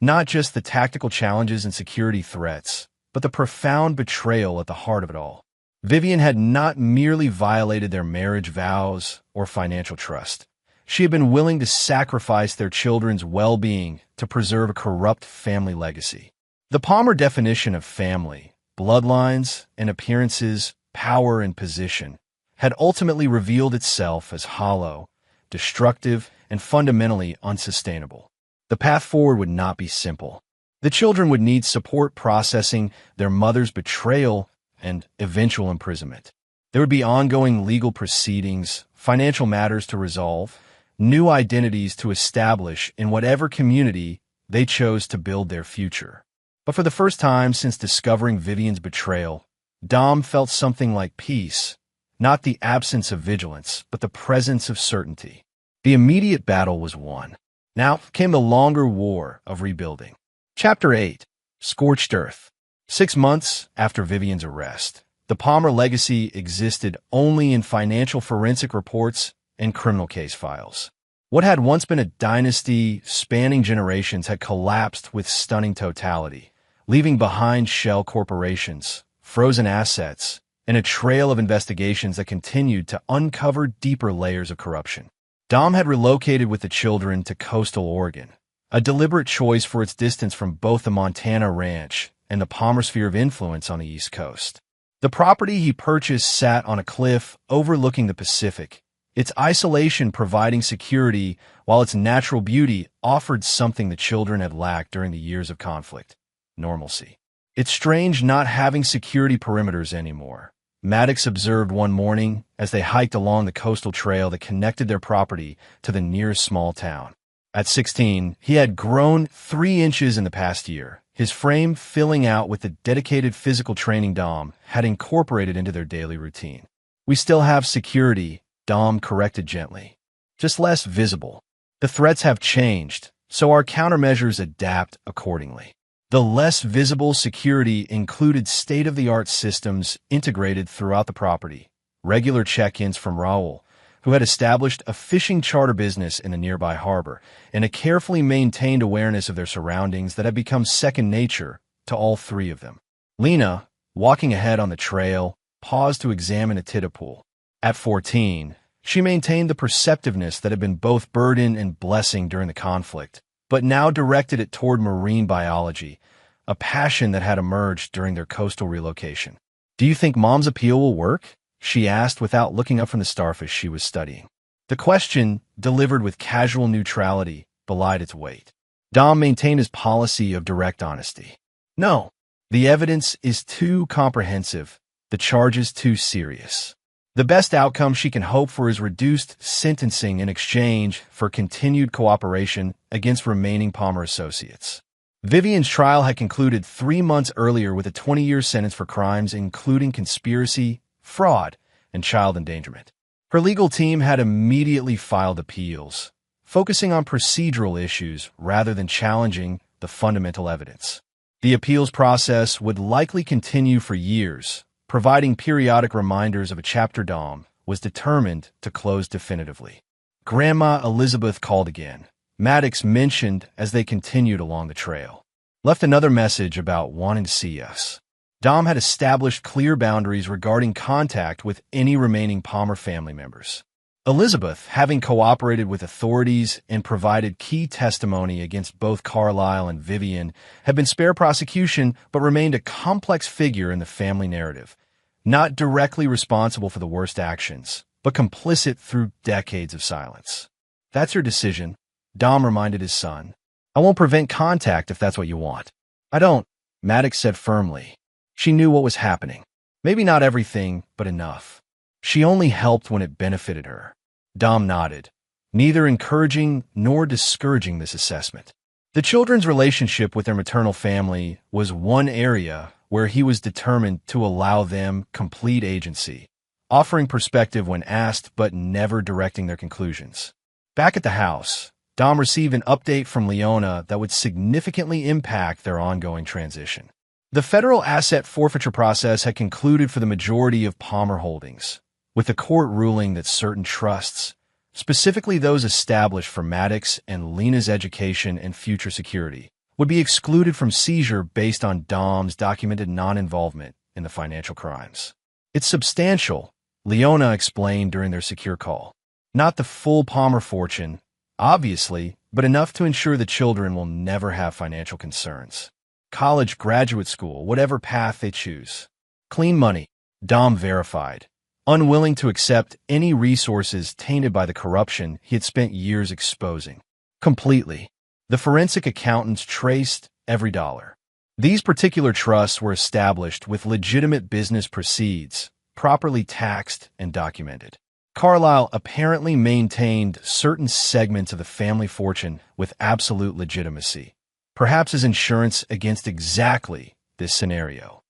not just the tactical challenges and security threats, but the profound betrayal at the heart of it all. Vivian had not merely violated their marriage vows or financial trust. She had been willing to sacrifice their children's well-being to preserve a corrupt family legacy. The Palmer definition of family, bloodlines and appearances, power and position, had ultimately revealed itself as hollow, destructive, and fundamentally unsustainable. The path forward would not be simple. The children would need support processing their mother's betrayal and eventual imprisonment. There would be ongoing legal proceedings, financial matters to resolve, new identities to establish in whatever community they chose to build their future. But for the first time since discovering Vivian's betrayal, Dom felt something like peace, not the absence of vigilance, but the presence of certainty. The immediate battle was won. Now came the longer war of rebuilding. Chapter 8. Scorched Earth. 6 months after Vivian's arrest, the Palmer legacy existed only in financial forensic reports and criminal case files. What had once been a dynasty spanning generations had collapsed with stunning totality, leaving behind shell corporations, frozen assets, and a trail of investigations that continued to uncover deeper layers of corruption. Dom had relocated with the children to coastal Oregon, a deliberate choice for its distance from both the Montana ranch and the Palmer sphere of influence on the East Coast. The property he purchased sat on a cliff overlooking the Pacific, its isolation providing security while its natural beauty offered something the children had lacked during the years of conflict: normalcy. "It's strange not having security perimeters anymore," Maddox observed one morning as they hiked along the coastal trail that connected their property to the nearest small town. At 16, he had grown 3 inches in the past year, his frame filling out with the dedicated physical training Dom had incorporated into their daily routine. "We still have security," Dom corrected gently. "Just less visible. The threats have changed, so our countermeasures adapt accordingly." The less visible security included state-of-the-art systems integrated throughout the property, regular check-ins from Raul, who had established a fishing charter business in the nearby harbor, and a carefully maintained awareness of their surroundings that had become second nature to all 3 of them. Lena, walking ahead on the trail, paused to examine a tidal pool. At 14, She maintained the perceptiveness that had been both burden and blessing during the conflict, but now directed it toward marine biology, a passion that had emerged during their coastal relocation. "Do you think Mom's appeal will work?" she asked without looking up from the starfish she was studying. The question, delivered with casual neutrality, belied its weight. Dom maintained his policy of direct honesty. "No, the evidence is too comprehensive, the charges too serious. The best outcome she can hope for is reduced sentencing in exchange for continued cooperation against remaining Palmer associates." Vivian's trial had concluded 3 months earlier with a 20-year sentence for crimes including conspiracy, fraud, and child endangerment. Her legal team had immediately filed appeals, focusing on procedural issues rather than challenging the fundamental evidence. The appeals process would likely continue for years, providing periodic reminders of a chapter Dom was determined to close definitively. Grandma Elizabeth called again. Maddox mentioned as they continued along the trail. Left another message about wanting to see us. Dom had established clear boundaries regarding contact with any remaining Palmer family members. Elizabeth, having cooperated with authorities and provided key testimony against both Carlisle and Vivian, had been spared prosecution but remained a complex figure in the family narrative, not directly responsible for the worst actions, but complicit through decades of silence. "That's your decision," Dom reminded his son. "I won't prevent contact if that's what you want." "I don't," Maddox said firmly. She knew what was happening. Maybe not everything, but enough. She only helped when it benefited her. Dom nodded, neither encouraging nor discouraging this assessment. The children's relationship with their maternal family was one area where he was determined to allow them complete agency, offering perspective when asked but never directing their conclusions. Back at the house, Dom received an update from Leona that would significantly impact their ongoing transition. The federal asset forfeiture process had concluded for the majority of Palmer holdings, with the court ruling that certain trusts, specifically those established for Maddox and Lena's education and future security, would be excluded from seizure based on Dom's documented non-involvement in the financial crimes. "It's substantial," Leona explained during their secure call. "Not the full Palmer fortune, obviously, but enough to ensure the children will never have financial concerns. College, graduate school, whatever path they choose. Clean money," Dom verified, unwilling to accept any resources tainted by the corruption he had spent years exposing. "Completely." The forensic accountants traced every dollar. These particular trusts were established with legitimate business proceeds, properly taxed and documented. Carlisle apparently maintained certain segments of the family fortune with absolute legitimacy, perhaps as insurance against exactly this scenario.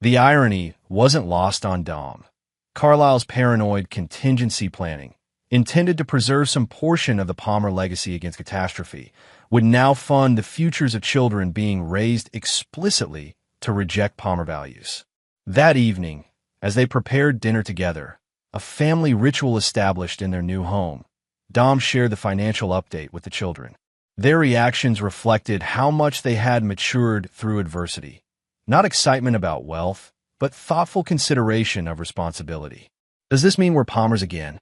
The irony wasn't lost on Dom. Carlisle's paranoid contingency planning, intended to preserve some portion of the Palmer legacy against catastrophe, would now fund the futures of children being raised explicitly to reject Palmer values. That evening, as they prepared dinner together, a family ritual established in their new home, Dom shared the financial update with the children. Their reactions reflected how much they had matured through adversity. Not excitement about wealth, but thoughtful consideration of responsibility. "Does this mean we're Palmers again?"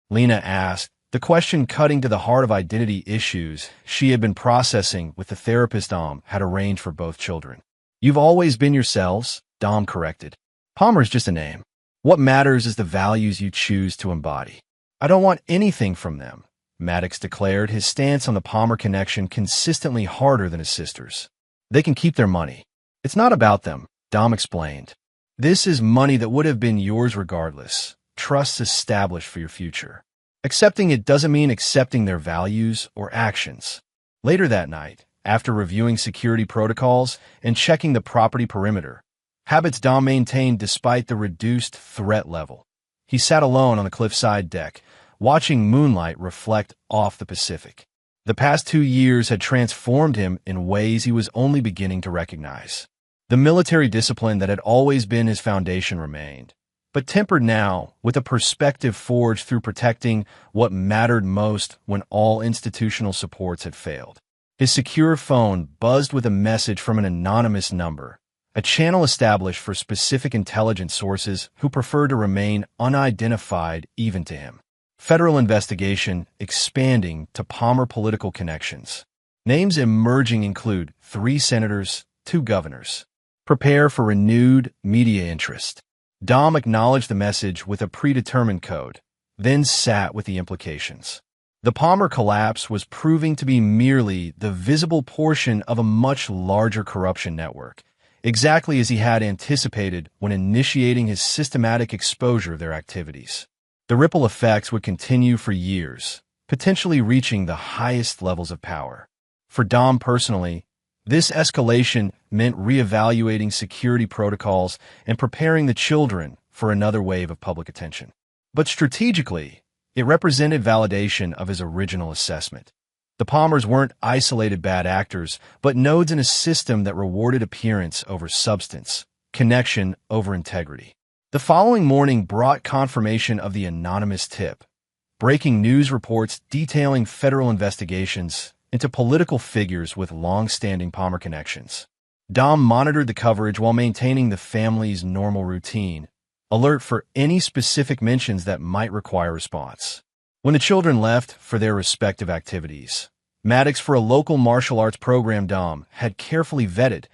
Lena asked, the question cutting to the heart of identity issues she had been processing with the therapist Dom had arranged for both children. "You've always been yourselves," Dom corrected. "Palmer's just a name. What matters is the values you choose to embody." "I don't want anything from them," Maddox declared, his stance on the Palmer connection consistently harder than his sister's. "They can keep their money." "It's not about them," Dom explained. "This is money that would have been yours regardless, trusts established for your future. Accepting it doesn't mean accepting their values or actions." Later that night, after reviewing security protocols and checking the property perimeter, habits Dom maintained despite the reduced threat level, he sat alone on the cliffside deck, watching moonlight reflect off the Pacific. The past 2 years had transformed him in ways he was only beginning to recognize. The military discipline that had always been his foundation remained, but tempered now with a perspective forged through protecting what mattered most when all institutional supports had failed. His secure phone buzzed with a message from an anonymous number, a channel established for specific intelligence sources who preferred to remain unidentified even to him. Federal investigation expanding to Palmer political connections. Names emerging include 3 senators, 2 governors. Prepare for renewed media interest. Dom acknowledged the message with a predetermined code, then sat with the implications. The Palmer collapse was proving to be merely the visible portion of a much larger corruption network, exactly as he had anticipated when initiating his systematic exposure of their activities. The ripple effects would continue for years, potentially reaching the highest levels of power. For Dom personally, this escalation meant reevaluating security protocols and preparing the children for another wave of public attention. But strategically, it represented validation of his original assessment. The Palmers weren't isolated bad actors, but nodes in a system that rewarded appearance over substance, connection over integrity. The following morning brought confirmation of the anonymous tip, breaking news reports detailing federal investigations into political figures with long-standing Palmer connections. Dom monitored the coverage while maintaining the family's normal routine, alert for any specific mentions that might require response. When the children left for their respective activities, Maddox for a local martial arts program Dom had carefully vetted,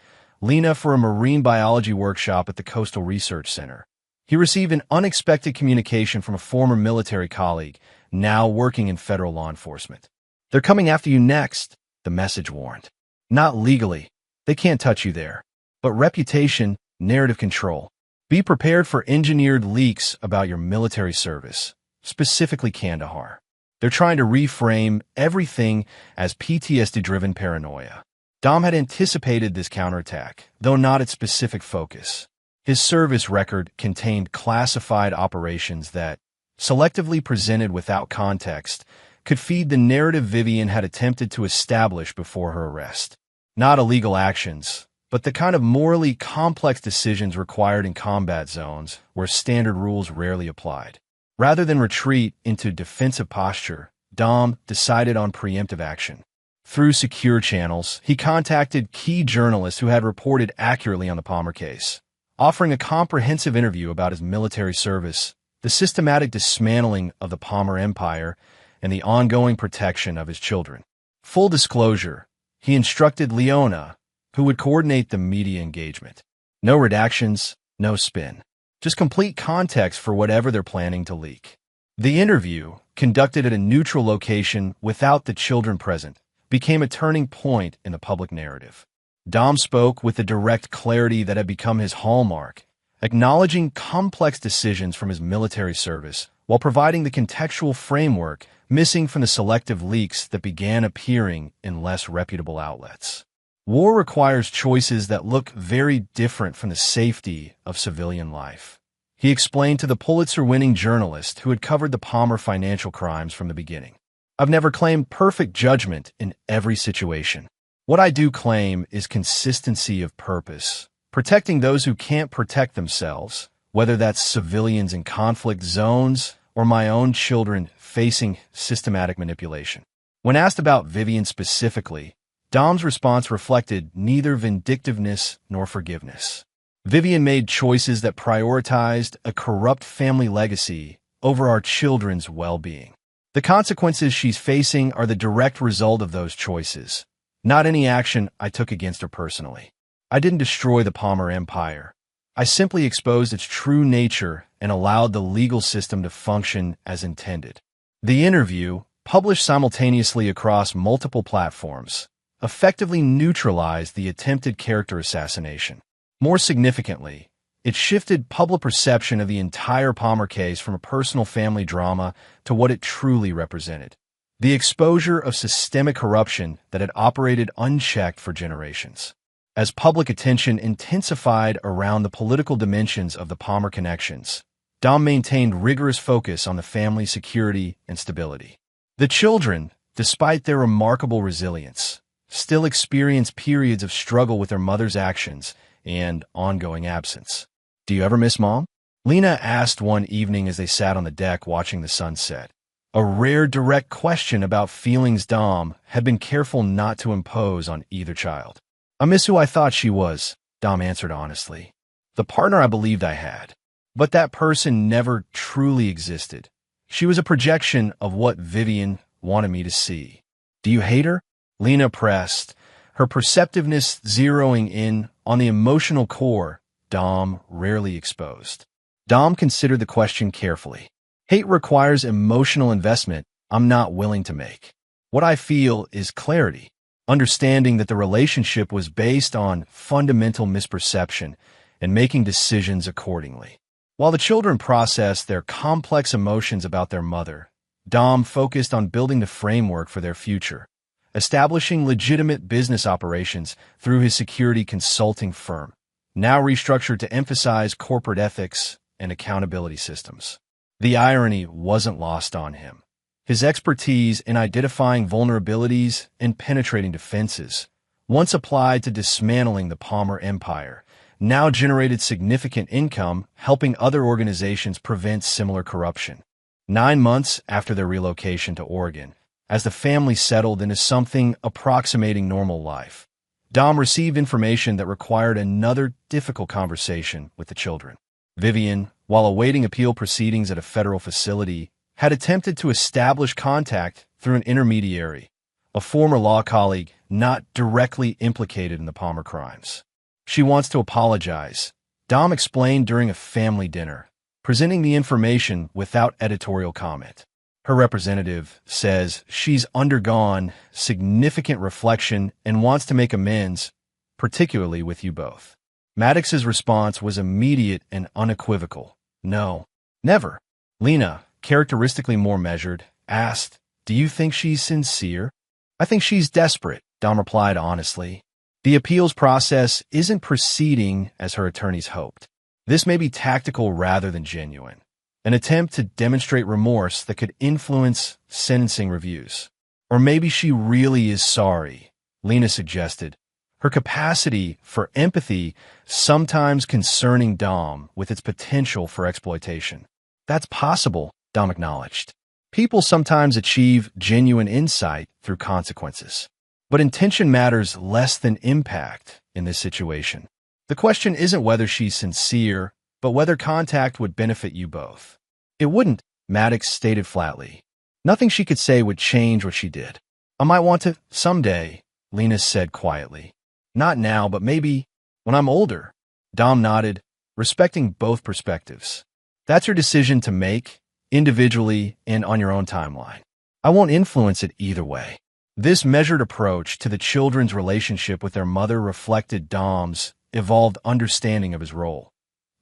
Lena for a marine biology workshop at the Coastal Research Center. He received an unexpected communication from a former military colleague, now working in federal law enforcement. "They're coming after you next," the message warned. "Not legally. They can't touch you there. But reputation, narrative control. Be prepared for engineered leaks about your military service, specifically Kandahar. They're trying to reframe everything as PTSD-driven paranoia." Dom had anticipated this counterattack, though not its specific focus. His service record contained classified operations that, selectively presented without context, could feed the narrative Vivian had attempted to establish before her arrest. Not illegal actions, but the kind of morally complex decisions required in combat zones where standard rules rarely applied. Rather than retreat into defensive posture, Dom decided on preemptive action. Through secure channels, he contacted key journalists who had reported accurately on the Palmer case, offering a comprehensive interview about his military service, the systematic dismantling of the Palmer empire, and the ongoing protection of his children. Full disclosure, he instructed Leona, who would coordinate the media engagement. No redactions, no spin. Just complete context for whatever they're planning to leak. The interview, conducted at a neutral location without the children present, became a turning point in the public narrative. Dom spoke with the direct clarity that had become his hallmark, acknowledging complex decisions from his military service while providing the contextual framework missing from the selective leaks that began appearing in less reputable outlets. War requires choices that look very different from the safety of civilian life. He explained to the Pulitzer-winning journalist who had covered the Palmer financial crimes from the beginning. "I've never claimed perfect judgment in every situation. What I do claim is consistency of purpose, protecting those who can't protect themselves, whether that's civilians in conflict zones or my own children facing systematic manipulation." When asked about Vivian specifically, Dom's response reflected neither vindictiveness nor forgiveness. Vivian made choices that prioritized a corrupt family legacy over our children's well-being. The consequences she's facing are the direct result of those choices, not any action I took against her personally. I didn't destroy the Palmer empire. I simply exposed its true nature and allowed the legal system to function as intended. The interview, published simultaneously across multiple platforms, effectively neutralized the attempted character assassination. More significantly, it shifted public perception of the entire Palmer case from a personal family drama to what it truly represented: the exposure of systemic corruption that had operated unchecked for generations. As public attention intensified around the political dimensions of the Palmer connections, Dom maintained rigorous focus on the family's security and stability. The children, despite their remarkable resilience, still experience periods of struggle with their mother's actions and ongoing absence. "Do you ever miss Mom?" Lena asked one evening as they sat on the deck watching the sunset. A rare direct question about feelings Dom had been careful not to impose on either child. "I miss who I thought she was," Dom answered honestly. "The partner I believed I had. But that person never truly existed, She was a projection of what Vivian wanted me to see. Do you hate her? Lena pressed, her perceptiveness zeroing in on the emotional core Dom rarely exposed. Dom considered the question carefully. Hate requires emotional investment I'm not willing to make. What I feel is clarity, understanding that the relationship was based on fundamental misperception and making decisions accordingly. While the children processed their complex emotions about their mother, Dom focused on building the framework for their future, establishing legitimate business operations through his security consulting firm, now restructured to emphasize corporate ethics and accountability systems. The irony wasn't lost on him. His expertise in identifying vulnerabilities and penetrating defenses, once applied to dismantling the Palmer Empire, now generated significant income helping other organizations prevent similar corruption. 9 months after their relocation to Oregon, as the family settled into something approximating normal life, Dom received information that required another difficult conversation with the children. Vivian, while awaiting appeal proceedings at a federal facility, had attempted to establish contact through an intermediary, a former law colleague not directly implicated in the Palmer crimes. She wants to apologize, Dom explained during a family dinner, presenting the information without editorial comment. Her representative says she's undergone significant reflection and wants to make amends, particularly with you both. Maddox's response was immediate and unequivocal. No, never. Lena, characteristically more measured, asked, "Do you think she's sincere?" "I think she's desperate," Dom replied honestly. The appeals process isn't proceeding as her attorneys hoped. This may be tactical rather than genuine, an attempt to demonstrate remorse that could influence sentencing reviews. Or maybe she really is sorry, Lena suggested, her capacity for empathy sometimes concerning Dom with its potential for exploitation. That's possible, Dom acknowledged. People sometimes achieve genuine insight through consequences. But intention matters less than impact in this situation. The question isn't whether she's sincere, but whether contact would benefit you both. It wouldn't, Maddox stated flatly. Nothing she could say would change what she did. I might want to someday, Lena said quietly. Not now, but maybe when I'm older. Dom nodded, respecting both perspectives. That's your decision to make, individually and on your own timeline. I won't influence it either way. This measured approach to the children's relationship with their mother reflected Dom's evolved understanding of his role,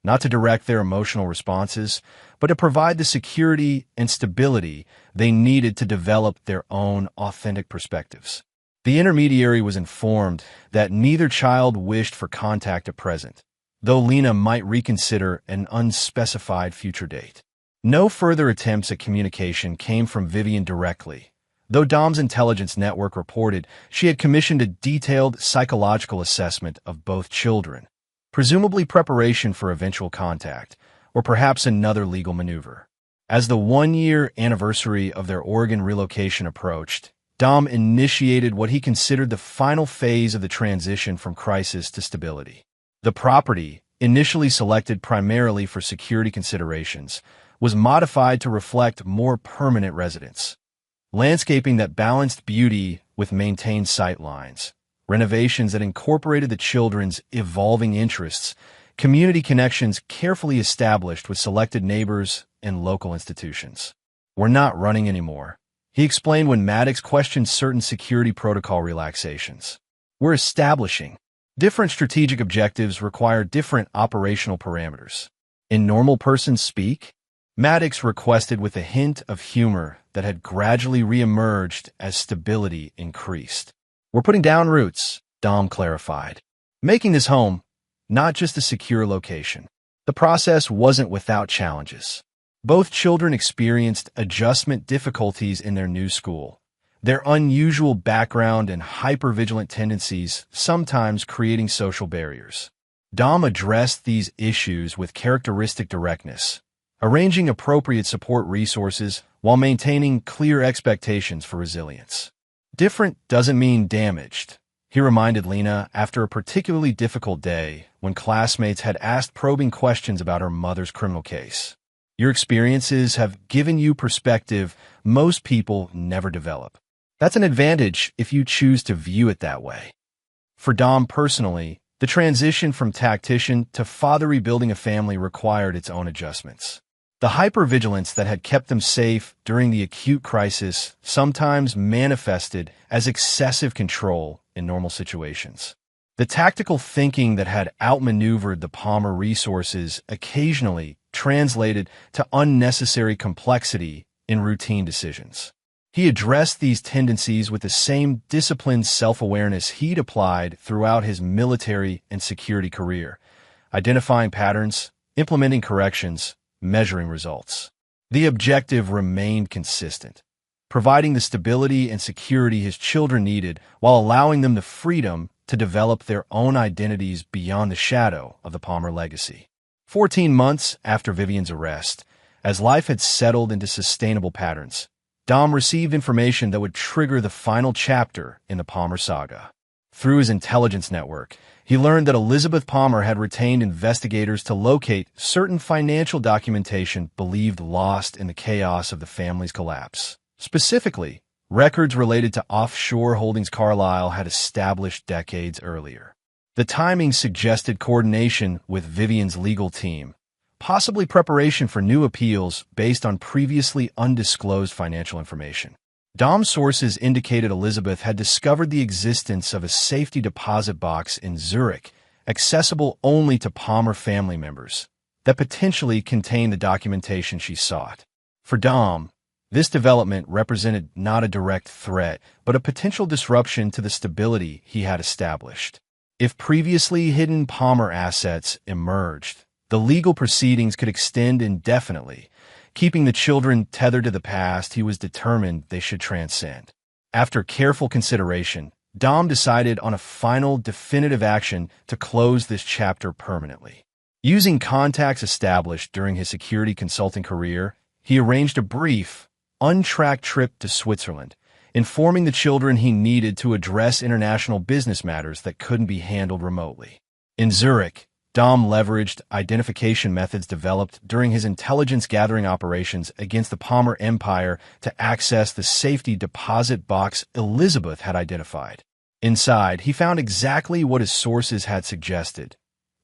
not to direct their emotional responses, but to provide the security and stability they needed to develop their own authentic perspectives. The intermediary was informed that neither child wished for contact at present, though Lena might reconsider an unspecified future date. No further attempts at communication came from Vivian directly, though Dom's intelligence network reported she had commissioned a detailed psychological assessment of both children, presumably preparation for eventual contact, or perhaps another legal maneuver. As the 1-year anniversary of their Oregon relocation approached, Dom initiated what he considered the final phase of the transition from crisis to stability. The property, initially selected primarily for security considerations, was modified to reflect more permanent residence. Landscaping that balanced beauty with maintained sight lines, renovations that incorporated the children's evolving interests, community connections carefully established with selected neighbors and local institutions. We're not running anymore, he explained when Maddox questioned certain security protocol relaxations. We're establishing. Different strategic objectives require different operational parameters. In normal person speak, Maddox requested with a hint of humor that had gradually reemerged as stability increased. We're putting down roots, Dom clarified, making this home not just a secure location. The process wasn't without challenges. Both children experienced adjustment difficulties in their new school, their unusual background and hypervigilant tendencies sometimes creating social barriers. Dom addressed these issues with characteristic directness, arranging appropriate support resources while maintaining clear expectations for resilience. Different doesn't mean damaged, he reminded Lena after a particularly difficult day when classmates had asked probing questions about her mother's criminal case. Your experiences have given you perspective most people never develop. That's an advantage if you choose to view it that way. For Dom personally, the transition from tactician to father rebuilding a family required its own adjustments. The hypervigilance that had kept them safe during the acute crisis sometimes manifested as excessive control in normal situations. The tactical thinking that had outmaneuvered the Palmer resources occasionally translated to unnecessary complexity in routine decisions. He addressed these tendencies with the same disciplined self-awareness he'd applied throughout his military and security career, identifying patterns, implementing corrections, measuring results. The objective remained consistent, providing the stability and security his children needed while allowing them the freedom to develop their own identities beyond the shadow of the Palmer legacy. 14 months after Vivian's arrest, as life had settled into sustainable patterns, Dom received information that would trigger the final chapter in the Palmer saga. Through his intelligence network, he learned that Elizabeth Palmer had retained investigators to locate certain financial documentation believed lost in the chaos of the family's collapse. Specifically, records related to offshore holdings Carlyle had established decades earlier. The timing suggested coordination with Vivian's legal team, possibly preparation for new appeals based on previously undisclosed financial information. Dom's sources indicated Elizabeth had discovered the existence of a safety deposit box in Zurich, accessible only to Palmer family members, that potentially contained the documentation she sought. For Dom, this development represented not a direct threat, but a potential disruption to the stability he had established. If previously hidden Palmer assets emerged, the legal proceedings could extend indefinitely. Keeping the children tethered to the past he was determined they should transcend. After careful consideration, Dom decided on a final definitive action to close this chapter permanently. Using contacts established during his security consulting career, he arranged a brief, untracked trip to Switzerland, informing the children he needed to address international business matters that couldn't be handled remotely. In Zurich, Dom leveraged identification methods developed during his intelligence-gathering operations against the Palmer Empire to access the safety deposit box Elizabeth had identified. Inside, he found exactly what his sources had suggested: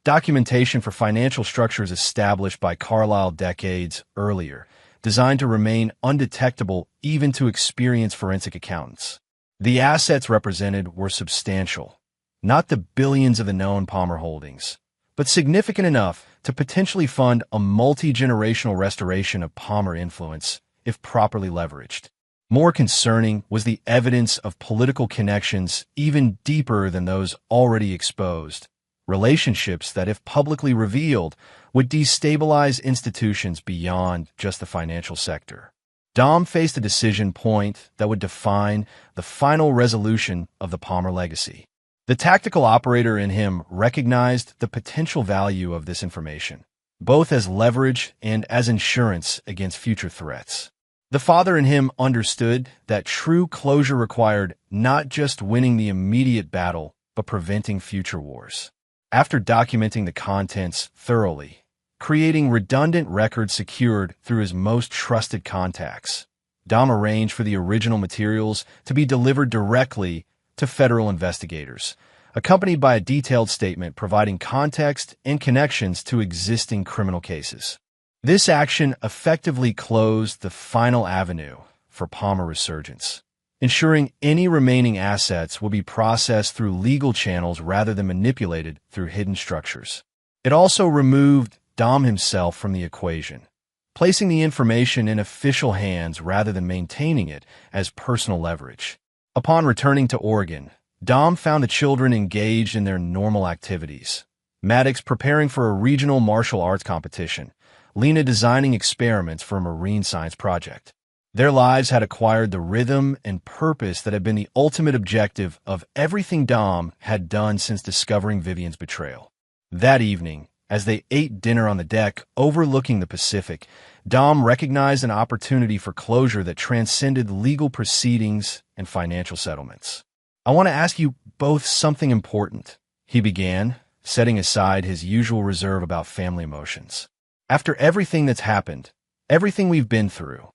documentation for financial structures established by Carlyle decades earlier, designed to remain undetectable even to experienced forensic accountants. The assets represented were substantial, not the billions of the known Palmer holdings, but significant enough to potentially fund a multi-generational restoration of Palmer influence if properly leveraged. More concerning was the evidence of political connections even deeper than those already exposed, relationships that, if publicly revealed, would destabilize institutions beyond just the financial sector. Dom faced a decision point that would define the final resolution of the Palmer legacy. The tactical operator in him recognized the potential value of this information, both as leverage and as insurance against future threats. The father in him understood that true closure required not just winning the immediate battle, but preventing future wars. After documenting the contents thoroughly, creating redundant records secured through his most trusted contacts, Dom arranged for the original materials to be delivered directly to federal investigators, accompanied by a detailed statement providing context and connections to existing criminal cases. This action effectively closed the final avenue for Palmer resurgence, ensuring any remaining assets will be processed through legal channels rather than manipulated through hidden structures. It also removed Dom himself from the equation, placing the information in official hands rather than maintaining it as personal leverage. Upon returning to Oregon, Dom found the children engaged in their normal activities. Maddox preparing for a regional martial arts competition, Lena designing experiments for a marine science project. Their lives had acquired the rhythm and purpose that had been the ultimate objective of everything Dom had done since discovering Vivian's betrayal. That evening, as they ate dinner on the deck overlooking the Pacific, Dom recognized an opportunity for closure that transcended legal proceedings and financial settlements. "I want to ask you both something important," he began, setting aside his usual reserve about family emotions. "After everything that's happened, Everything we've been through.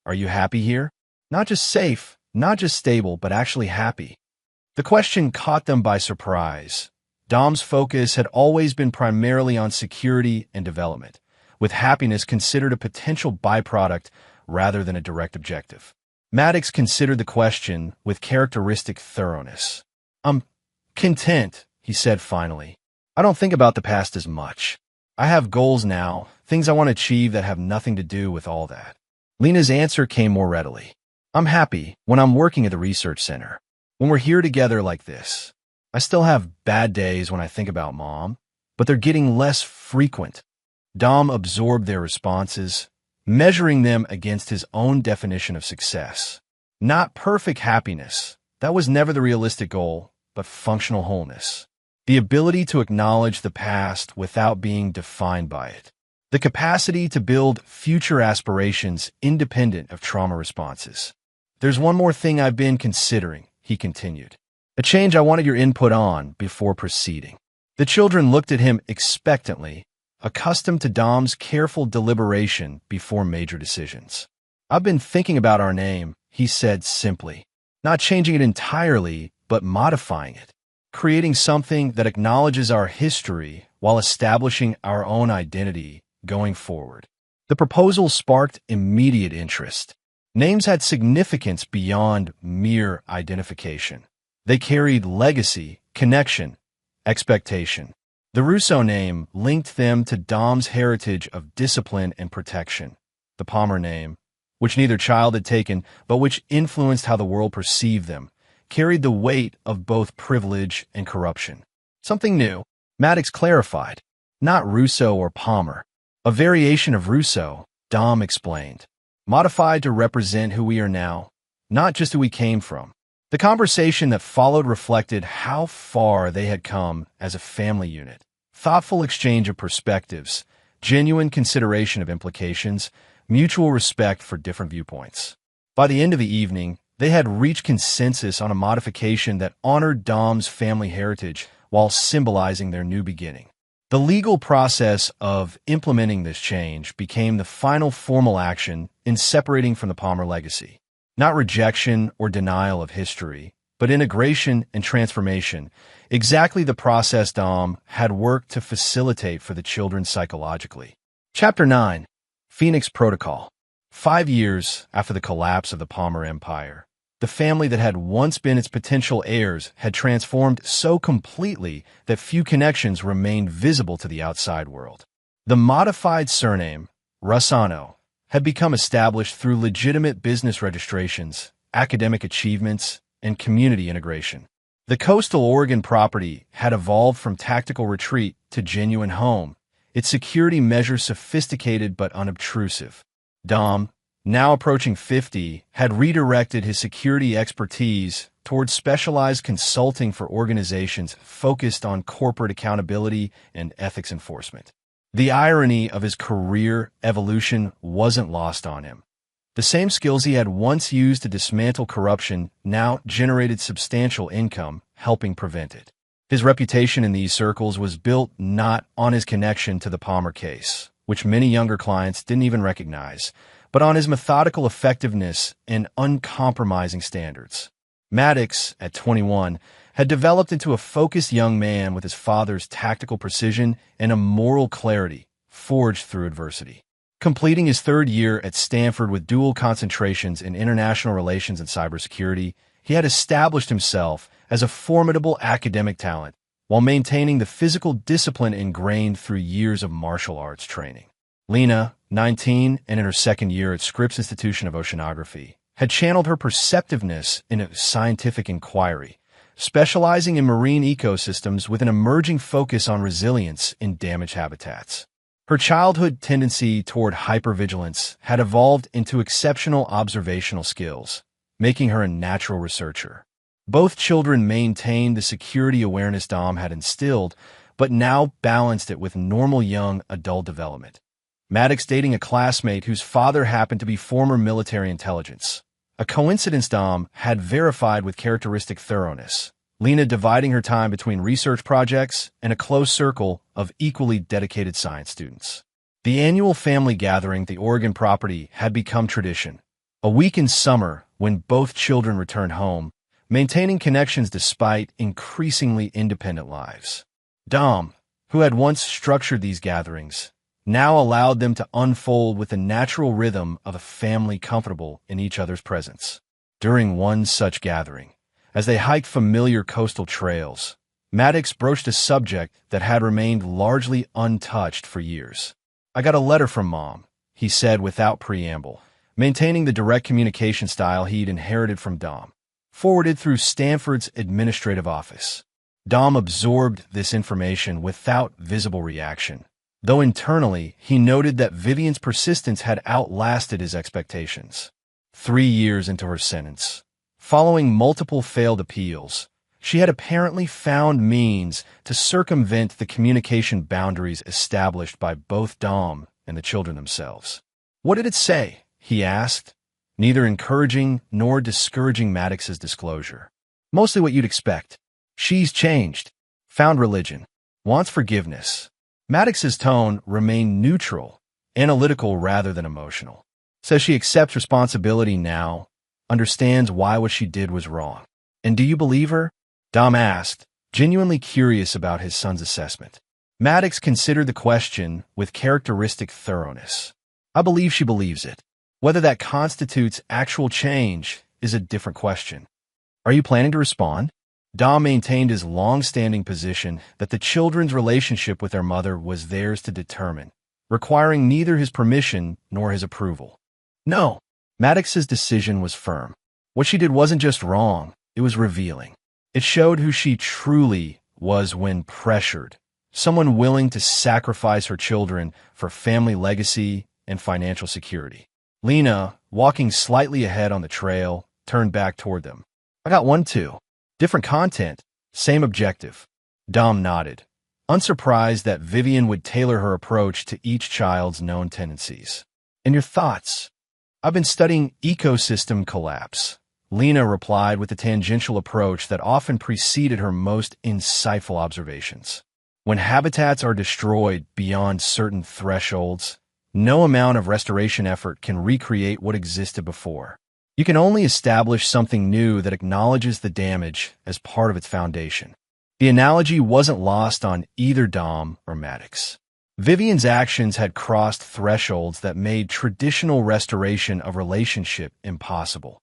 Are you happy here? Not just safe, not just stable, but actually happy. The question caught them by surprise. Dom's focus had always been primarily on security and development, with happiness considered a potential byproduct rather than a direct objective. Maddox considered the question with characteristic thoroughness. "I'm content," he said finally. "I don't think about the past as much. I have goals now, things I want to achieve that have nothing to do with all that." Lena's answer came more readily. "I'm happy when I'm working at the research center. When we're here together like this. I still have bad days when I think about Mom, but they're getting less frequent." Dom absorbed their responses, measuring them against his own definition of success. Not perfect happiness. That was never the realistic goal, but functional wholeness. The ability to acknowledge the past without being defined by it. The capacity to build future aspirations independent of trauma responses. "There's one more thing I've been considering," he continued. "A change I wanted your input on before proceeding." The children looked at him expectantly, accustomed to Dom's careful deliberation before major decisions. "I've been thinking about our name," he said simply. "Not changing it entirely, but modifying it. Creating something that acknowledges our history while establishing our own identity going forward." The proposal sparked immediate interest. Names had significance beyond mere identification. They carried legacy, connection, expectation. The Russo name linked them to Dom's heritage of discipline and protection. The Palmer name, which neither child had taken but which influenced how the world perceived them, carried the weight of both privilege and corruption. Something new, Maddox clarified. Not Russo or Palmer. A variation of Russo, Dom explained. Modified to represent who we are now, not just who we came from. The conversation that followed reflected how far they had come as a family unit. Thoughtful exchange of perspectives, genuine consideration of implications, mutual respect for different viewpoints. By the end of the evening, they had reached consensus on a modification that honored Dom's family heritage while symbolizing their new beginning. The legal process of implementing this change became the final formal action in separating from the Palmer legacy. Not rejection or denial of history, but integration and transformation, exactly the process Dom had worked to facilitate for the children psychologically. Chapter 9. Phoenix Protocol. 5 years after the collapse of the Palmer Empire, the family that had once been its potential heirs had transformed so completely that few connections remained visible to the outside world. The modified surname, Rossano, had become established through legitimate business registrations, academic achievements, and community integration. The coastal Oregon property had evolved from tactical retreat to genuine home, its security measures sophisticated but unobtrusive. Dom, now approaching 50, had redirected his security expertise towards specialized consulting for organizations focused on corporate accountability and ethics enforcement. The irony of his career evolution wasn't lost on him. The same skills he had once used to dismantle corruption now generated substantial income, helping prevent it. His reputation in these circles was built not on his connection to the Palmer case, which many younger clients didn't even recognize, but on his methodical effectiveness and uncompromising standards. Maddox, at 21, had developed into a focused young man with his father's tactical precision and a moral clarity forged through adversity. Completing his third year at Stanford with dual concentrations in international relations and cybersecurity, he had established himself as a formidable academic talent while maintaining the physical discipline ingrained through years of martial arts training. Lena, 19 and in her second year at Scripps Institution of Oceanography, had channeled her perceptiveness into scientific inquiry, specializing in marine ecosystems with an emerging focus on resilience in damaged habitats. Her childhood tendency toward hypervigilance had evolved into exceptional observational skills, making her a natural researcher. Both children maintained the security awareness Dom had instilled, but now balanced it with normal young adult development. Maddox dating a classmate whose father happened to be former military intelligence. A coincidence Dom had verified with characteristic thoroughness. Lena dividing her time between research projects and a close circle of equally dedicated science students. The annual family gathering at the Oregon property had become tradition. A week in summer, when both children returned home, maintaining connections despite increasingly independent lives. Dom, who had once structured these gatherings, now allowed them to unfold with the natural rhythm of a family comfortable in each other's presence. During one such gathering, as they hiked familiar coastal trails, Maddox broached a subject that had remained largely untouched for years. "I got a letter from Mom," he said without preamble, maintaining the direct communication style he'd inherited from Dom, forwarded through Stanford's administrative office. Dom absorbed this information without visible reaction, though internally he noted that Vivian's persistence had outlasted his expectations. 3 years into her sentence, following multiple failed appeals, she had apparently found means to circumvent the communication boundaries established by both Dom and the children themselves. "What did it say?" he asked, neither encouraging nor discouraging Maddox's disclosure. "Mostly what you'd expect. She's changed, found religion, wants forgiveness." Maddox's tone remained neutral, analytical rather than emotional. "Says she accepts responsibility now, understands why what she did was wrong." "And do you believe her?" Dom asked, genuinely curious about his son's assessment. Maddox considered the question with characteristic thoroughness. "I believe she believes it. Whether that constitutes actual change is a different question." "Are you planning to respond?" Dom maintained his long-standing position that the children's relationship with their mother was theirs to determine, requiring neither his permission nor his approval. "No." Maddox's decision was firm. What she did wasn't just wrong, it was revealing. It showed who she truly was when pressured, someone willing to sacrifice her children for family legacy and financial security. Lena, walking slightly ahead on the trail, turned back toward them. "I got one too. Different content, same objective." Dom nodded, unsurprised that Vivian would tailor her approach to each child's known tendencies. "And your thoughts?" "I've been studying ecosystem collapse," Lena replied with the tangential approach that often preceded her most insightful observations. "When habitats are destroyed beyond certain thresholds, no amount of restoration effort can recreate what existed before. You can only establish something new that acknowledges the damage as part of its foundation." The analogy wasn't lost on either Dom or Maddox. Vivian's actions had crossed thresholds that made traditional restoration of relationship impossible.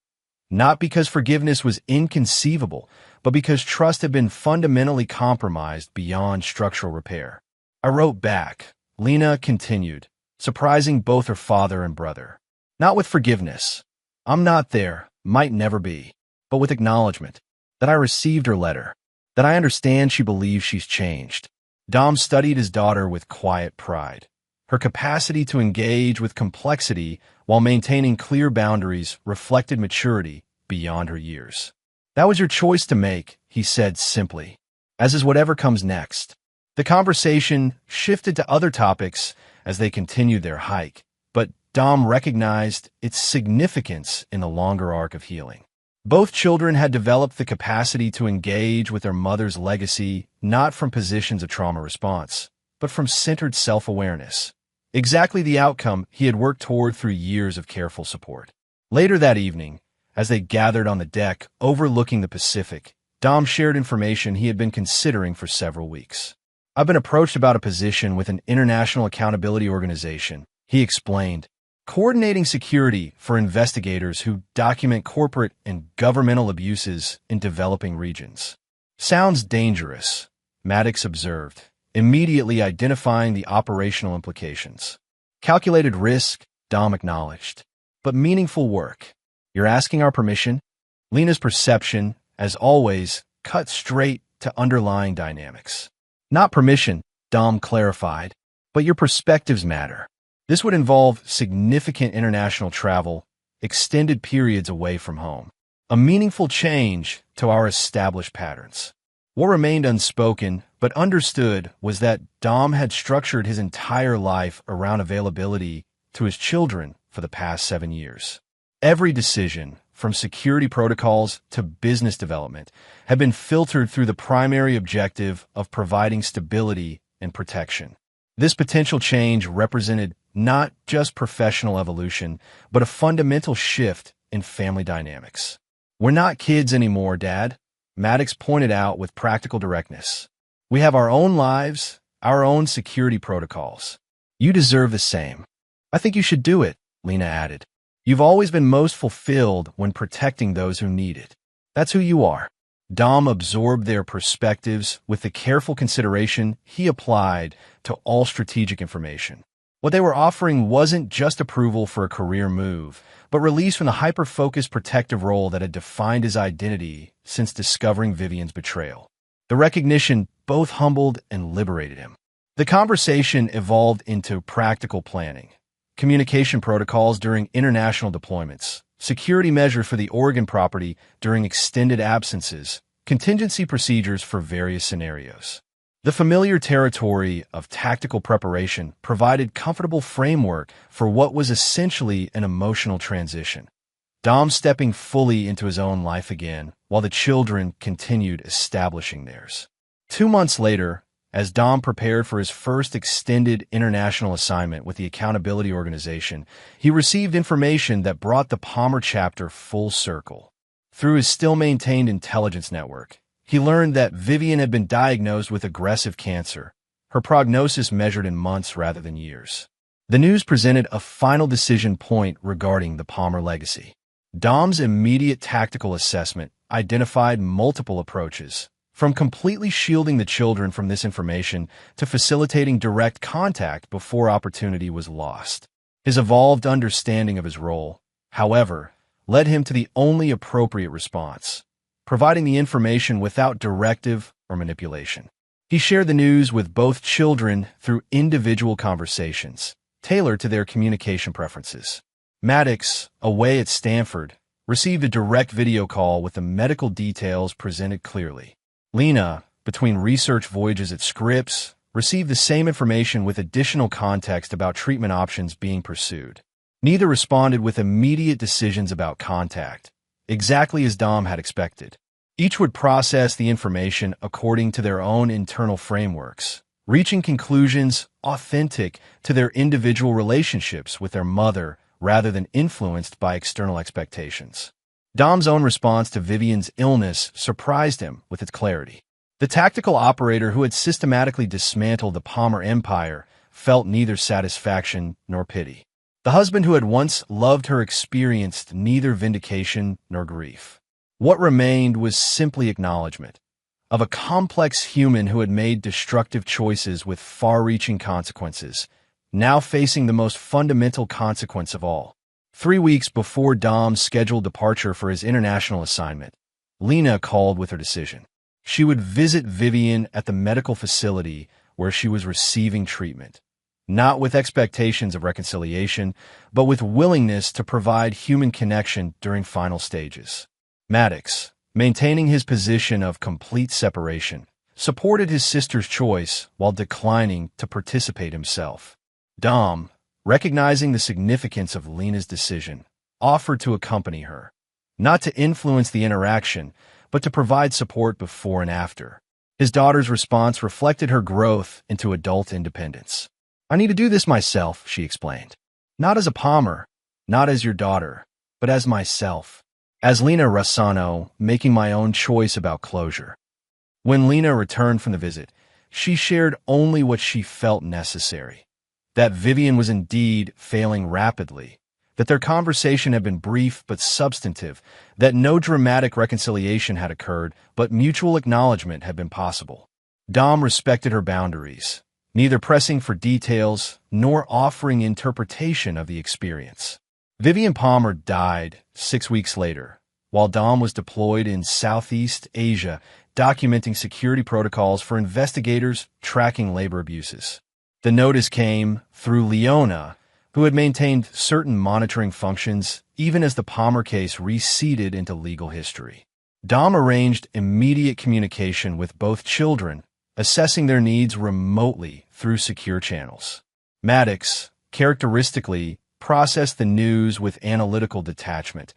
Not because forgiveness was inconceivable, but because trust had been fundamentally compromised beyond structural repair. "I wrote back," Lena continued, surprising both her father and brother. "Not with forgiveness. I'm not there, might never be, but with acknowledgement that I received her letter, that I understand she believes she's changed." Dom studied his daughter with quiet pride. Her capacity to engage with complexity while maintaining clear boundaries reflected maturity beyond her years. "That was your choice to make," he said simply, "as is whatever comes next." The conversation shifted to other topics as they continued their hike, but Dom recognized its significance in the longer arc of healing. Both children had developed the capacity to engage with their mother's legacy not from positions of trauma response, but from centered self-awareness. Exactly the outcome he had worked toward through years of careful support. Later that evening, as they gathered on the deck overlooking the Pacific, Dom shared information he had been considering for several weeks. "I've been approached about a position with an international accountability organization," he explained, "coordinating security for investigators who document corporate and governmental abuses in developing regions." "Sounds dangerous," Maddox observed, immediately identifying the operational implications. "Calculated risk," Dom acknowledged, "but meaningful work." "You're asking our permission?" Lena's perception, as always, cut straight to underlying dynamics. "Not permission," Dom clarified, "but your perspectives matter. This would involve significant international travel, extended periods away from home, a meaningful change to our established patterns." What remained unspoken but understood was that Dom had structured his entire life around availability to his children for the past 7 years. Every decision, from security protocols to business development, had been filtered through the primary objective of providing stability and protection. This potential change represented not just professional evolution, but a fundamental shift in family dynamics. "We're not kids anymore, Dad," Maddox pointed out with practical directness. "We have our own lives, our own security protocols. You deserve the same." "I think you should do it," Lena added. "You've always been most fulfilled when protecting those who need it. That's who you are." Dom absorbed their perspectives with the careful consideration he applied to all strategic information. What they were offering wasn't just approval for a career move, but release from the hyper-focused protective role that had defined his identity since discovering Vivian's betrayal. The recognition both humbled and liberated him. The conversation evolved into practical planning, communication protocols during international deployments, security measures for the Oregon property during extended absences, contingency procedures for various scenarios. The familiar territory of tactical preparation provided comfortable framework for what was essentially an emotional transition. Dom stepping fully into his own life again, while the children continued establishing theirs. 2 months later, as Dom prepared for his first extended international assignment with the Accountability Organization, he received information that brought the Palmer chapter full circle. Through his still-maintained intelligence network, he learned that Vivian had been diagnosed with aggressive cancer, her prognosis measured in months rather than years. The news presented a final decision point regarding the Palmer legacy. Dom's immediate tactical assessment identified multiple approaches, from completely shielding the children from this information to facilitating direct contact before opportunity was lost. His evolved understanding of his role, however, led him to the only appropriate response: providing the information without directive or manipulation. He shared the news with both children through individual conversations, tailored to their communication preferences. Maddox, away at Stanford, received a direct video call with the medical details presented clearly. Lena, between research voyages at Scripps, received the same information with additional context about treatment options being pursued. Neither responded with immediate decisions about contact, exactly as Dom had expected. Each would process the information according to their own internal frameworks, reaching conclusions authentic to their individual relationships with their mother rather than influenced by external expectations. Dom's own response to Vivian's illness surprised him with its clarity. The tactical operator who had systematically dismantled the Palmer empire felt neither satisfaction nor pity. The husband who had once loved her experienced neither vindication nor grief. What remained was simply acknowledgement of a complex human who had made destructive choices with far-reaching consequences, now facing the most fundamental consequence of all. 3 weeks before Dom's scheduled departure for his international assignment, Lena called with her decision. She would visit Vivian at the medical facility where she was receiving treatment, not with expectations of reconciliation, but with willingness to provide human connection during final stages. Maddox, maintaining his position of complete separation, supported his sister's choice while declining to participate himself. Dom, recognizing the significance of Lena's decision, offered to accompany her, not to influence the interaction, but to provide support before and after. His daughter's response reflected her growth into adult independence. "I need to do this myself," she explained. "Not as a Palmer, not as your daughter, but as myself. As Lena Rossano, making my own choice about closure." When Lena returned from the visit, she shared only what she felt necessary: that Vivian was indeed failing rapidly, that their conversation had been brief but substantive, that no dramatic reconciliation had occurred, but mutual acknowledgement had been possible. Dom respected her boundaries, neither pressing for details nor offering interpretation of the experience. Vivian Palmer died 6 weeks later, while Dom was deployed in Southeast Asia, documenting security protocols for investigators tracking labor abuses. The notice came through Leona, who had maintained certain monitoring functions even as the Palmer case receded into legal history. Dom arranged immediate communication with both children, assessing their needs remotely through secure channels. Maddox, characteristically, processed the news with analytical detachment,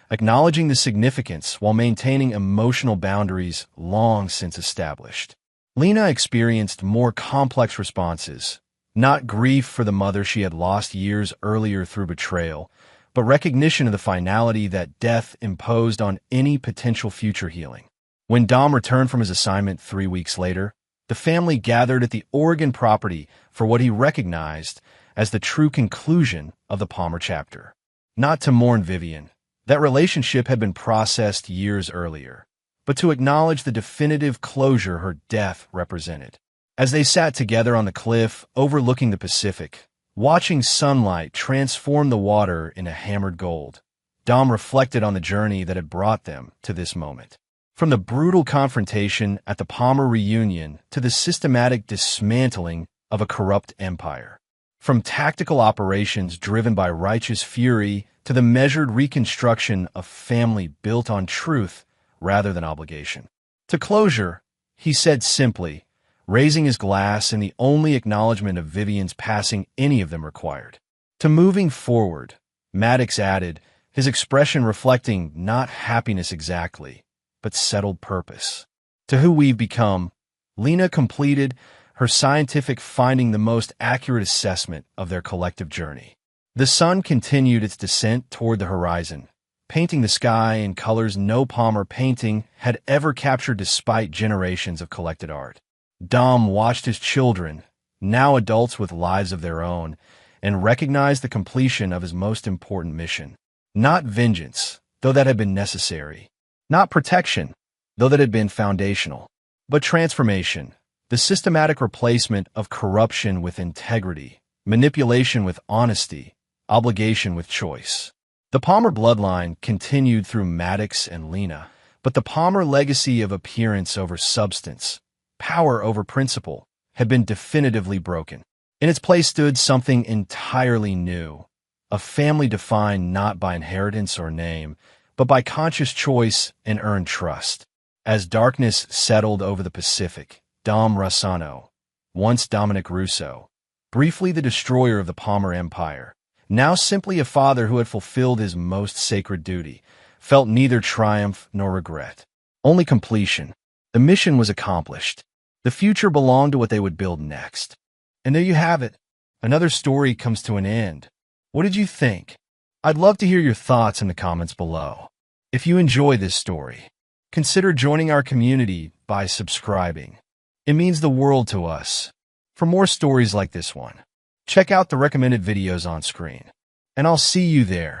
acknowledging the significance while maintaining emotional boundaries long since established. Lena experienced more complex responses, Not grief for the mother she had lost years earlier through betrayal, but recognition of the finality that death imposed on any potential future healing. When Dom returned from his assignment 3 weeks later, the family gathered at the Oregon property for what he recognized as the true conclusion of the Palmer chapter. Not to mourn Vivian, that relationship had been processed years earlier, but to acknowledge the definitive closure her death represented. As they sat together on the cliff overlooking the Pacific, watching sunlight transform the water into hammered gold, Dom reflected on the journey that had brought them to this moment. From the brutal confrontation at the Palmer reunion to the systematic dismantling of a corrupt empire. From tactical operations driven by righteous fury to the measured reconstruction of family built on truth rather than obligation. To closure, he said simply, raising his glass in the only acknowledgement of Vivian's passing any of them required. To moving forward, Maddox added, his expression reflecting not happiness exactly, but settled purpose. To who we've become, Lena completed her scientific finding the most accurate assessment of their collective journey. The sun continued its descent toward the horizon, painting the sky in colors no Palmer painting had ever captured despite generations of collected art. Dom watched his children, now adults with lives of their own, and recognized the completion of his most important mission. Not vengeance, though that had been necessary. Not protection, though that had been foundational. But transformation, the systematic replacement of corruption with integrity, manipulation with honesty, obligation with choice. The Palmer bloodline continued through Maddox and Lena, but the Palmer legacy of appearance over substance, power over principle, had been definitively broken. In its place stood something entirely new, a family defined not by inheritance or name, but by conscious choice and earned trust. As darkness settled over the Pacific, Dom Rossano, once Dominic Russo, briefly the destroyer of the Palmer Empire, now simply a father who had fulfilled his most sacred duty, felt neither triumph nor regret. Only completion. The mission was accomplished. The future belonged to what they would build next. And there you have it. Another story comes to an end. What did you think? I'd love to hear your thoughts in the comments below. If you enjoy this story, consider joining our community by subscribing. It means the world to us. For more stories like this one, check out the recommended videos on screen. And I'll see you there.